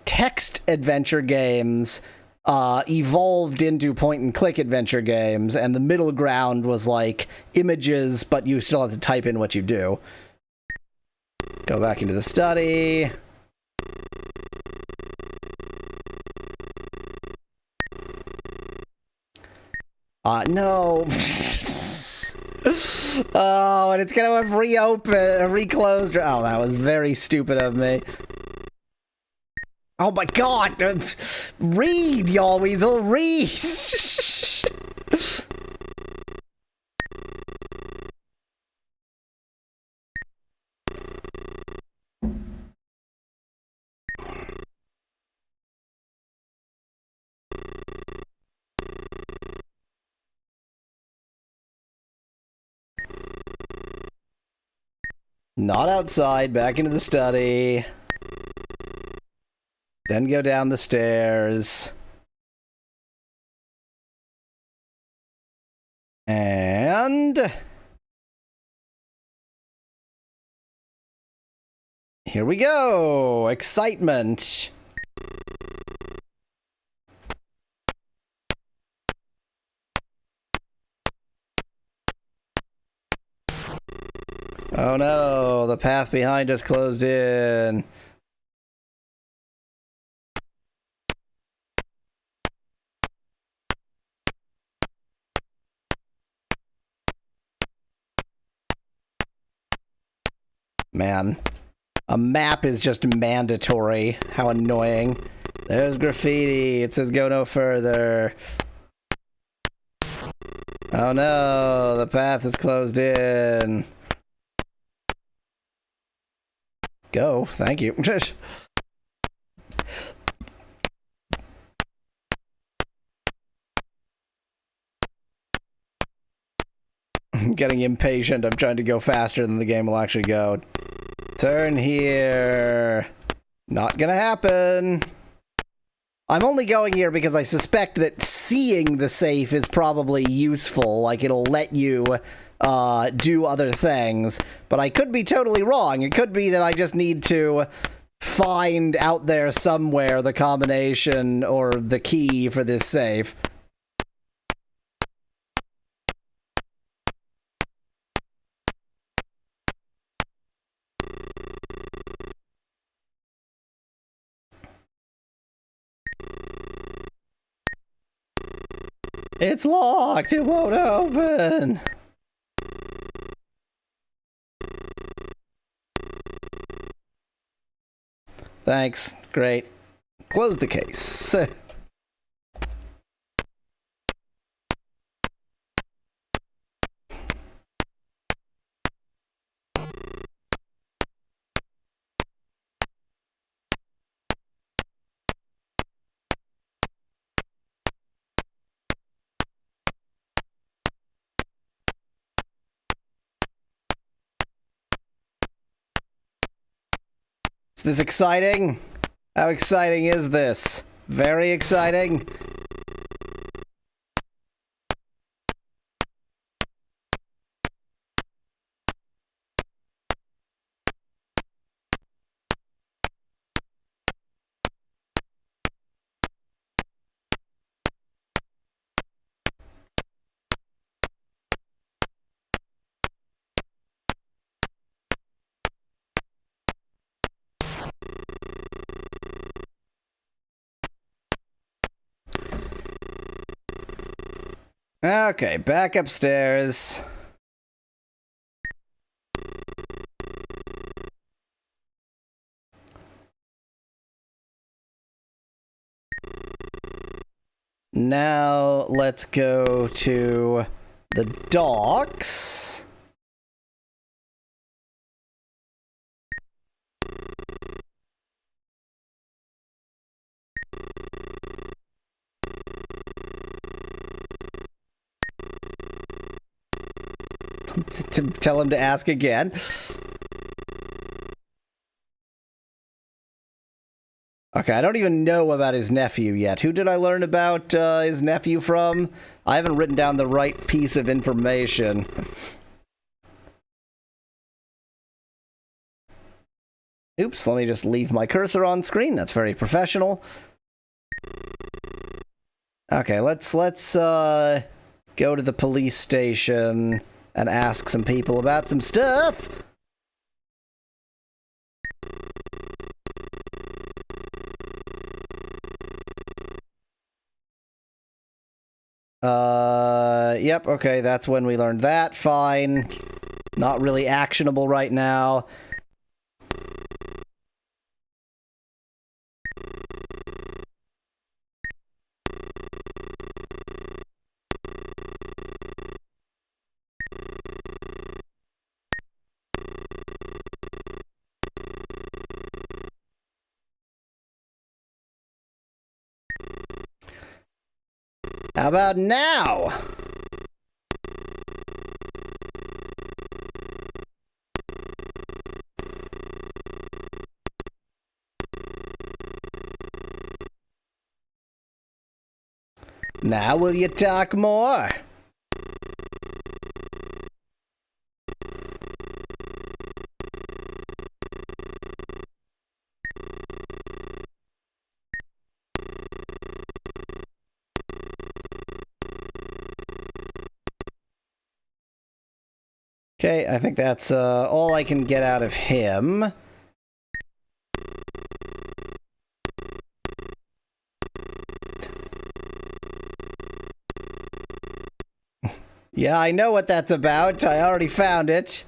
text adventure games evolved into point and click adventure games, and the middle ground was like images, but you still have to type in what you do. Go back into the study. No. Oh, and it's gonna have reclosed. Oh, that was very stupid of me. Oh my god! Read, y'all weasel, read! Not outside, back into the study. Then go down the stairs. And here we go! Excitement! Oh no, the path behind us closed in. Man, a map is just mandatory. How annoying. There's graffiti. It says go no further. Oh no, the path is closed in. Go, thank you. I'm getting impatient. I'm trying to go faster than the game will actually go. Turn here. Not gonna happen. I'm only going here because I suspect that seeing the safe is probably useful. Like, it'll let you do other things. But I could be totally wrong. It could be that I just need to find out there somewhere the combination or the key for this safe. It's locked! It won't open! Thanks. Great. Close the case. Is this exciting? How exciting is this? Very exciting? Okay, back upstairs. Now, let's go to the docks. To tell him to ask again. Okay, I don't even know about his nephew yet. Who did I learn about his nephew from? I haven't written down the right piece of information. Oops, let me just leave my cursor on screen. That's very professional. Okay, let's go to the police station and ask some people about some stuff. Yep, okay, that's when we learned that. Fine. Not really actionable right now. How about now? Now will you talk more? Okay, I think that's all I can get out of him. Yeah, I know what that's about. I already found it.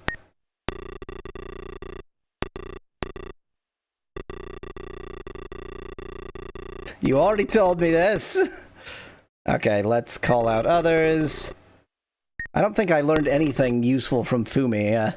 You already told me this. Okay, let's call out others. I don't think I learned anything useful from Fumi.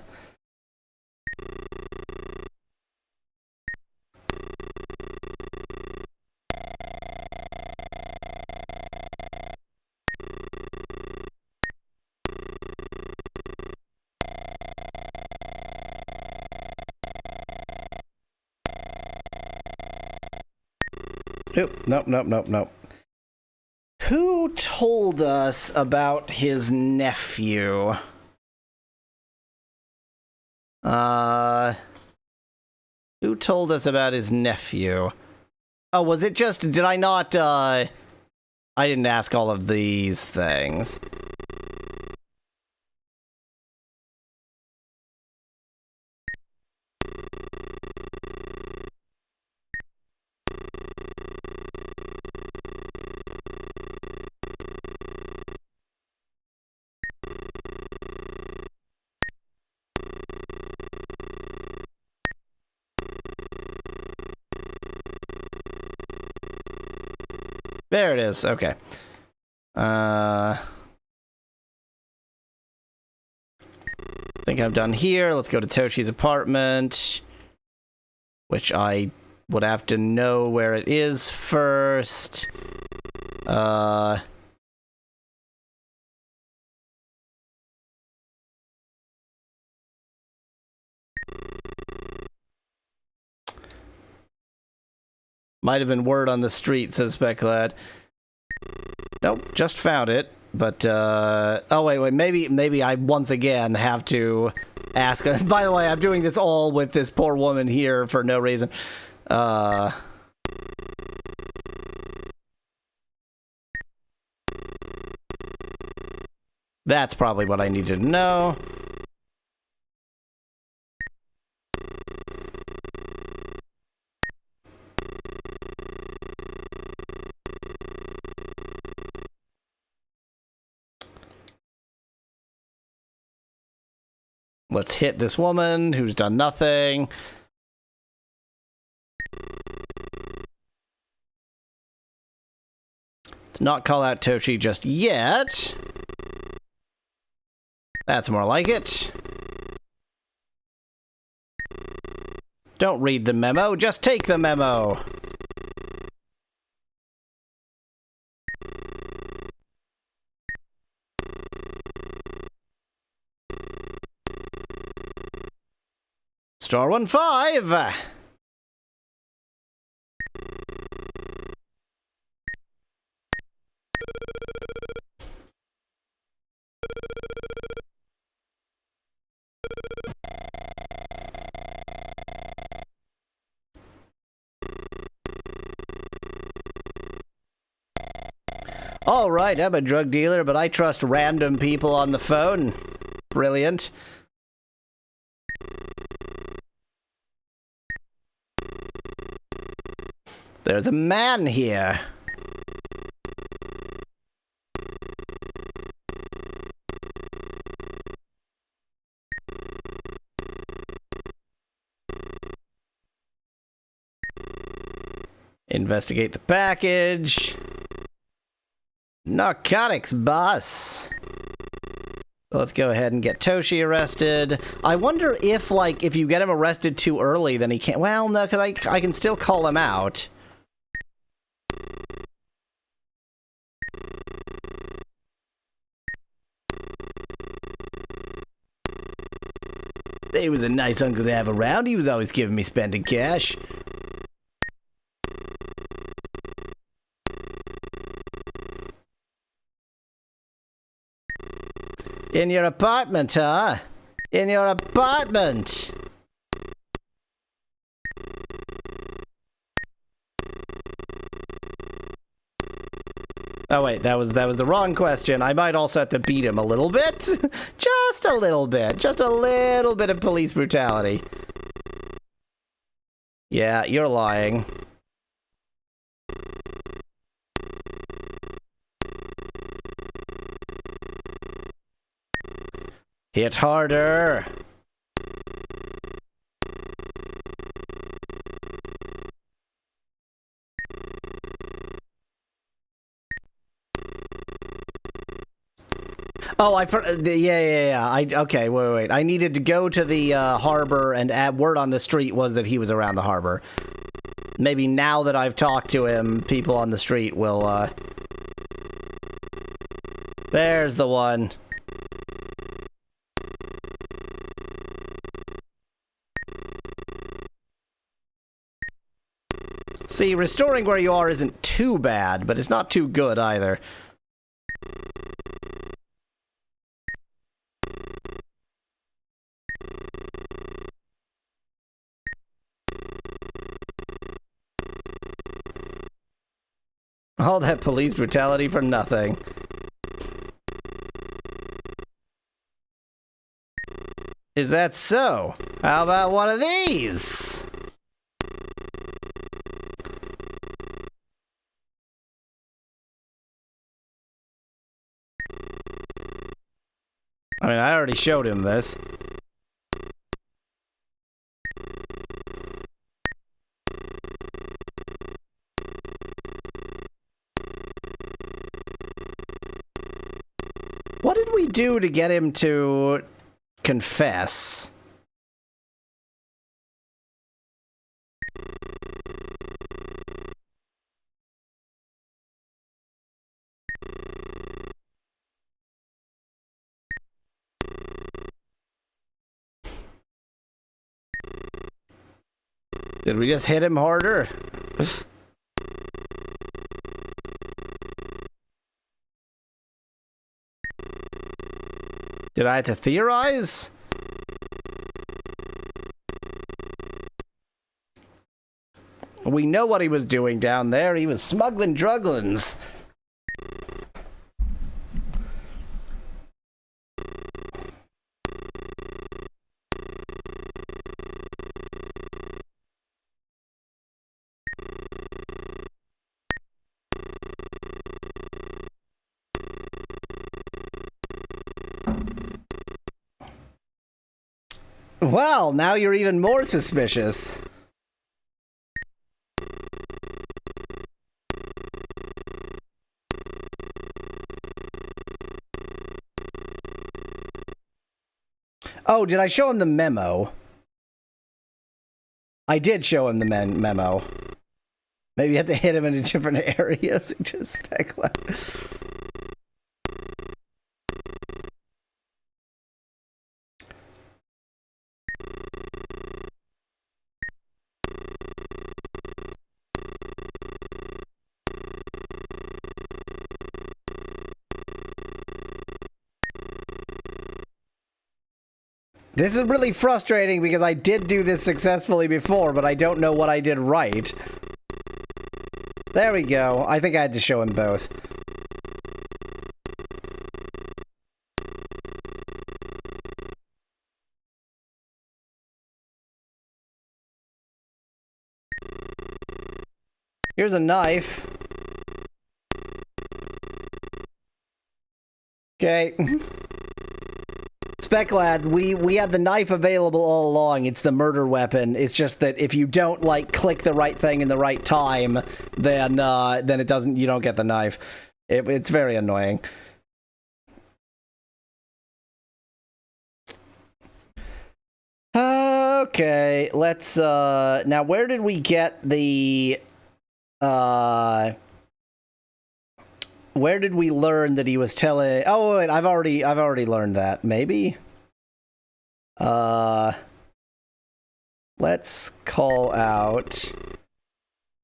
Oop, nope. Who told us about his nephew? Who told us about his nephew? Oh, was it just, did I not, I didn't ask all of these things. There it is, okay. I think I'm done here. Let's go to Toshi's apartment, which I would have to know where it is first. Might have been word on the street, says Specklad. Nope, just found it. But, oh, wait, maybe I once again have to ask. By the way, I'm doing this all with this poor woman here for no reason. That's probably what I needed to know. Let's hit this woman who's done nothing. Let's not call out Toshi just yet. That's more like it. Don't read the memo, just take the memo. Star 1-5. All right, I'm a drug dealer, but I trust random people on the phone. Brilliant. There's a man here. Investigate the package. Narcotics, boss. Let's go ahead and get Toshi arrested. I wonder if, like, if you get him arrested too early, then he can't... Well, no, because I can still call him out. He was a nice uncle to have around. He was always giving me spending cash. In your apartment, huh? In your apartment! Oh wait, that was the wrong question. I might also have to beat him a little bit. Just a little bit. Just a little bit of police brutality. Yeah, you're lying. Hit harder. Oh, yeah. Okay, wait. I needed to go to the harbor, and word on the street was that he was around the harbor. Maybe now that I've talked to him, people on the street will, There's the one. See, restoring where you are isn't too bad, but it's not too good either. All that police brutality for nothing. Is that so? How about one of these? I mean, I already showed him this. What did we do to get him to confess? Did we just hit him harder? Did I have to theorize? We know what he was doing down there. He was smuggling druglins. Well, now you're even more suspicious. Oh, did I show him the memo? I did show him the memo. Maybe you have to hit him in a different area, suggest Specklet. This is really frustrating because I did do this successfully before, but I don't know what I did right. There we go. I think I had to show him both. Here's a knife. Okay. Specklad, we had the knife available all along. It's the murder weapon. It's just that if you don't, like, click the right thing in the right time, then it doesn't, you don't get the knife. It's very annoying. Okay, let's, now where did we get the, where did we learn that he was telling... Oh, wait, I've already learned that. Maybe? Let's call out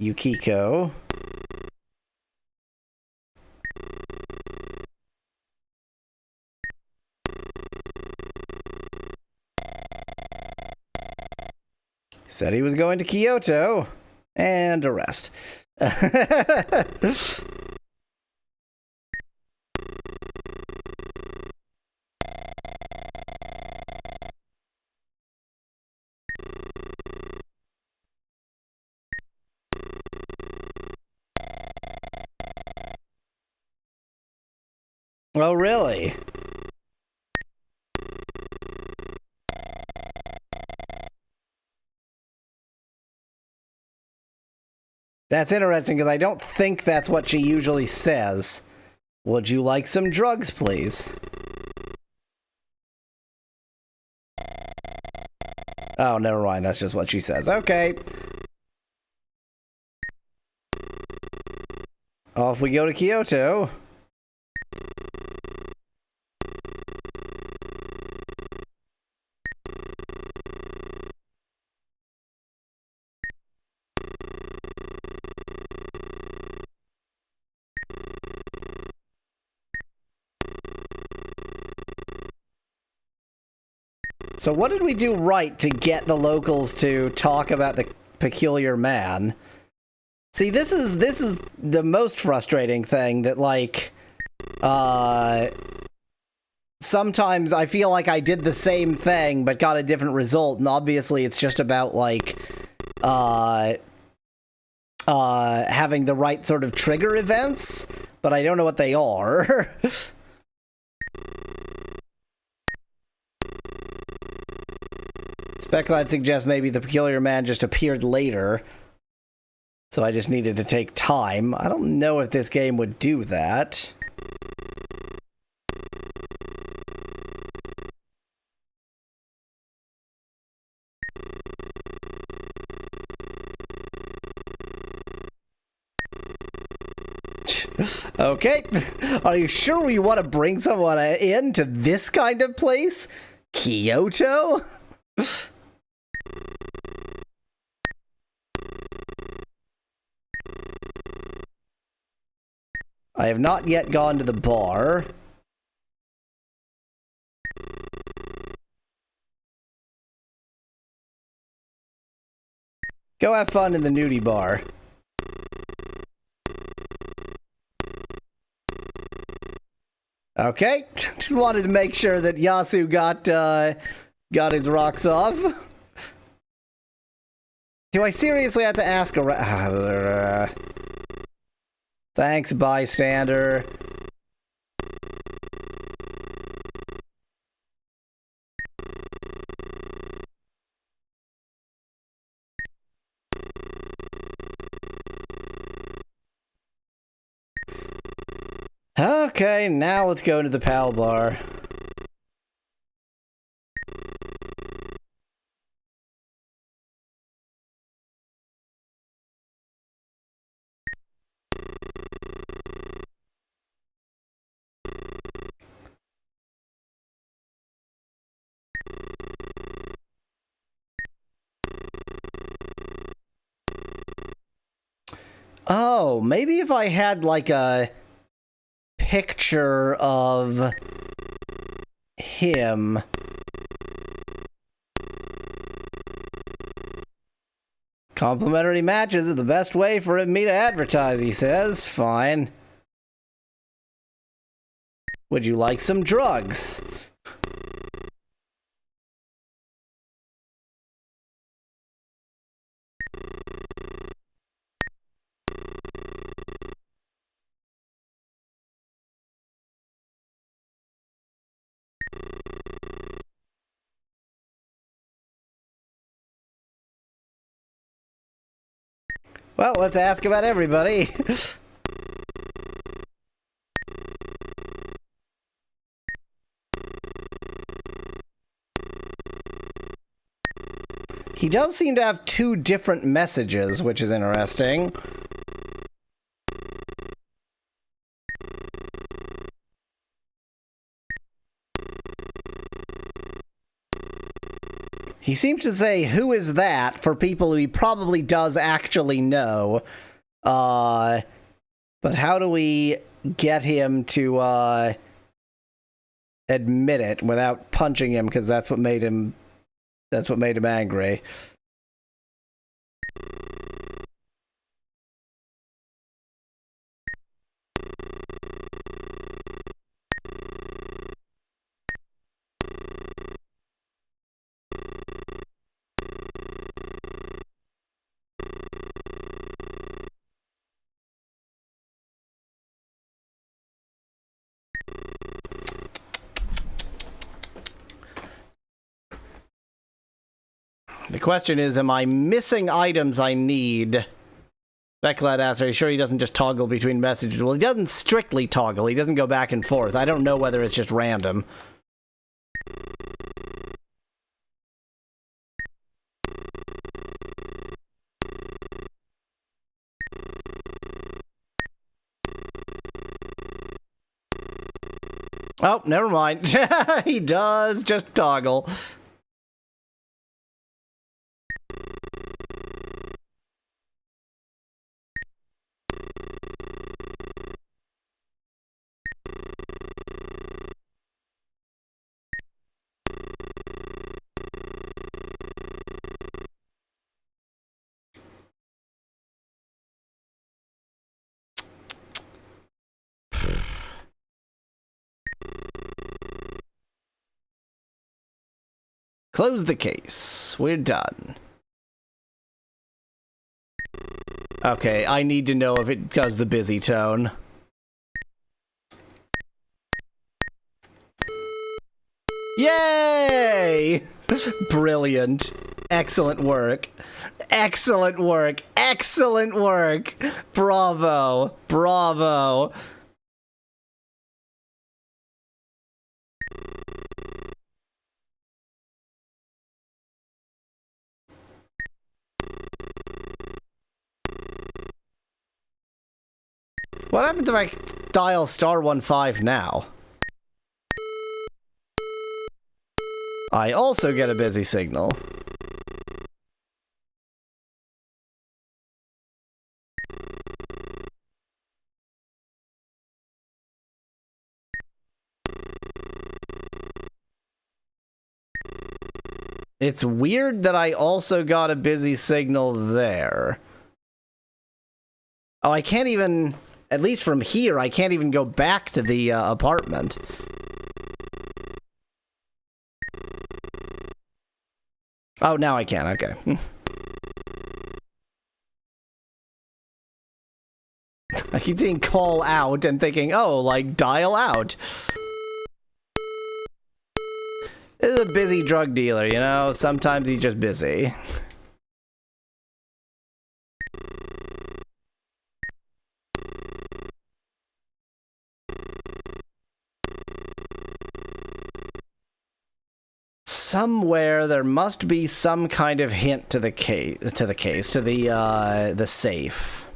Yukiko. Said he was going to Kyoto. And arrest. Oh, really? That's interesting, because I don't think that's what she usually says. Would you like some drugs, please? Oh, never mind. That's just what she says. Okay. Off we go to Kyoto. So what did we do right to get the locals to talk about the peculiar man? See, this is the most frustrating thing, that, like, sometimes I feel like I did the same thing but got a different result, and obviously it's just about, like, having the right sort of trigger events, but I don't know what they are. Speculate suggests maybe the peculiar man just appeared later, so I just needed to take time. I don't know if this game would do that. Okay, are you sure we want to bring someone in to this kind of place? Kyoto? I have not yet gone to the bar. Go have fun in the nudie bar. Okay, just wanted to make sure that Yasu got his rocks off. Do I seriously have to ask around? Thanks, bystander. Okay, now let's go into the PAL bar. Oh, maybe if I had like a picture of him. Complimentary matches are the best way for me to advertise, he says. Fine. Would you like some drugs? Well, let's ask about everybody. He does seem to have two different messages, which is interesting. He seems to say, "Who is that?" for people who he probably does actually know. But how do we get him to admit it without punching him? Because that's what made him angry. The question is, am I missing items I need? Becklad asks, are you sure he doesn't just toggle between messages? Well, he doesn't strictly toggle. He doesn't go back and forth. I don't know whether it's just random. Oh, never mind. He does just toggle. Close the case. We're done. Okay, I need to know if it does the busy tone. Yay! Brilliant. Excellent work. Excellent work. Excellent work. Bravo. Bravo. What happens if I dial *15 now? I also get a busy signal. It's weird that I also got a busy signal there. Oh, I can't even, at least from here, I can't even go back to the apartment. Oh, now I can, okay. I keep saying call out and thinking, oh, like dial out. This is a busy drug dealer, you know? Sometimes he's just busy. somewhere there must be some kind of hint to the safe.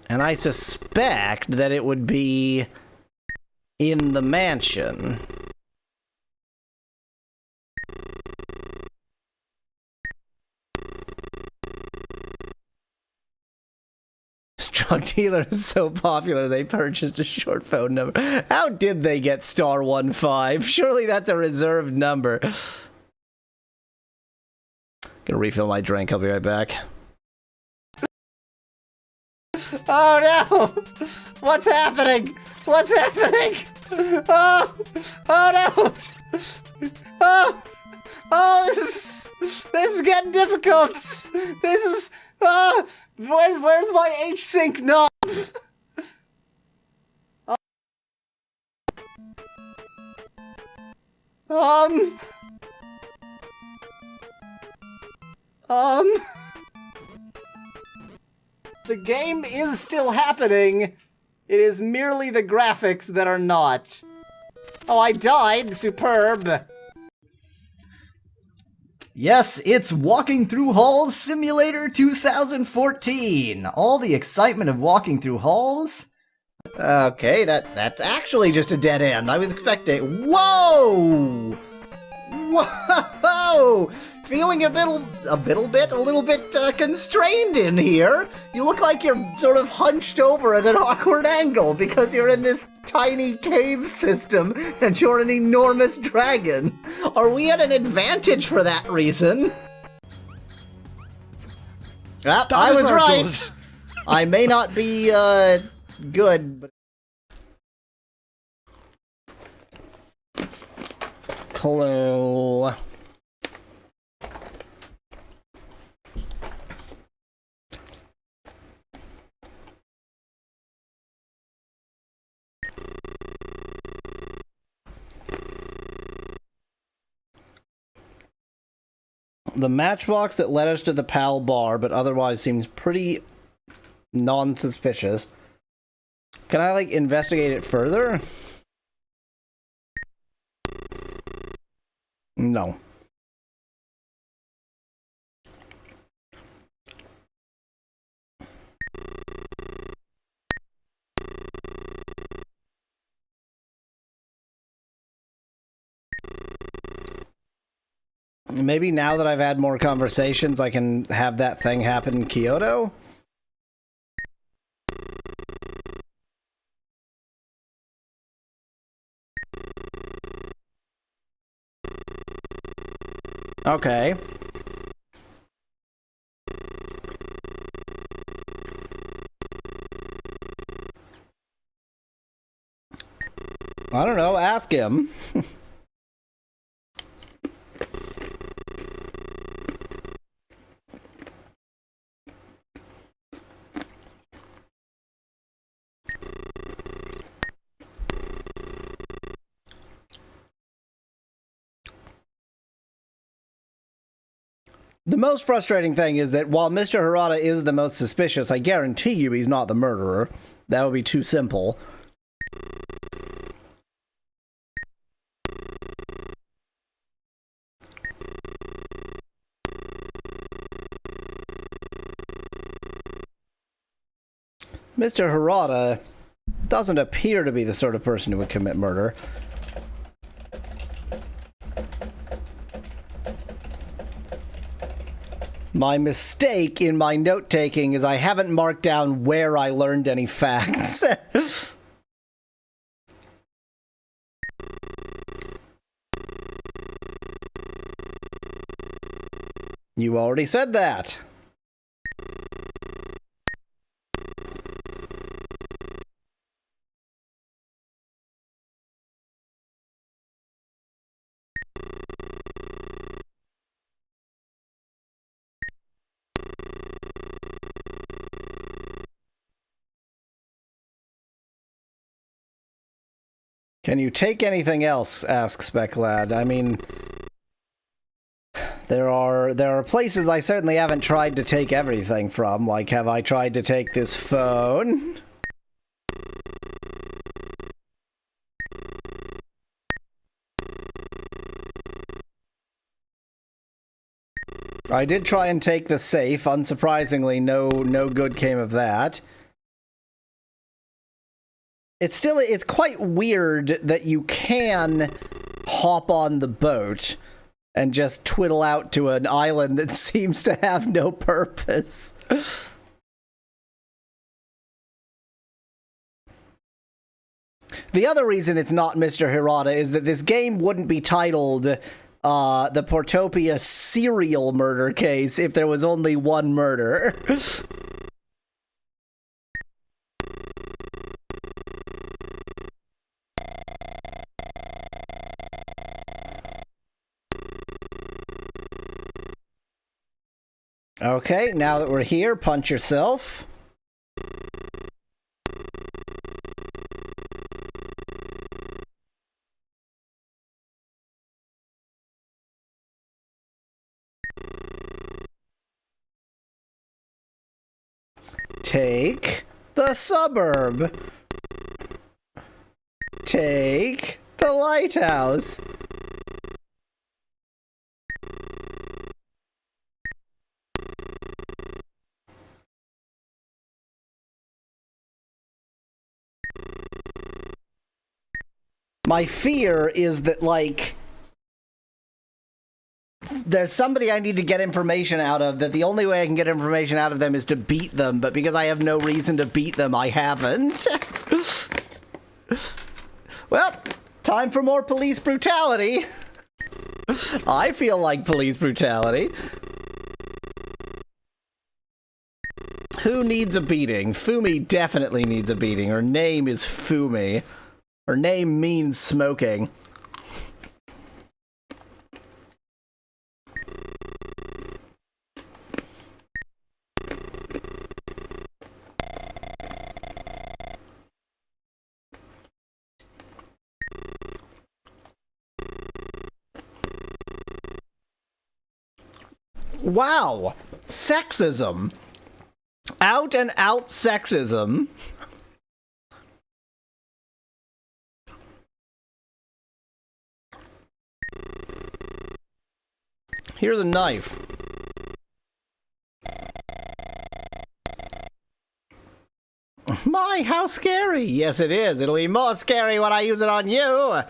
And I suspect that it would be in the mansion. Drug dealer is so popular they purchased a short phone number. How did they get *15? Surely that's a reserved number. Gonna refill my drink. I'll be right back. Oh no! What's happening? What's happening? Oh! Oh no! Oh, this is getting difficult. This is where's my H-Sync knob? The game is still happening. It is merely the graphics that are not. Oh, I died. Superb. Yes, it's Walking Through Halls Simulator 2014. All the excitement of walking through halls. Okay, that's actually just a dead end. I was expecting. Whoa! Whoa! Feeling a little bit constrained in here. You look like you're sort of hunched over at an awkward angle because you're in this tiny cave system and you're an enormous dragon. Are we at an advantage for that reason? Ah, I was right. I may not be good, but Hello. The matchbox that led us to the PAL bar, but otherwise seems pretty non-suspicious. Can I, like, investigate it further? No. Maybe now that I've had more conversations, I can have that thing happen in Kyoto? Okay. I don't know, ask him. The most frustrating thing is that while Mr. Harada is the most suspicious, I guarantee you he's not the murderer. That would be too simple. Mr. Harada doesn't appear to be the sort of person who would commit murder. My mistake in my note-taking is I haven't marked down where I learned any facts. You already said that. Can you take anything else? Asks Specklad. I mean, there are places I certainly haven't tried to take everything from. Like, have I tried to take this phone? I did try and take the safe. Unsurprisingly, no good came of that. It's quite weird that you can hop on the boat and just twiddle out to an island that seems to have no purpose. The other reason it's not Mr. Hirata is that this game wouldn't be titled the Portopia Serial Murder Case if there was only one murder. Okay, now that we're here, punch yourself. Take the suburb. Take the lighthouse. My fear is that, like, there's somebody I need to get information out of, that the only way I can get information out of them is to beat them, but because I have no reason to beat them, I haven't. Well, time for more police brutality. I feel like police brutality. Who needs a beating? Fumi definitely needs a beating. Her name is Fumi. Her name means smoking. Wow! Sexism. Out and out sexism. Here's a knife. My, how scary! Yes, it is. It'll be more scary when I use it on you!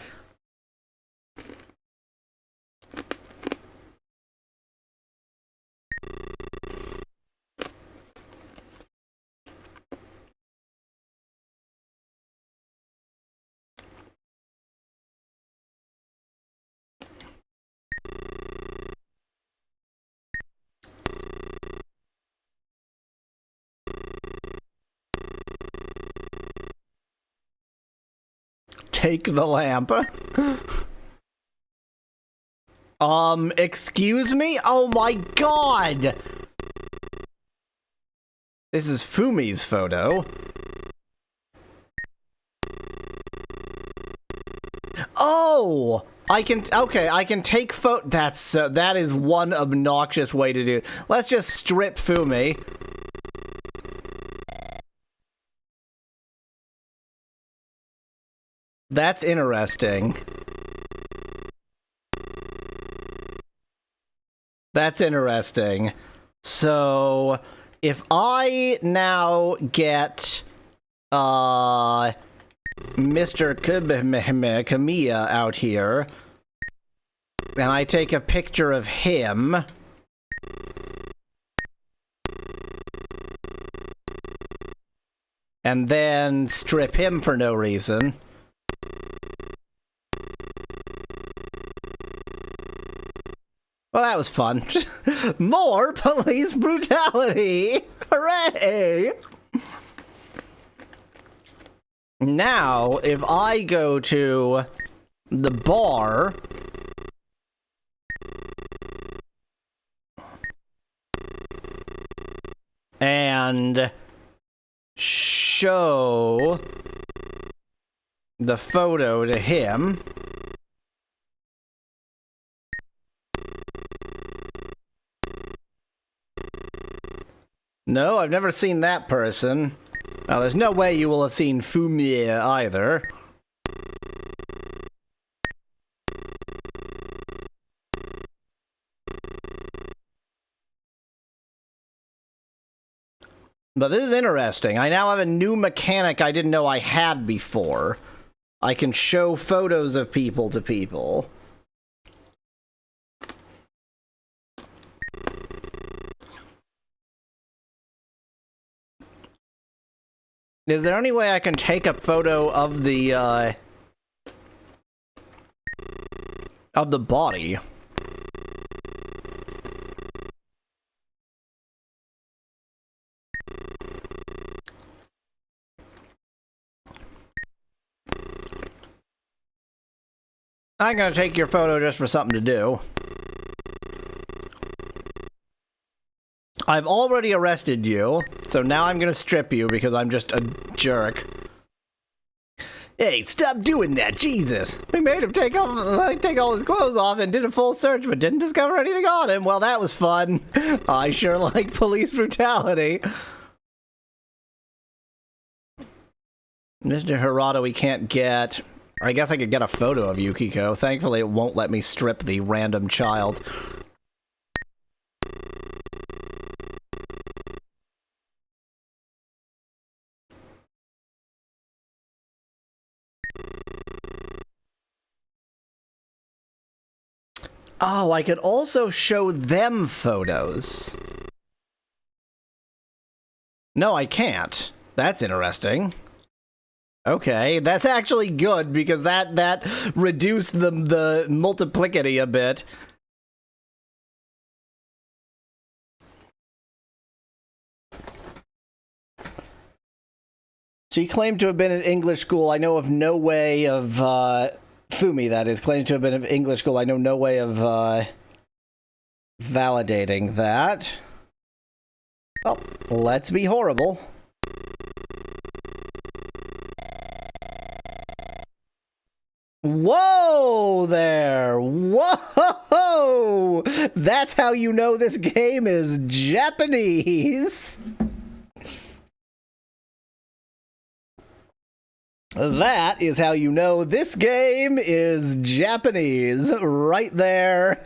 Take the lamp. Excuse me? Oh my god! This is Fumi's photo. Oh! I can take that is one obnoxious way to do it. Let's just strip Fumi. That's interesting. That's interesting. So, if I now get, Mr. Kamiya out here, and I take a picture of him, and then strip him for no reason. Well, that was fun. More police brutality! Hooray! Now, if I go to the bar and show the photo to him, no, I've never seen that person. Now, there's no way you will have seen Fumiya either. But this is interesting. I now have a new mechanic I didn't know I had before. I can show photos of people to people. Is there any way I can take a photo of the body? I'm gonna take your photo just for something to do. I've already arrested you, so now I'm gonna strip you because I'm just a jerk. Hey, stop doing that, Jesus! We made him take all his clothes off and did a full search, but didn't discover anything on him. Well, that was fun. I sure like police brutality. Mr. Hirata, we can't get... I guess I could get a photo of Yukiko. Thankfully, it won't let me strip the random child. Oh, I could also show them photos. No, I can't. That's interesting. Okay, that's actually good because that reduced the multiplicity a bit. She claimed to have been at English school. I know of no way of Fumi, that is, claimed to have been at English school. I know no way of validating that. Well, let's be horrible. Whoa there! Whoa! That's how you know this game is Japanese! That is how you know this game is Japanese. Right there.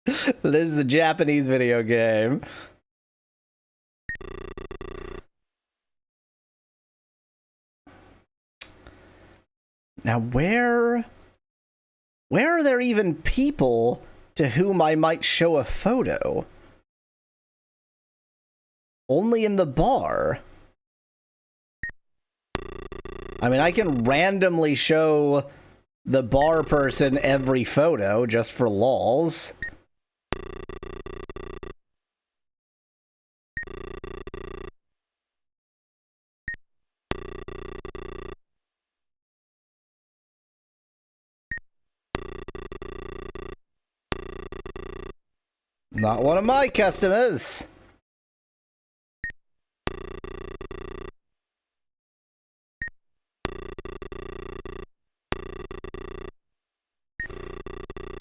This is a Japanese video game. Now, where are there even people to whom I might show a photo? Only in the bar. I mean, I can randomly show the bar person every photo just for lols. Not one of my customers.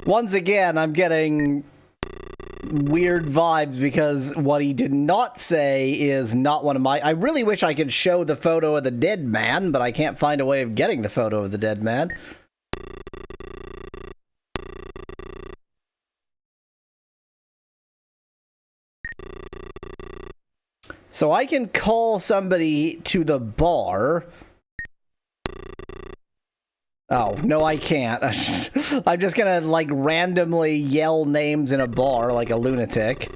Once again, I'm getting weird vibes because what he did not say is not one of my... I really wish I could show the photo of the dead man, but I can't find a way of getting the photo of the dead man. So I can call somebody to the bar. Oh, no, I can't. I'm just gonna, like, randomly yell names in a bar like a lunatic.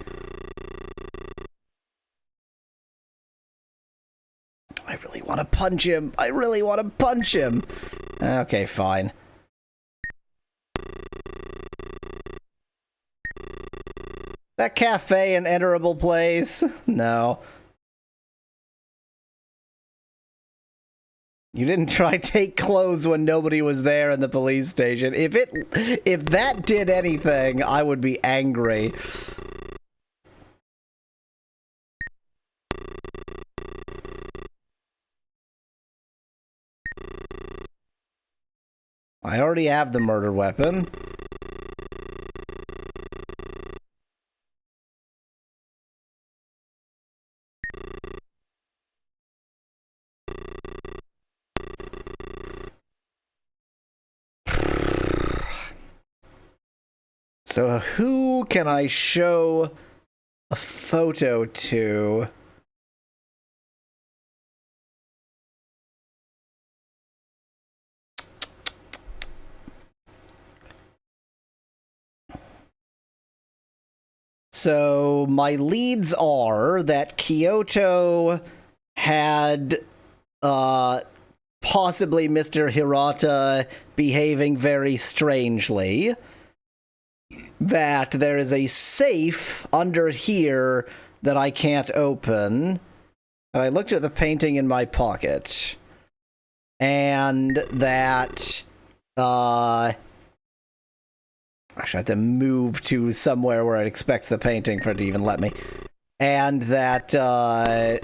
I really want to punch him. I really want to punch him. Okay, fine. That cafe an enterable place? No. You didn't try to take clothes when nobody was there in the police station. If that did anything, I would be angry. I already have the murder weapon. So who can I show a photo to? So my leads are that Kyoto had possibly Mr. Hirata behaving very strangely, that there is a safe under here that I can't open. I looked at the painting in my pocket, and that actually, I have to move to somewhere where I'd expect the painting for it to even let me. And that, yeah,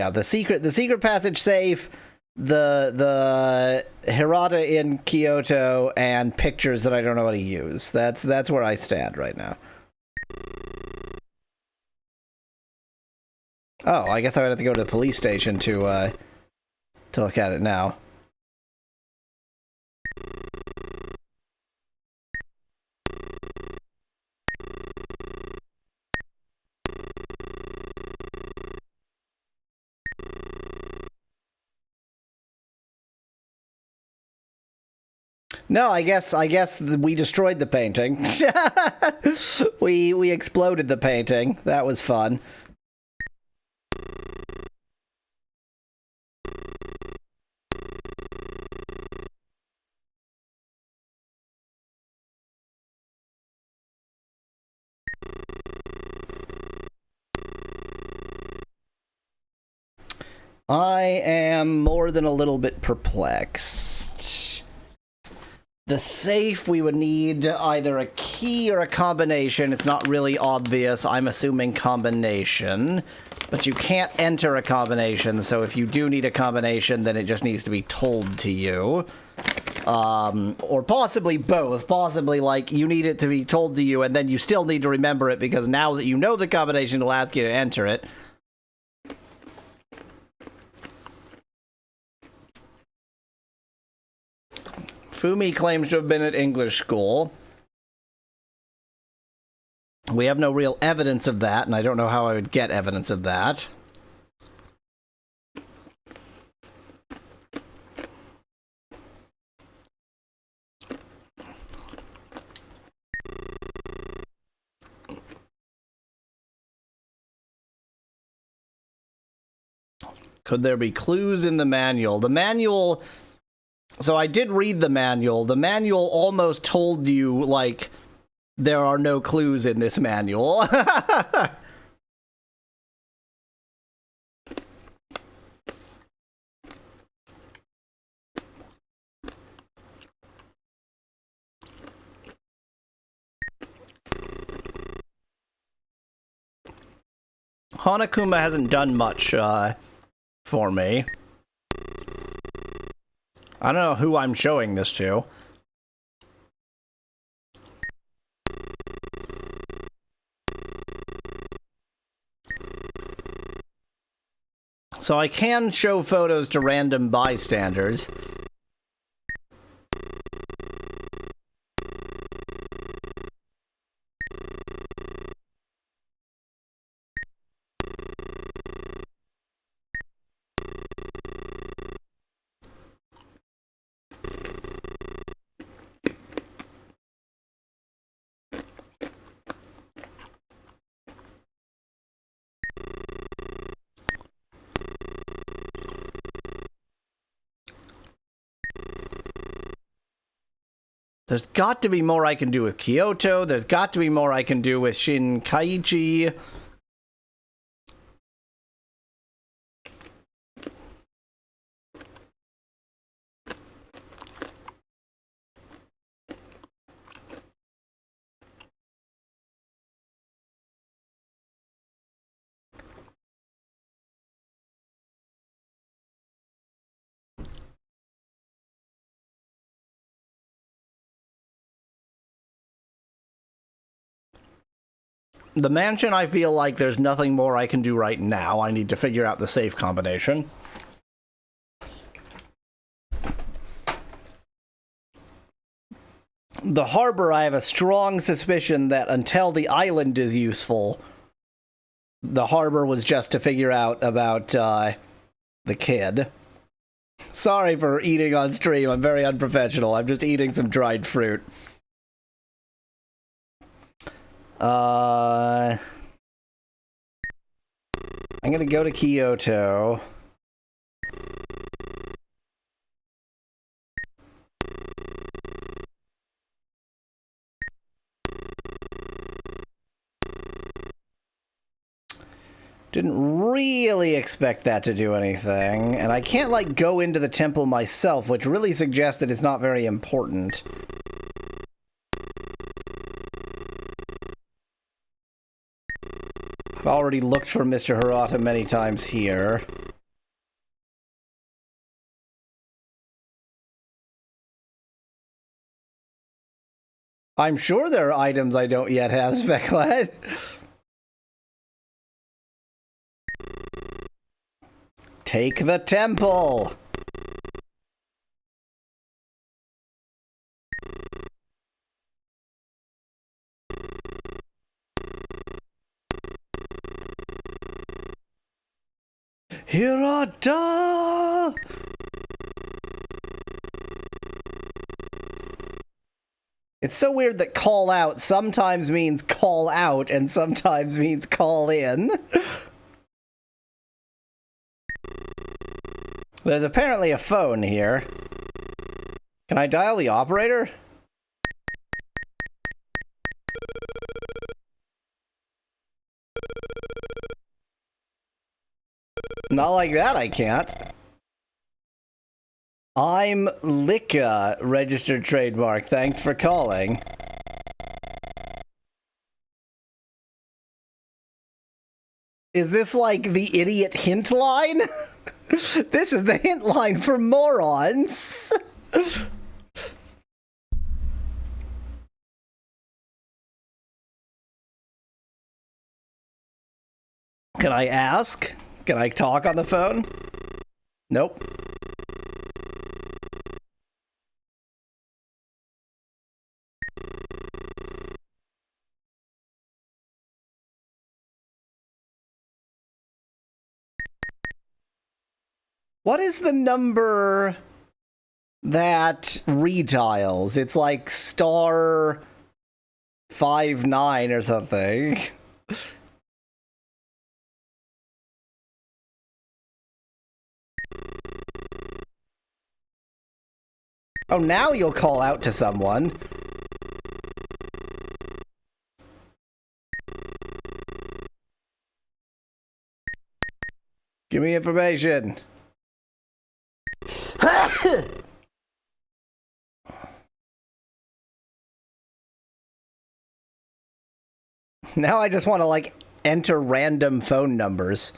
the secret passage safe, the Hirata in Kyoto, and pictures that I don't know how to use. That's where I stand right now. Oh, I guess I would have to go to the police station to look at it now. No, I guess we destroyed the painting. we exploded the painting. That was fun. I am more than a little bit perplexed. The safe, we would need either a key or a combination. It's not really obvious. I'm assuming combination. But you can't enter a combination, so if you do need a combination, then it just needs to be told to you. Or possibly both. Possibly, like, you need it to be told to you, and then you still need to remember it, because now that you know the combination, it'll ask you to enter it. Fumi claims to have been at English school. We have no real evidence of that, and I don't know how I would get evidence of that. Could there be clues in the manual? The manual... So I did read the manual. The manual almost told you, like, there are no clues in this manual. Hanakuma hasn't done much for me. I don't know who I'm showing this to. So I can show photos to random bystanders. There's got to be more I can do with Kyoto. There's got to be more I can do with Shinkaichi. The mansion, I feel like there's nothing more I can do right now. I need to figure out the safe combination. The harbor, I have a strong suspicion that until the island is useful, the harbor was just to figure out about the kid. Sorry for eating on stream. I'm very unprofessional. I'm just eating some dried fruit. I'm gonna go to Kyoto. Didn't really expect that to do anything, and I can't, like, go into the temple myself, which really suggests that it's not very important. I've already looked for Mr. Hirata many times here. I'm sure there are items I don't yet have, Specklad. Take the temple! Hirata! It's so weird that call out sometimes means call out and sometimes means call in. There's apparently a phone here. Can I dial the operator? Not like that, I can't. I'm Licka, registered trademark. Thanks for calling. Is this like the idiot hint line? This is the hint line for morons. Can I ask? Can I talk on the phone? Nope. What is the number that redials? It's like star 59 or something. Oh, now you'll call out to someone. Give me information. Now I just want to, like, enter random phone numbers.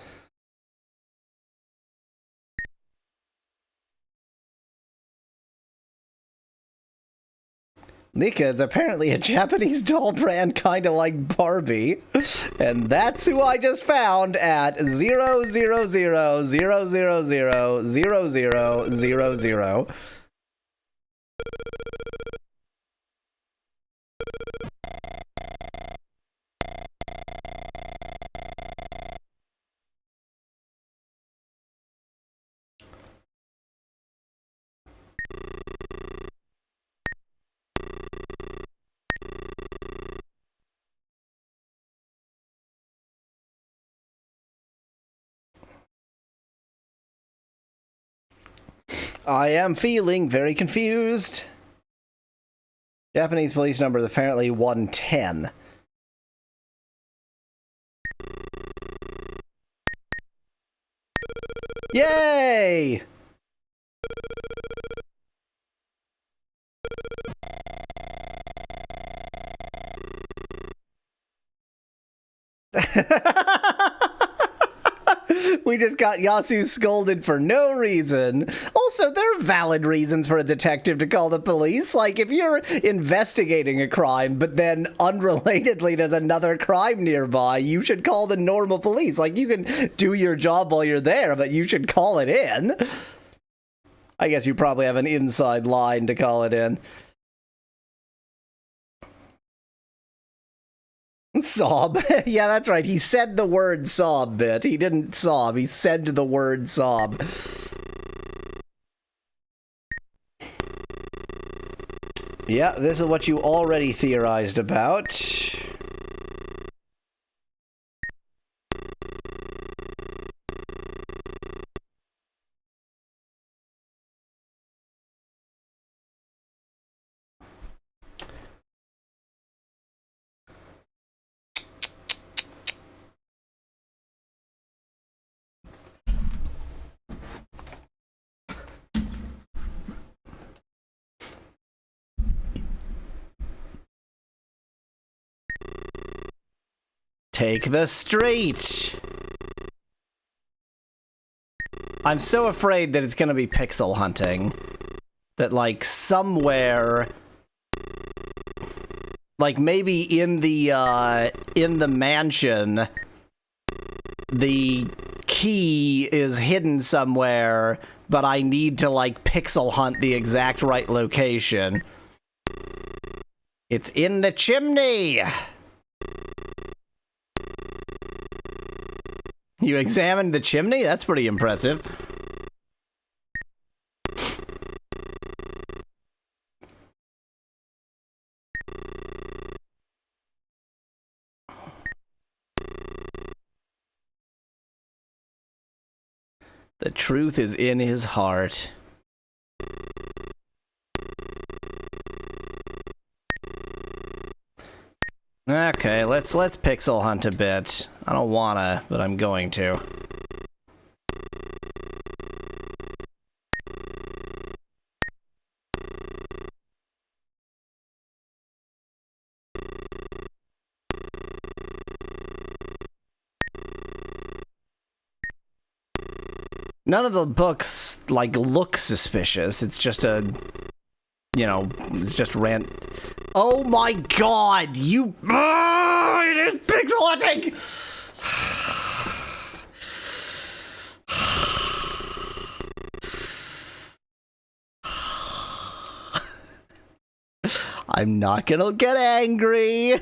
Nika is apparently a Japanese doll brand kind of like Barbie. And that's who I just found at 000000000. I am feeling very confused. Japanese police number is apparently 110. Yay! We just got Yasu scolded for no reason. Also, there are valid reasons for a detective to call the police. Like, if you're investigating a crime, but then unrelatedly there's another crime nearby, you should call the normal police. Like, you can do your job while you're there, but you should call it in. I guess you probably have an inside line to call it in. Sob. Yeah, that's right. He said the word sob bit. He didn't sob. He said the word sob. Yeah, this is what you already theorized about. Take the street! I'm so afraid that it's gonna be pixel hunting. That, like, somewhere... Like, maybe in the mansion, the key is hidden somewhere, but I need to, like, pixel hunt the exact right location. It's in the chimney! You examined the chimney? That's pretty impressive. The truth is in his heart. Okay, let's pixel hunt a bit. I don't wanna, but I'm going to. None of the books, like, look suspicious. It's just a... You know, it's just Oh my god! You... Oh, it is pixel hunting! I'm not gonna get angry.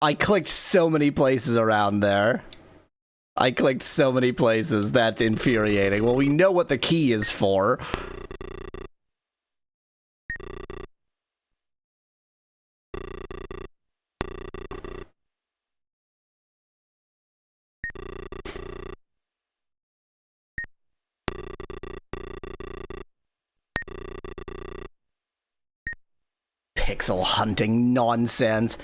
I clicked so many places around there. I clicked so many places, that's infuriating. Well, we know what the key is for. Pixel hunting nonsense.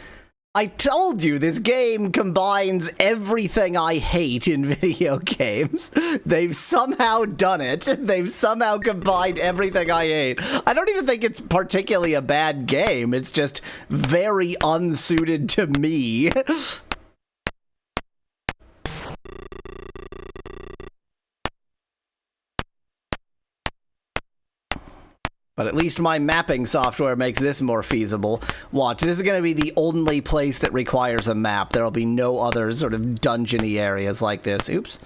I told you, this game combines everything I hate in video games. They've somehow done it. They've somehow combined everything I hate. I don't even think it's particularly a bad game. It's just very unsuited to me. But at least my mapping software makes this more feasible. Watch, this is going to be the only place that requires a map. There'll be no other sort of dungeony areas like this. Oops.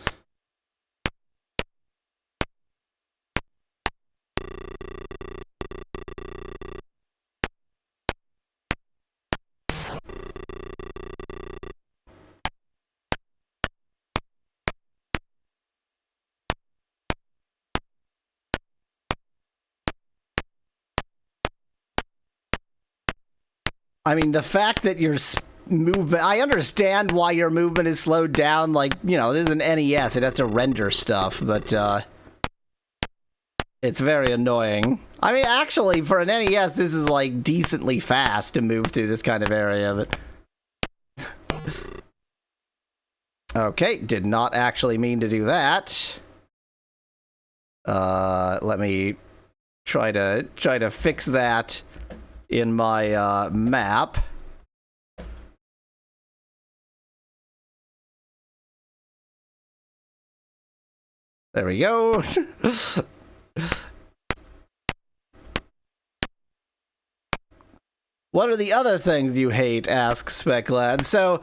I mean, the fact that your movement... I understand why your movement is slowed down. Like, you know, this is an NES. It has to render stuff, but, it's very annoying. I mean, actually, for an NES, this is, like, decently fast to move through this kind of area, but... Okay, did not actually mean to do that. Let me try to fix that in my map. There we go. What are the other things you hate? Asks Speclad. So,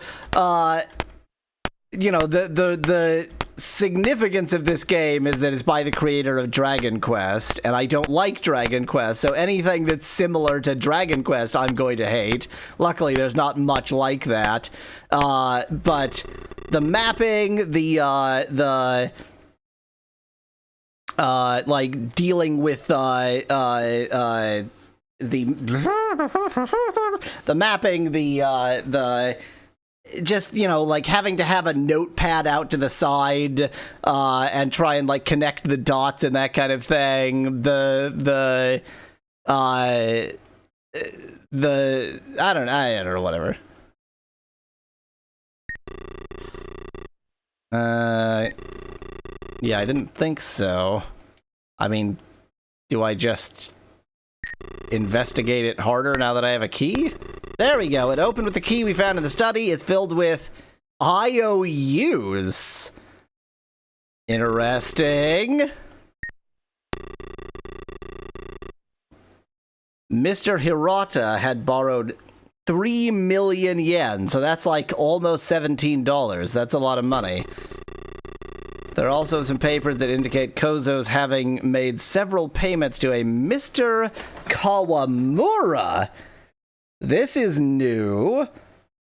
you know, the significance of this game is that it's by the creator of Dragon Quest, and I don't like Dragon Quest, so anything that's similar to Dragon Quest I'm going to hate. Luckily, there's not much like that. But the mapping, the like dealing with the mapping, the just, you know, like having to have a notepad out to the side and try and like connect the dots and that kind of thing. The I don't know, whatever. Yeah, I didn't think so. I mean, do I just investigate it harder now that I have a key? There we go. It opened with the key we found in the study. It's filled with IOUs. Interesting. Mr. Hirata had borrowed 3 million yen, so that's like almost $17. That's a lot of money. There are also some papers that indicate Kozo's having made several payments to a Mr. Kawamura. This is new.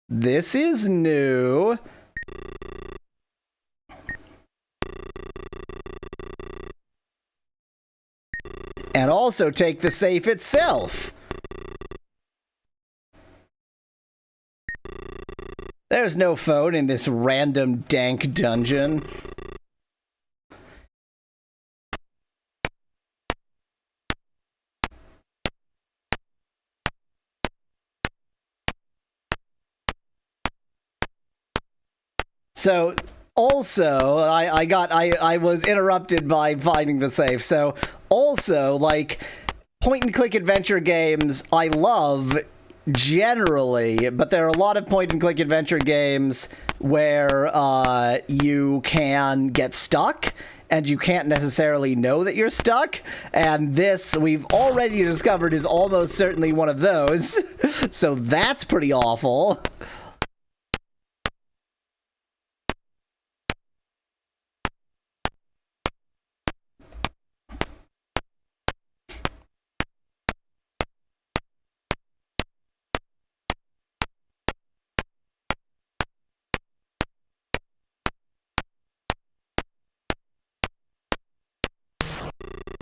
This is new. And also take the safe itself. There's no phone in this random dank dungeon. So, also, I was interrupted by finding the safe. So, also, like, point-and-click adventure games I love generally, but there are a lot of point-and-click adventure games where you can get stuck, and you can't necessarily know that you're stuck, and this, we've already discovered, is almost certainly one of those. So that's pretty awful.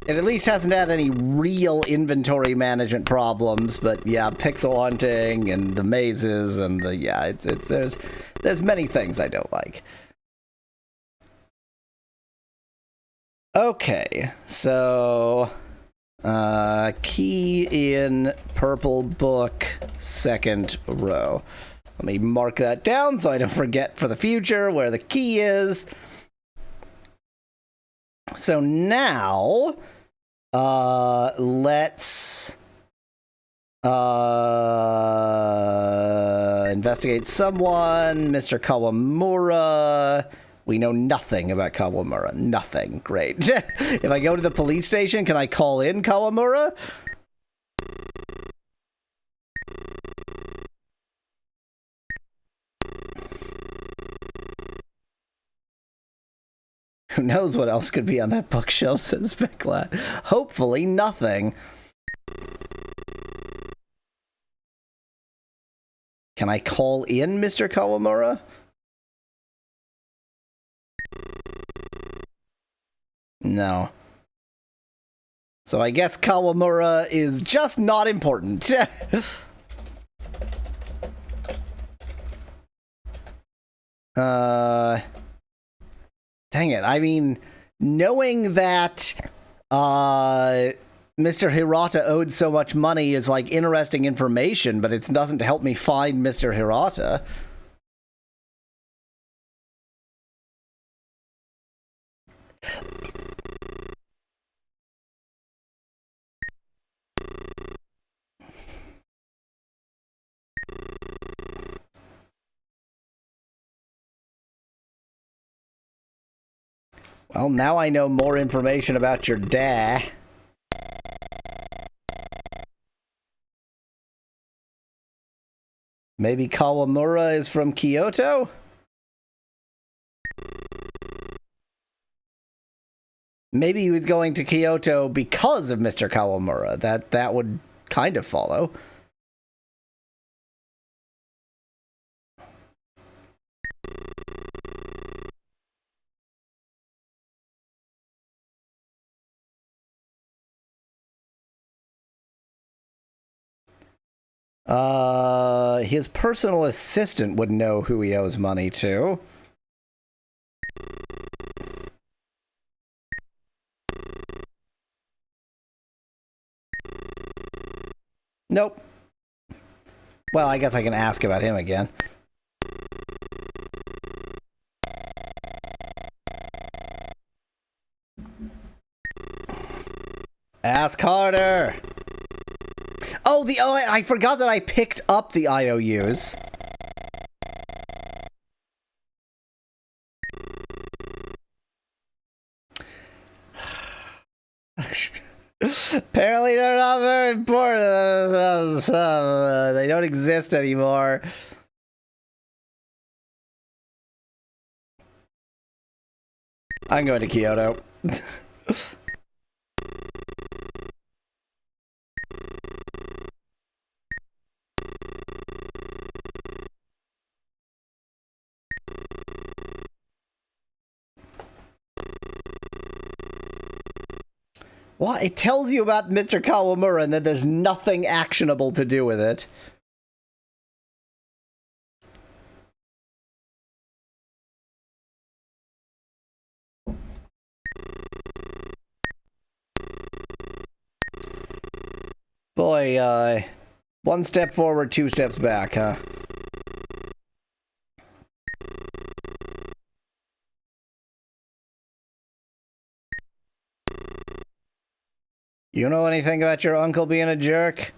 It at least hasn't had any real inventory management problems, but yeah, pixel hunting and the mazes and the, yeah, it's there's many things I don't like. Okay, so key in purple book, second row. Let me mark that down so I don't forget for the future where the key is. So now, let's investigate someone. Mr. Kawamura. We know nothing about Kawamura. Nothing. Great. If I go to the police station, can I call in Kawamura? Who knows what else could be on that bookshelf, says Speclat. Hopefully nothing. Can I call in Mr. Kawamura? No. So I guess Kawamura is just not important. Dang it. I mean, knowing that Mr. Hirata owed so much money is like interesting information, but it doesn't help me find Mr. Hirata. Well, now I know more information about your dad. Maybe Kawamura is from Kyoto? Maybe he was going to Kyoto because of Mr. Kawamura. That would kind of follow. His personal assistant would know who he owes money to. Nope. Well, I guess I can ask about him again. Ask harder! Oh, I forgot that I picked up the IOUs. Apparently they're not very important. They don't exist anymore. I'm going to Kyoto. Well, it tells you about Mr. Kawamura and that there's nothing actionable to do with it. Boy, one step forward, two steps back, huh? You know anything about your uncle being a jerk?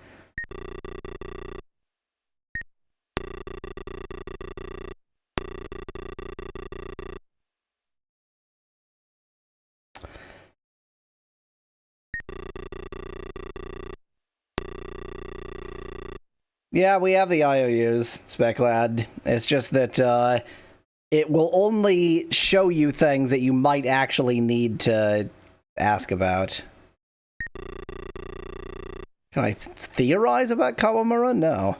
Yeah, we have the IOUs, Spec Lad. It's just that, it will only show you things that you might actually need to ask about. Can I theorize about Kawamura? No.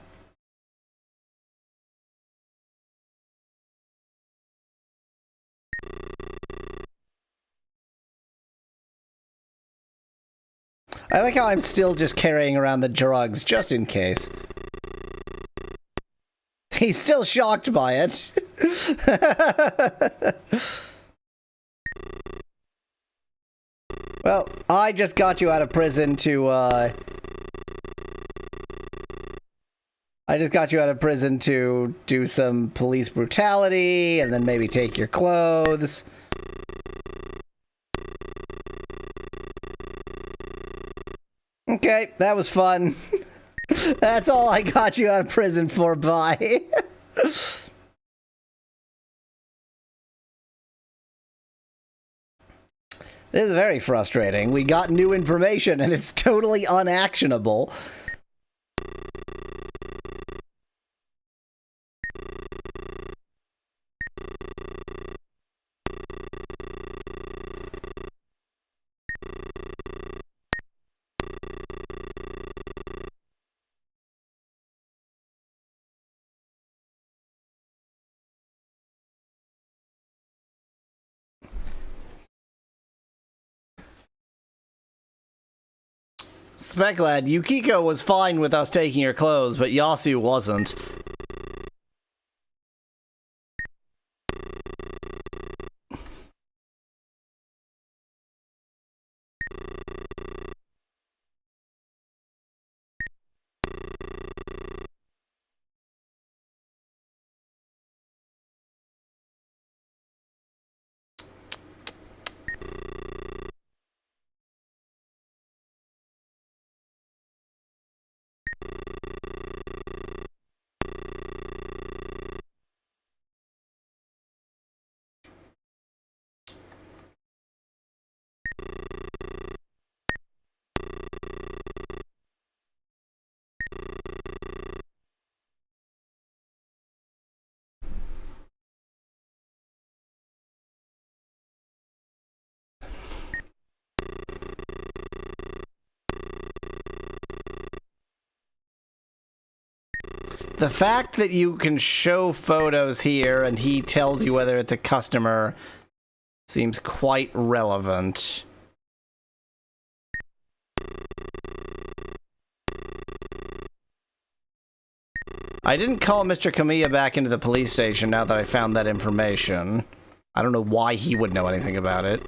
I like how I'm still just carrying around the drugs, just in case. He's still shocked by it. Well, I just got you out of prison to, I just got you out of prison to do some police brutality, and then maybe take your clothes. Okay, that was fun. That's all I got you out of prison for, bye. This is very frustrating. We got new information, and it's totally unactionable. Speklad, Yukiko was fine with us taking her clothes, but Yasu wasn't. The fact that you can show photos here and he tells you whether it's a customer seems quite relevant. I didn't call Mr. Kamiya back into the police station now that I found that information. I don't know why he would know anything about it.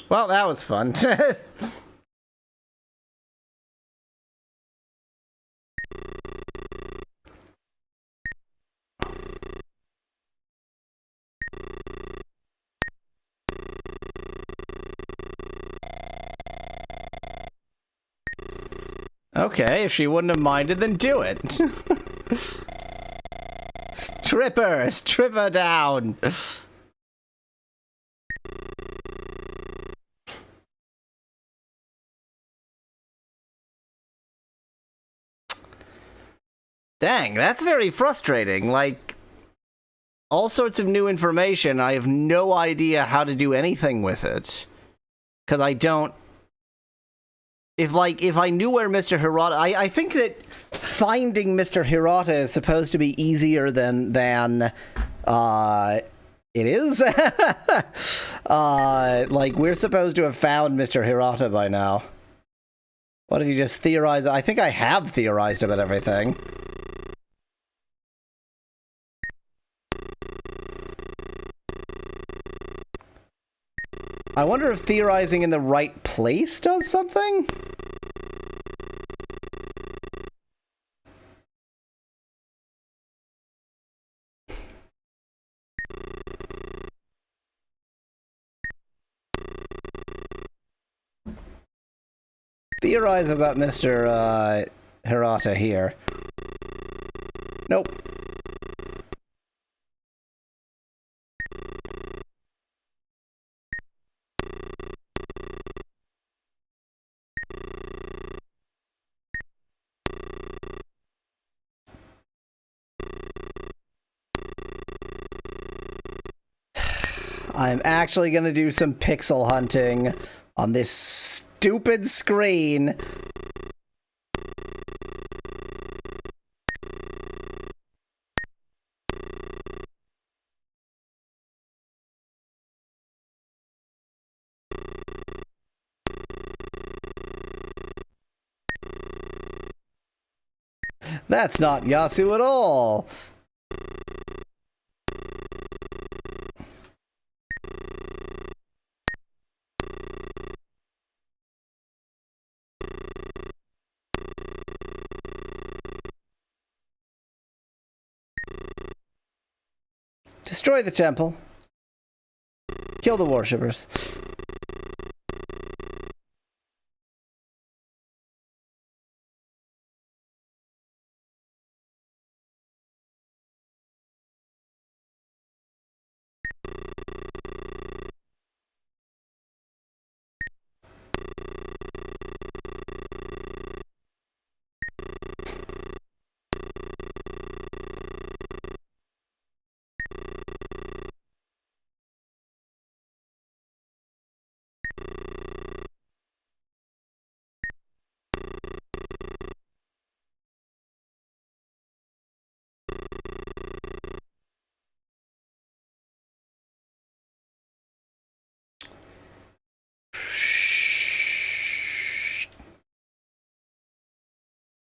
Well, that was fun. Okay, if she wouldn't have minded, then do it. Strip her down. Dang, that's very frustrating. Like, all sorts of new information, I have no idea how to do anything with it. Because I don't... If I knew where Mr. Hirata... I think that finding Mr. Hirata is supposed to be easier than it is? Like, we're supposed to have found Mr. Hirata by now. What did you just theorize? I think I have theorized about everything. I wonder if theorizing in the right place does something? Theorize about Mr. Hirata here. Nope. I'm actually gonna do some pixel hunting on this stupid screen. That's not Yasu at all. Destroy the temple. Kill the worshippers.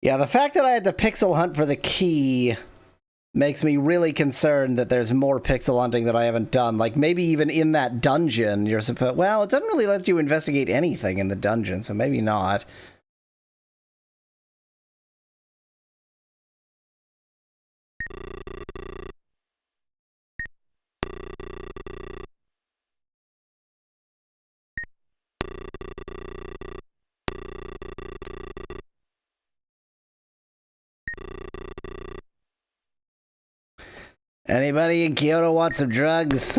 Yeah, the fact that I had to pixel hunt for the key makes me really concerned that there's more pixel hunting that I haven't done. Like, maybe even in that dungeon, you're supposed... Well, it doesn't really let you investigate anything in the dungeon, so maybe not. Anybody in Kyoto want some drugs?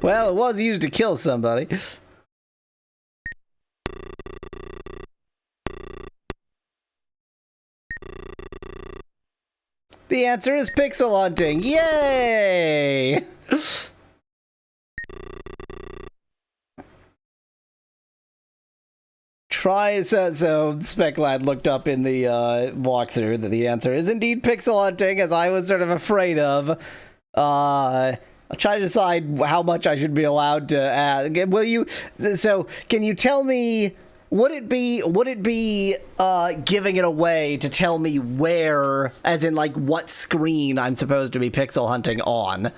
Well, it was used to kill somebody. The answer is pixel hunting. Yay! So Spec Lad looked up in the walkthrough that the answer is indeed pixel hunting, as I was sort of afraid of. I'll try to decide how much I should be allowed to ask. Will you? So, can you tell me? Would it be giving it away to tell me where, as in like what screen I'm supposed to be pixel hunting on?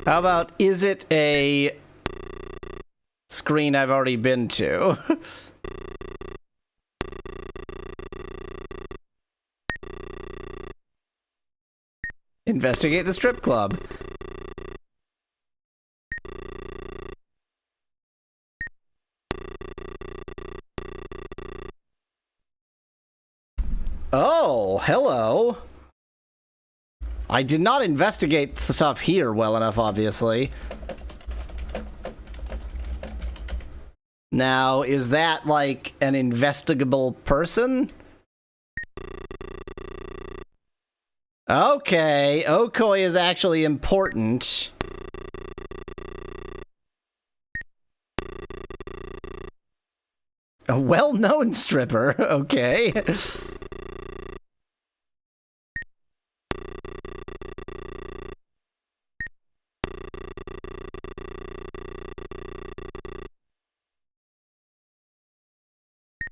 How about, is it a screen I've already been to? Investigate the strip club. Oh, hello. I did not investigate the stuff here well enough, obviously. Now, is that like an investigable person? Okay, Okoi is actually important. A well-known stripper, okay.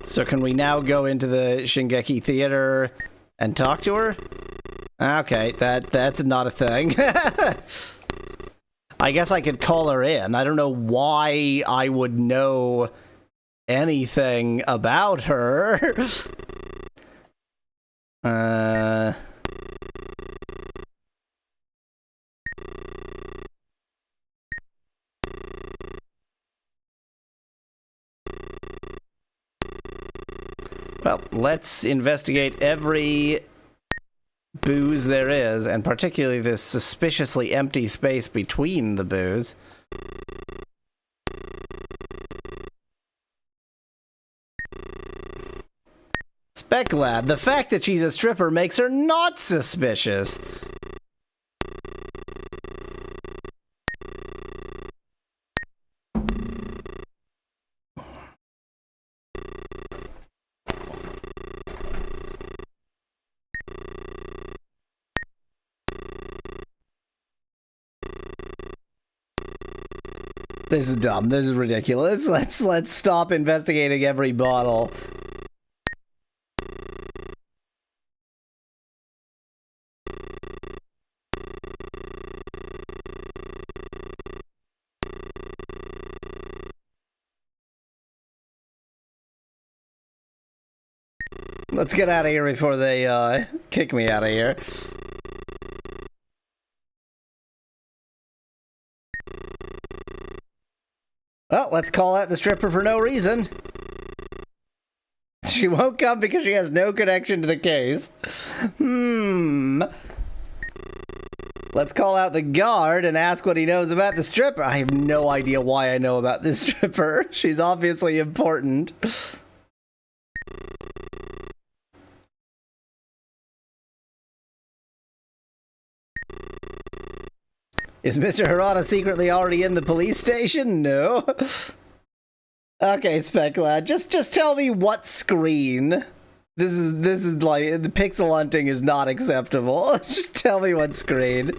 So can we now go into the Shingeki Theater and talk to her? Okay, that's not a thing. I guess I could call her in. I don't know why I would know anything about her. Well, let's investigate every booze there is, and particularly this suspiciously empty space between the booze. Spec Lad, the fact that she's a stripper makes her not suspicious. This is dumb. This is ridiculous. Let's stop investigating every bottle. Let's get out of here before they kick me out of here. Well, let's call out the stripper for no reason. She won't come because she has no connection to the case. Let's call out the guard and ask what he knows about the stripper. I have no idea why I know about this stripper. She's obviously important. Is Mr. Harada secretly already in the police station? No. Okay, Spec Lad, just tell me what screen. This is like, the pixel hunting is not acceptable. Just tell me what screen.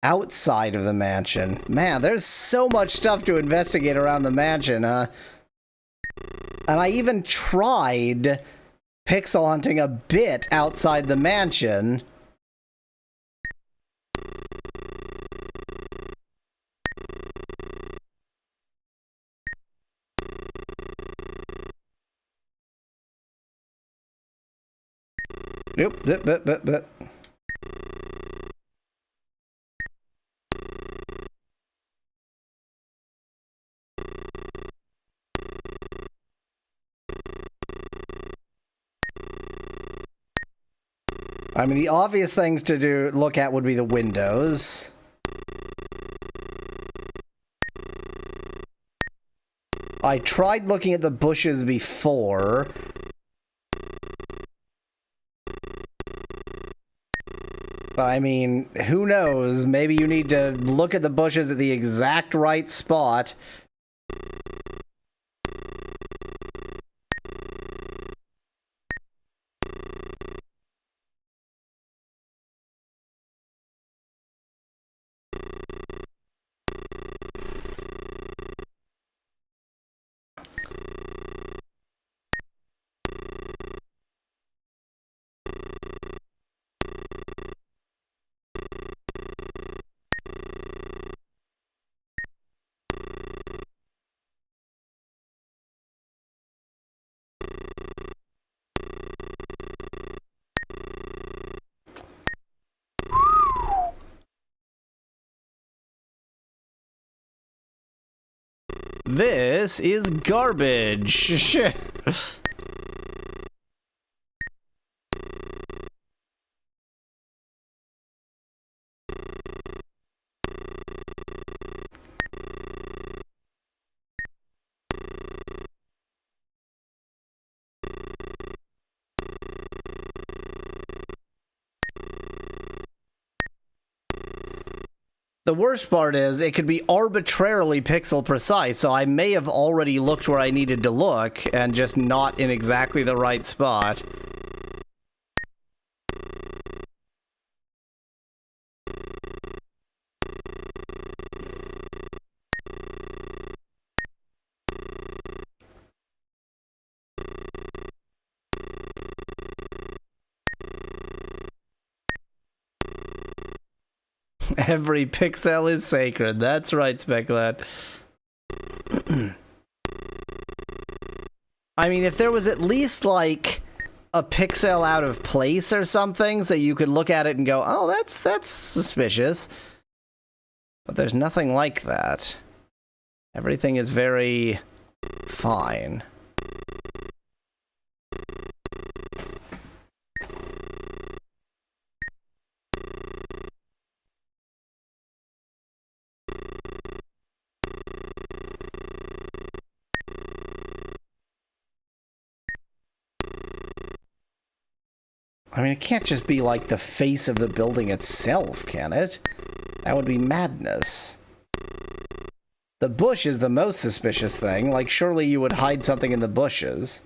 outside of the mansion. Man, there's so much stuff to investigate around the mansion, huh? And I even tried pixel hunting a bit outside the mansion. Nope. I mean, the obvious things to look at would be the windows. I tried looking at the bushes before. I mean, who knows? Maybe you need to look at the bushes at the exact right spot. This is garbage. The worst part is, it could be arbitrarily pixel precise, so I may have already looked where I needed to look, and just not in exactly the right spot. Every pixel is sacred. That's right, Speculat. I mean, if there was at least, like, a pixel out of place or something, so you could look at it and go, oh, that's suspicious. But there's nothing like that. Everything is very fine. I mean, it can't just be like the face of the building itself, can it? That would be madness. The bush is the most suspicious thing. Like, surely you would hide something in the bushes.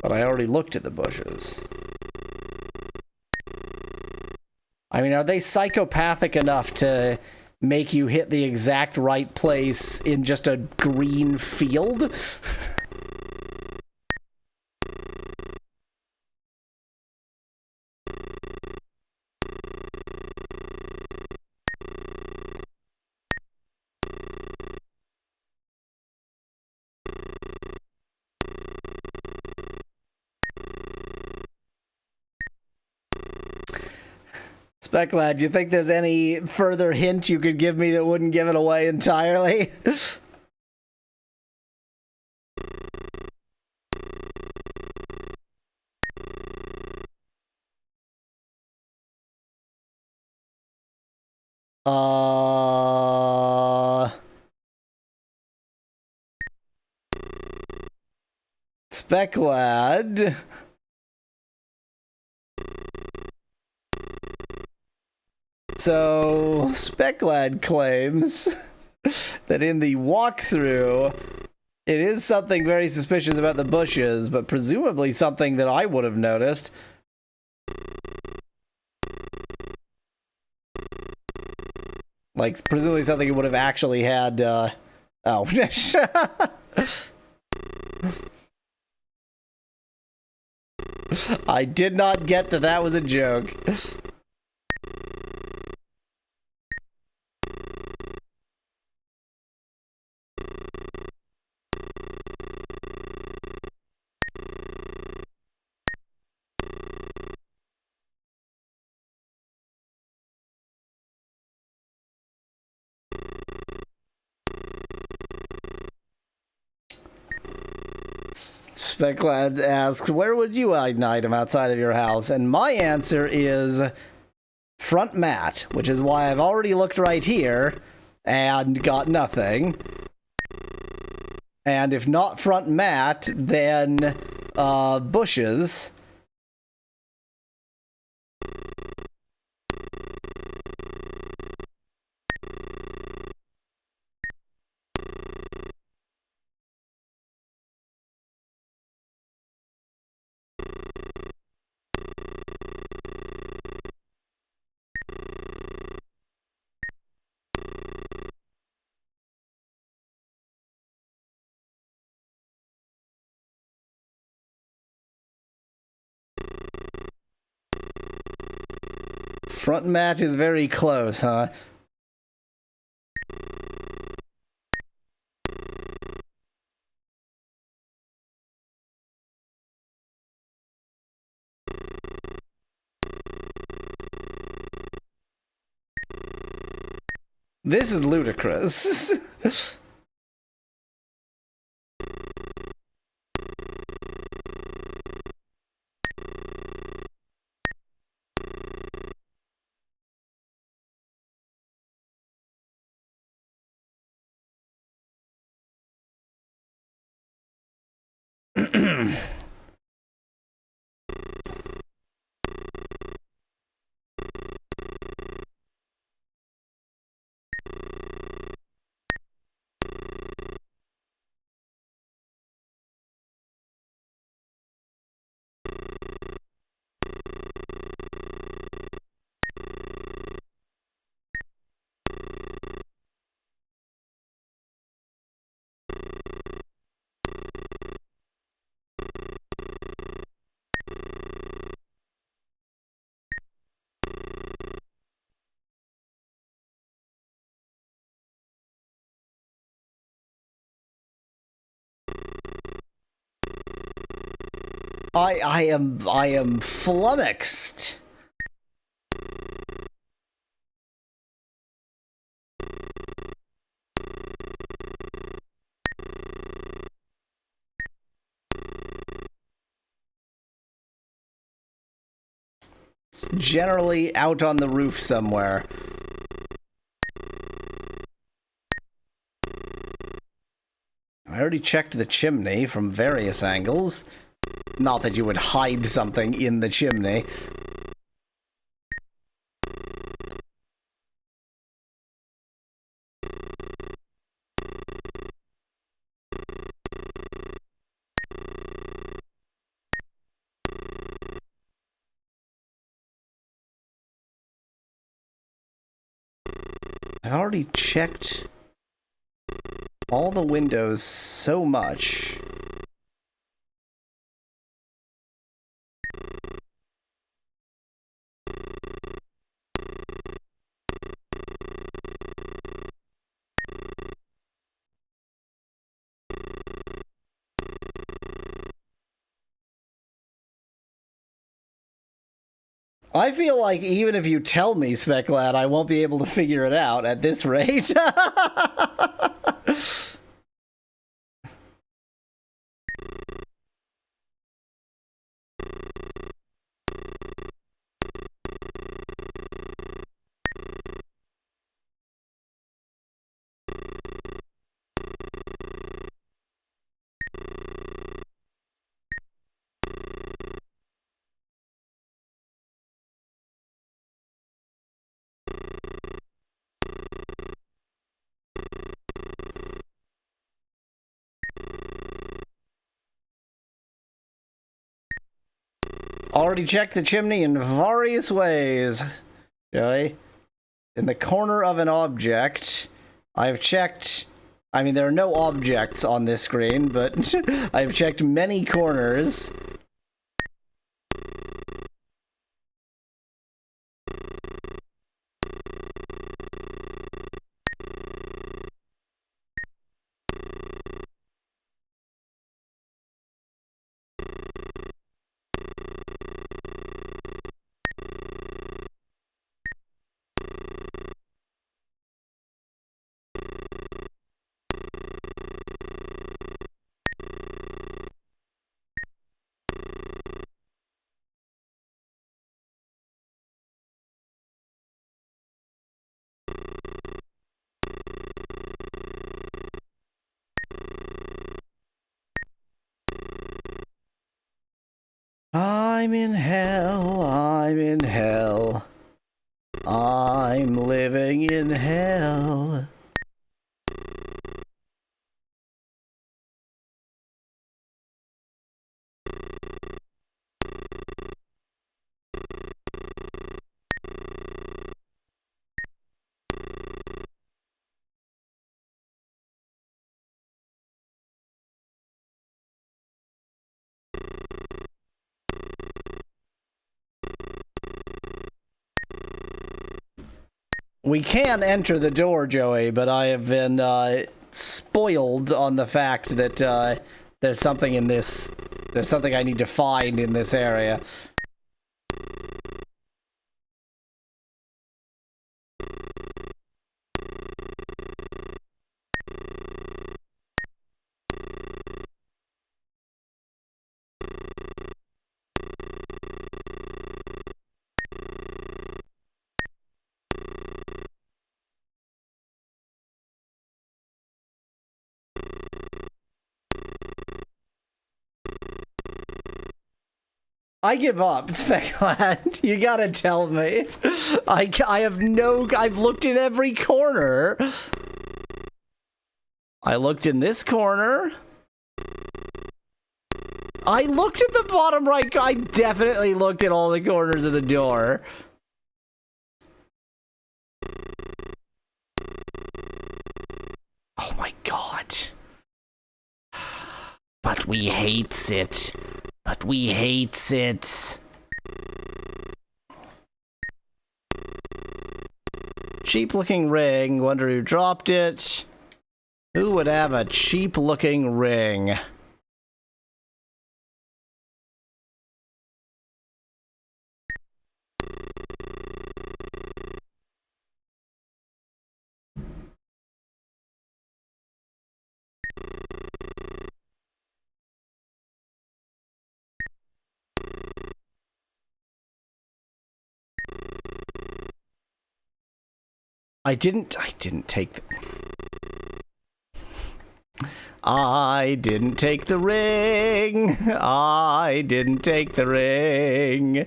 But I already looked at the bushes. I mean, are they psychopathic enough to make you hit the exact right place in just a green field? Speculat, do you think there's any further hint you could give me that wouldn't give it away entirely? Speculat. So, Speculat claims that in the walkthrough, It is something very suspicious about the bushes, but presumably something that I would have noticed. Like, presumably something you would have actually had, oh. I did not get that that was a joke. Specklad asks, where would you hide an item outside of your house? And my answer is front mat, which is why I've already looked right here and got nothing. And if not front mat, then bushes. Front mat is very close, huh? This is ludicrous. I am flummoxed. It's generally out on the roof somewhere. I already checked the chimney from various angles. Not that you would hide something in the chimney. I've already checked all the windows so much. I feel like even if you tell me, Specklad, I won't be able to figure it out at this rate. already checked the chimney in various ways, Joey. In the corner of an object, I've checked... I mean, there are no objects on this screen, but I've checked many corners. I'm in hell, I'm in hell. I'm living in hell. We can enter the door, Joey, but I have been spoiled on the fact that there's something in this. There's something I need to find in this area. I give up, Speckland. You gotta tell me. I have no... I've looked in every corner. I looked in this corner. I looked at the bottom right... I definitely looked at all the corners of the door. Oh my god. But we hates it. But we hates it. Cheap-looking ring. Wonder who dropped it. Who would have a cheap-looking ring? I didn't take the... I didn't take the ring. I didn't take the ring.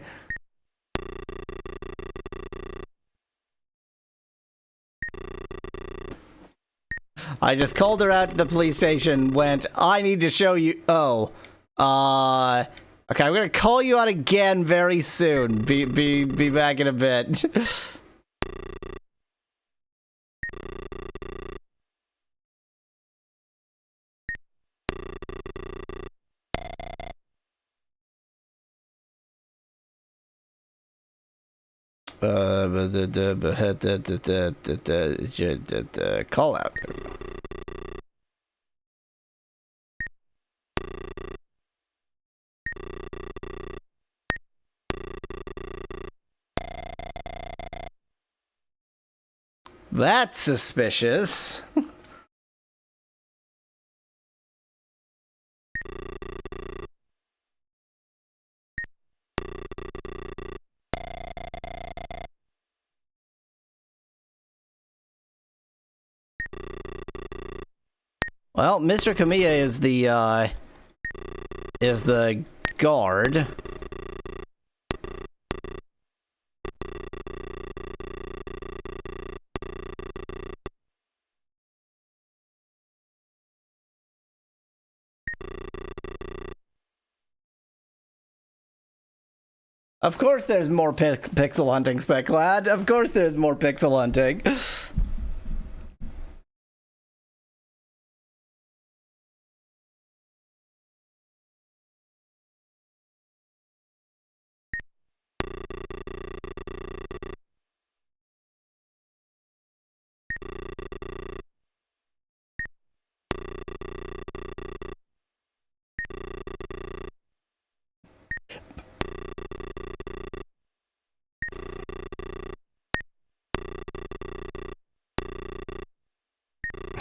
I just called her out to the police station, went, I need to show you... Oh. Okay, I'm gonna call you out again very soon. Be back in a bit. Call out. That's suspicious. Well, Mr. Kamiya is the guard. Of course there's more pixel hunting, Speclad. Of course there's more pixel hunting.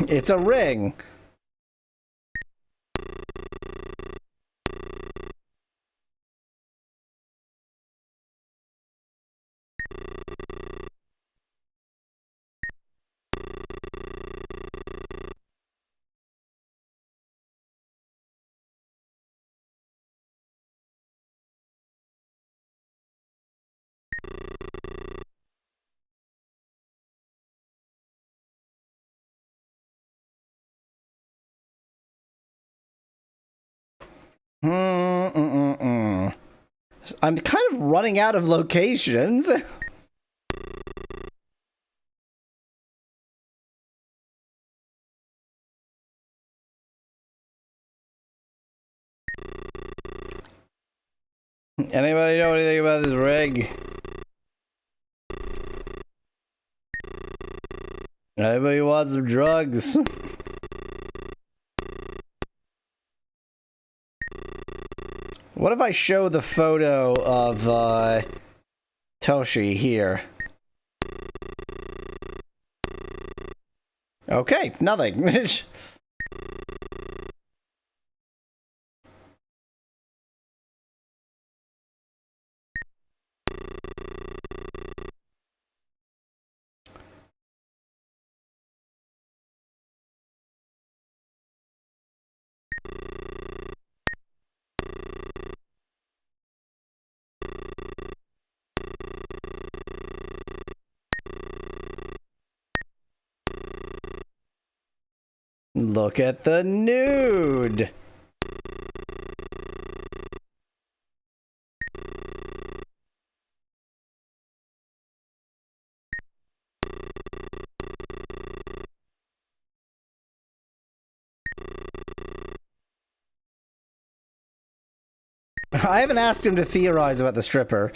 It's a ring. I'm kind of running out of locations. Anybody know anything about this rig? Anybody want some drugs? What if I show the photo of Toshi here? Okay, nothing. Look at the nude. I haven't asked him to theorize about the stripper.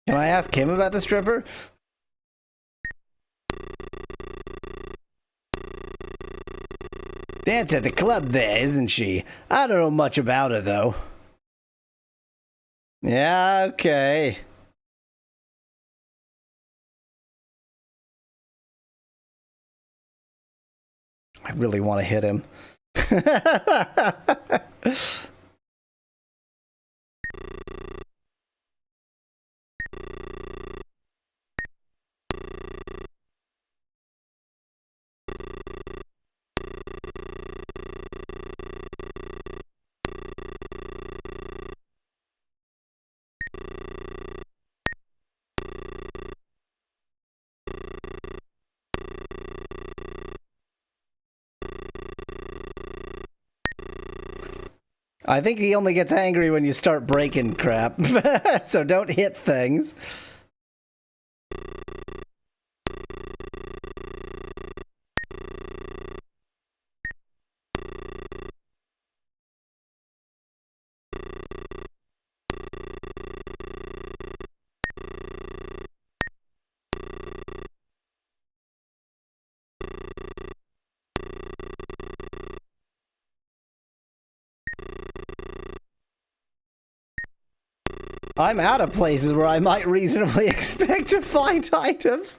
Can I ask him about the stripper? Dance at the club there, isn't she? I don't know much about her, though. Yeah, okay. I really want to hit him. I think he only gets angry when you start breaking crap, so don't hit things. I'm out of places where I might reasonably expect to find items,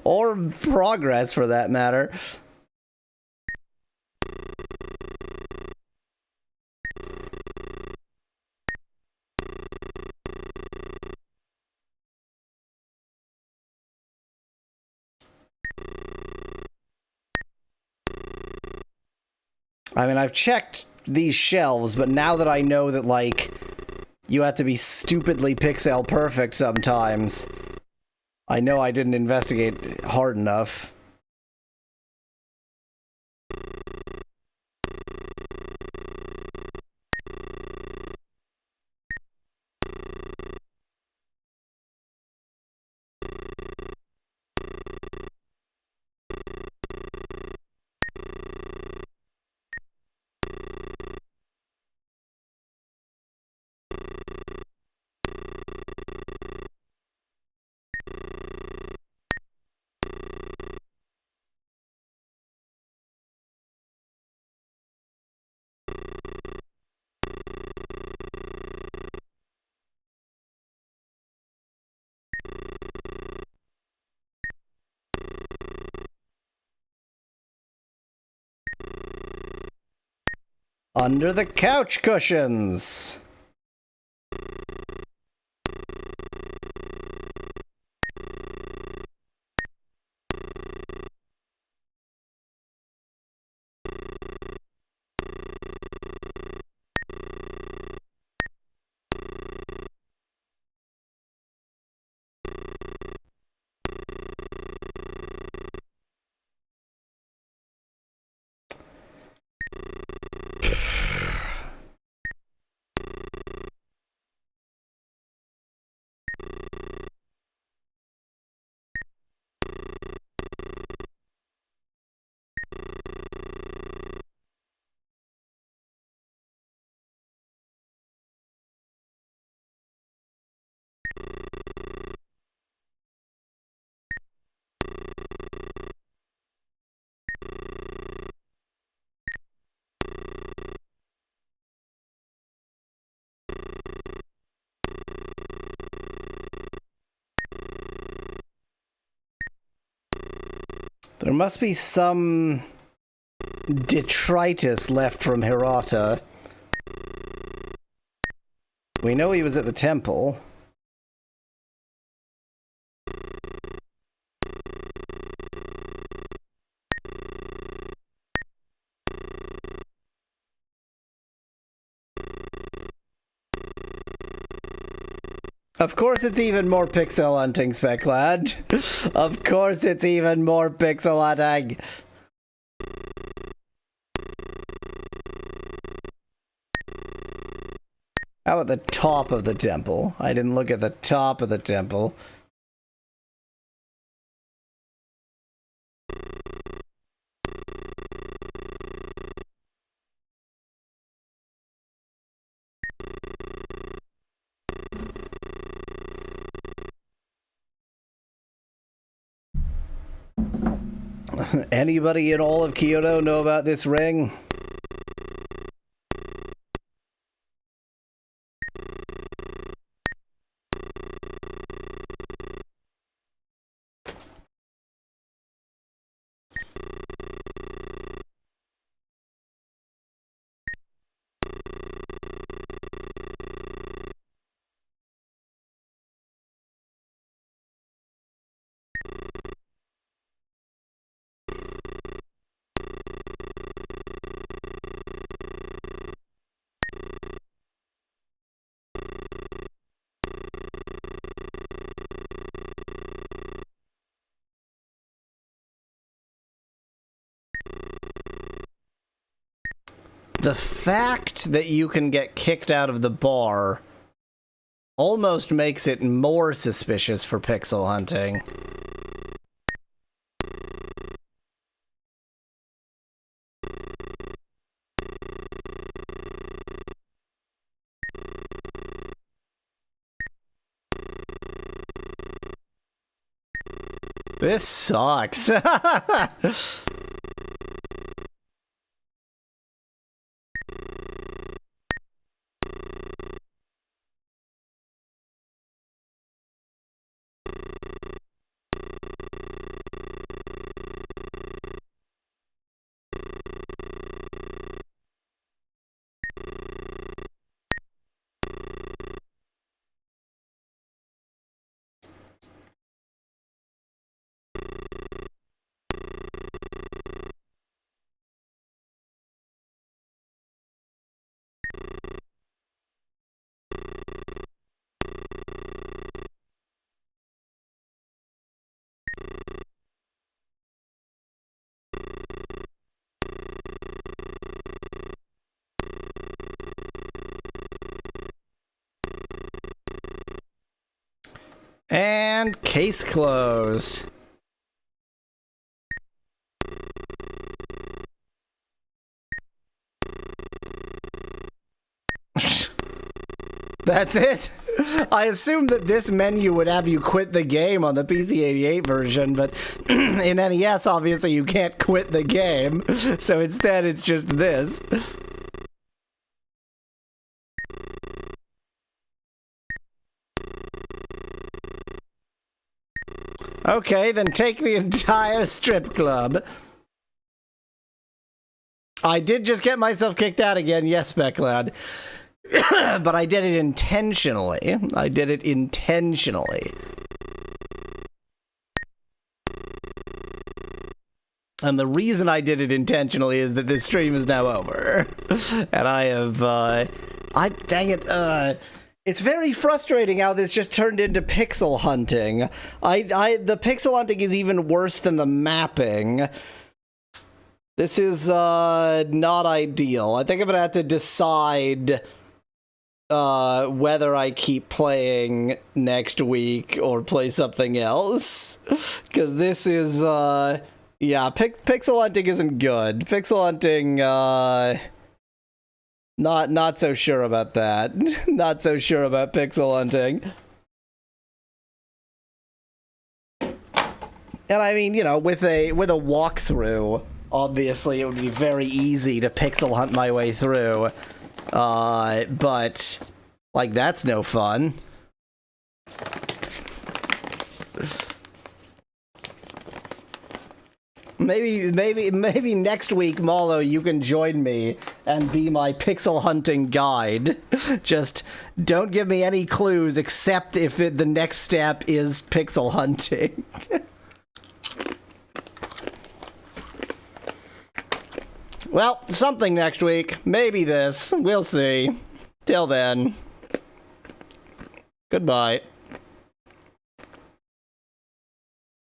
or progress for that matter. I mean, I've checked these shelves, but now that I know that, like, You have to be stupidly pixel perfect sometimes. I know I didn't investigate hard enough. Under the couch cushions. There must be some detritus left from Hirata. We know he was at the temple. Of course it's even more pixel hunting, Spec Lad. Of course it's even more pixel hunting. How about the top of the temple? I didn't look at the top of the temple. Anybody in all of Kyoto know about this ring? The fact that you can get kicked out of the bar almost makes it more suspicious for pixel hunting. This sucks. And case closed. That's it? I assumed that this menu would have you quit the game on the PC-88 version, but in NES, obviously, you can't quit the game. So instead, it's just this. Okay, then take the entire strip club. I did just get myself kicked out again, yes, Becklad. But I did it intentionally. I did it intentionally. And the reason I did it intentionally is that this stream is now over. And I have, dang it, it's very frustrating how this just turned into pixel hunting. The pixel hunting is even worse than the mapping. This is, not ideal. I think I'm gonna have to decide, whether I keep playing next week or play something else. Because this is, yeah, pixel hunting isn't good. Pixel hunting, not so sure about that. Not so sure about pixel hunting. And I mean, you know, with a walkthrough, obviously it would be very easy to pixel hunt my way through. But like that's no fun. Maybe next week, Malo, you can join me and be my pixel hunting guide. Just don't give me any clues except if the next step is pixel hunting. Well, something next week. Maybe this. We'll see. Till then. Goodbye.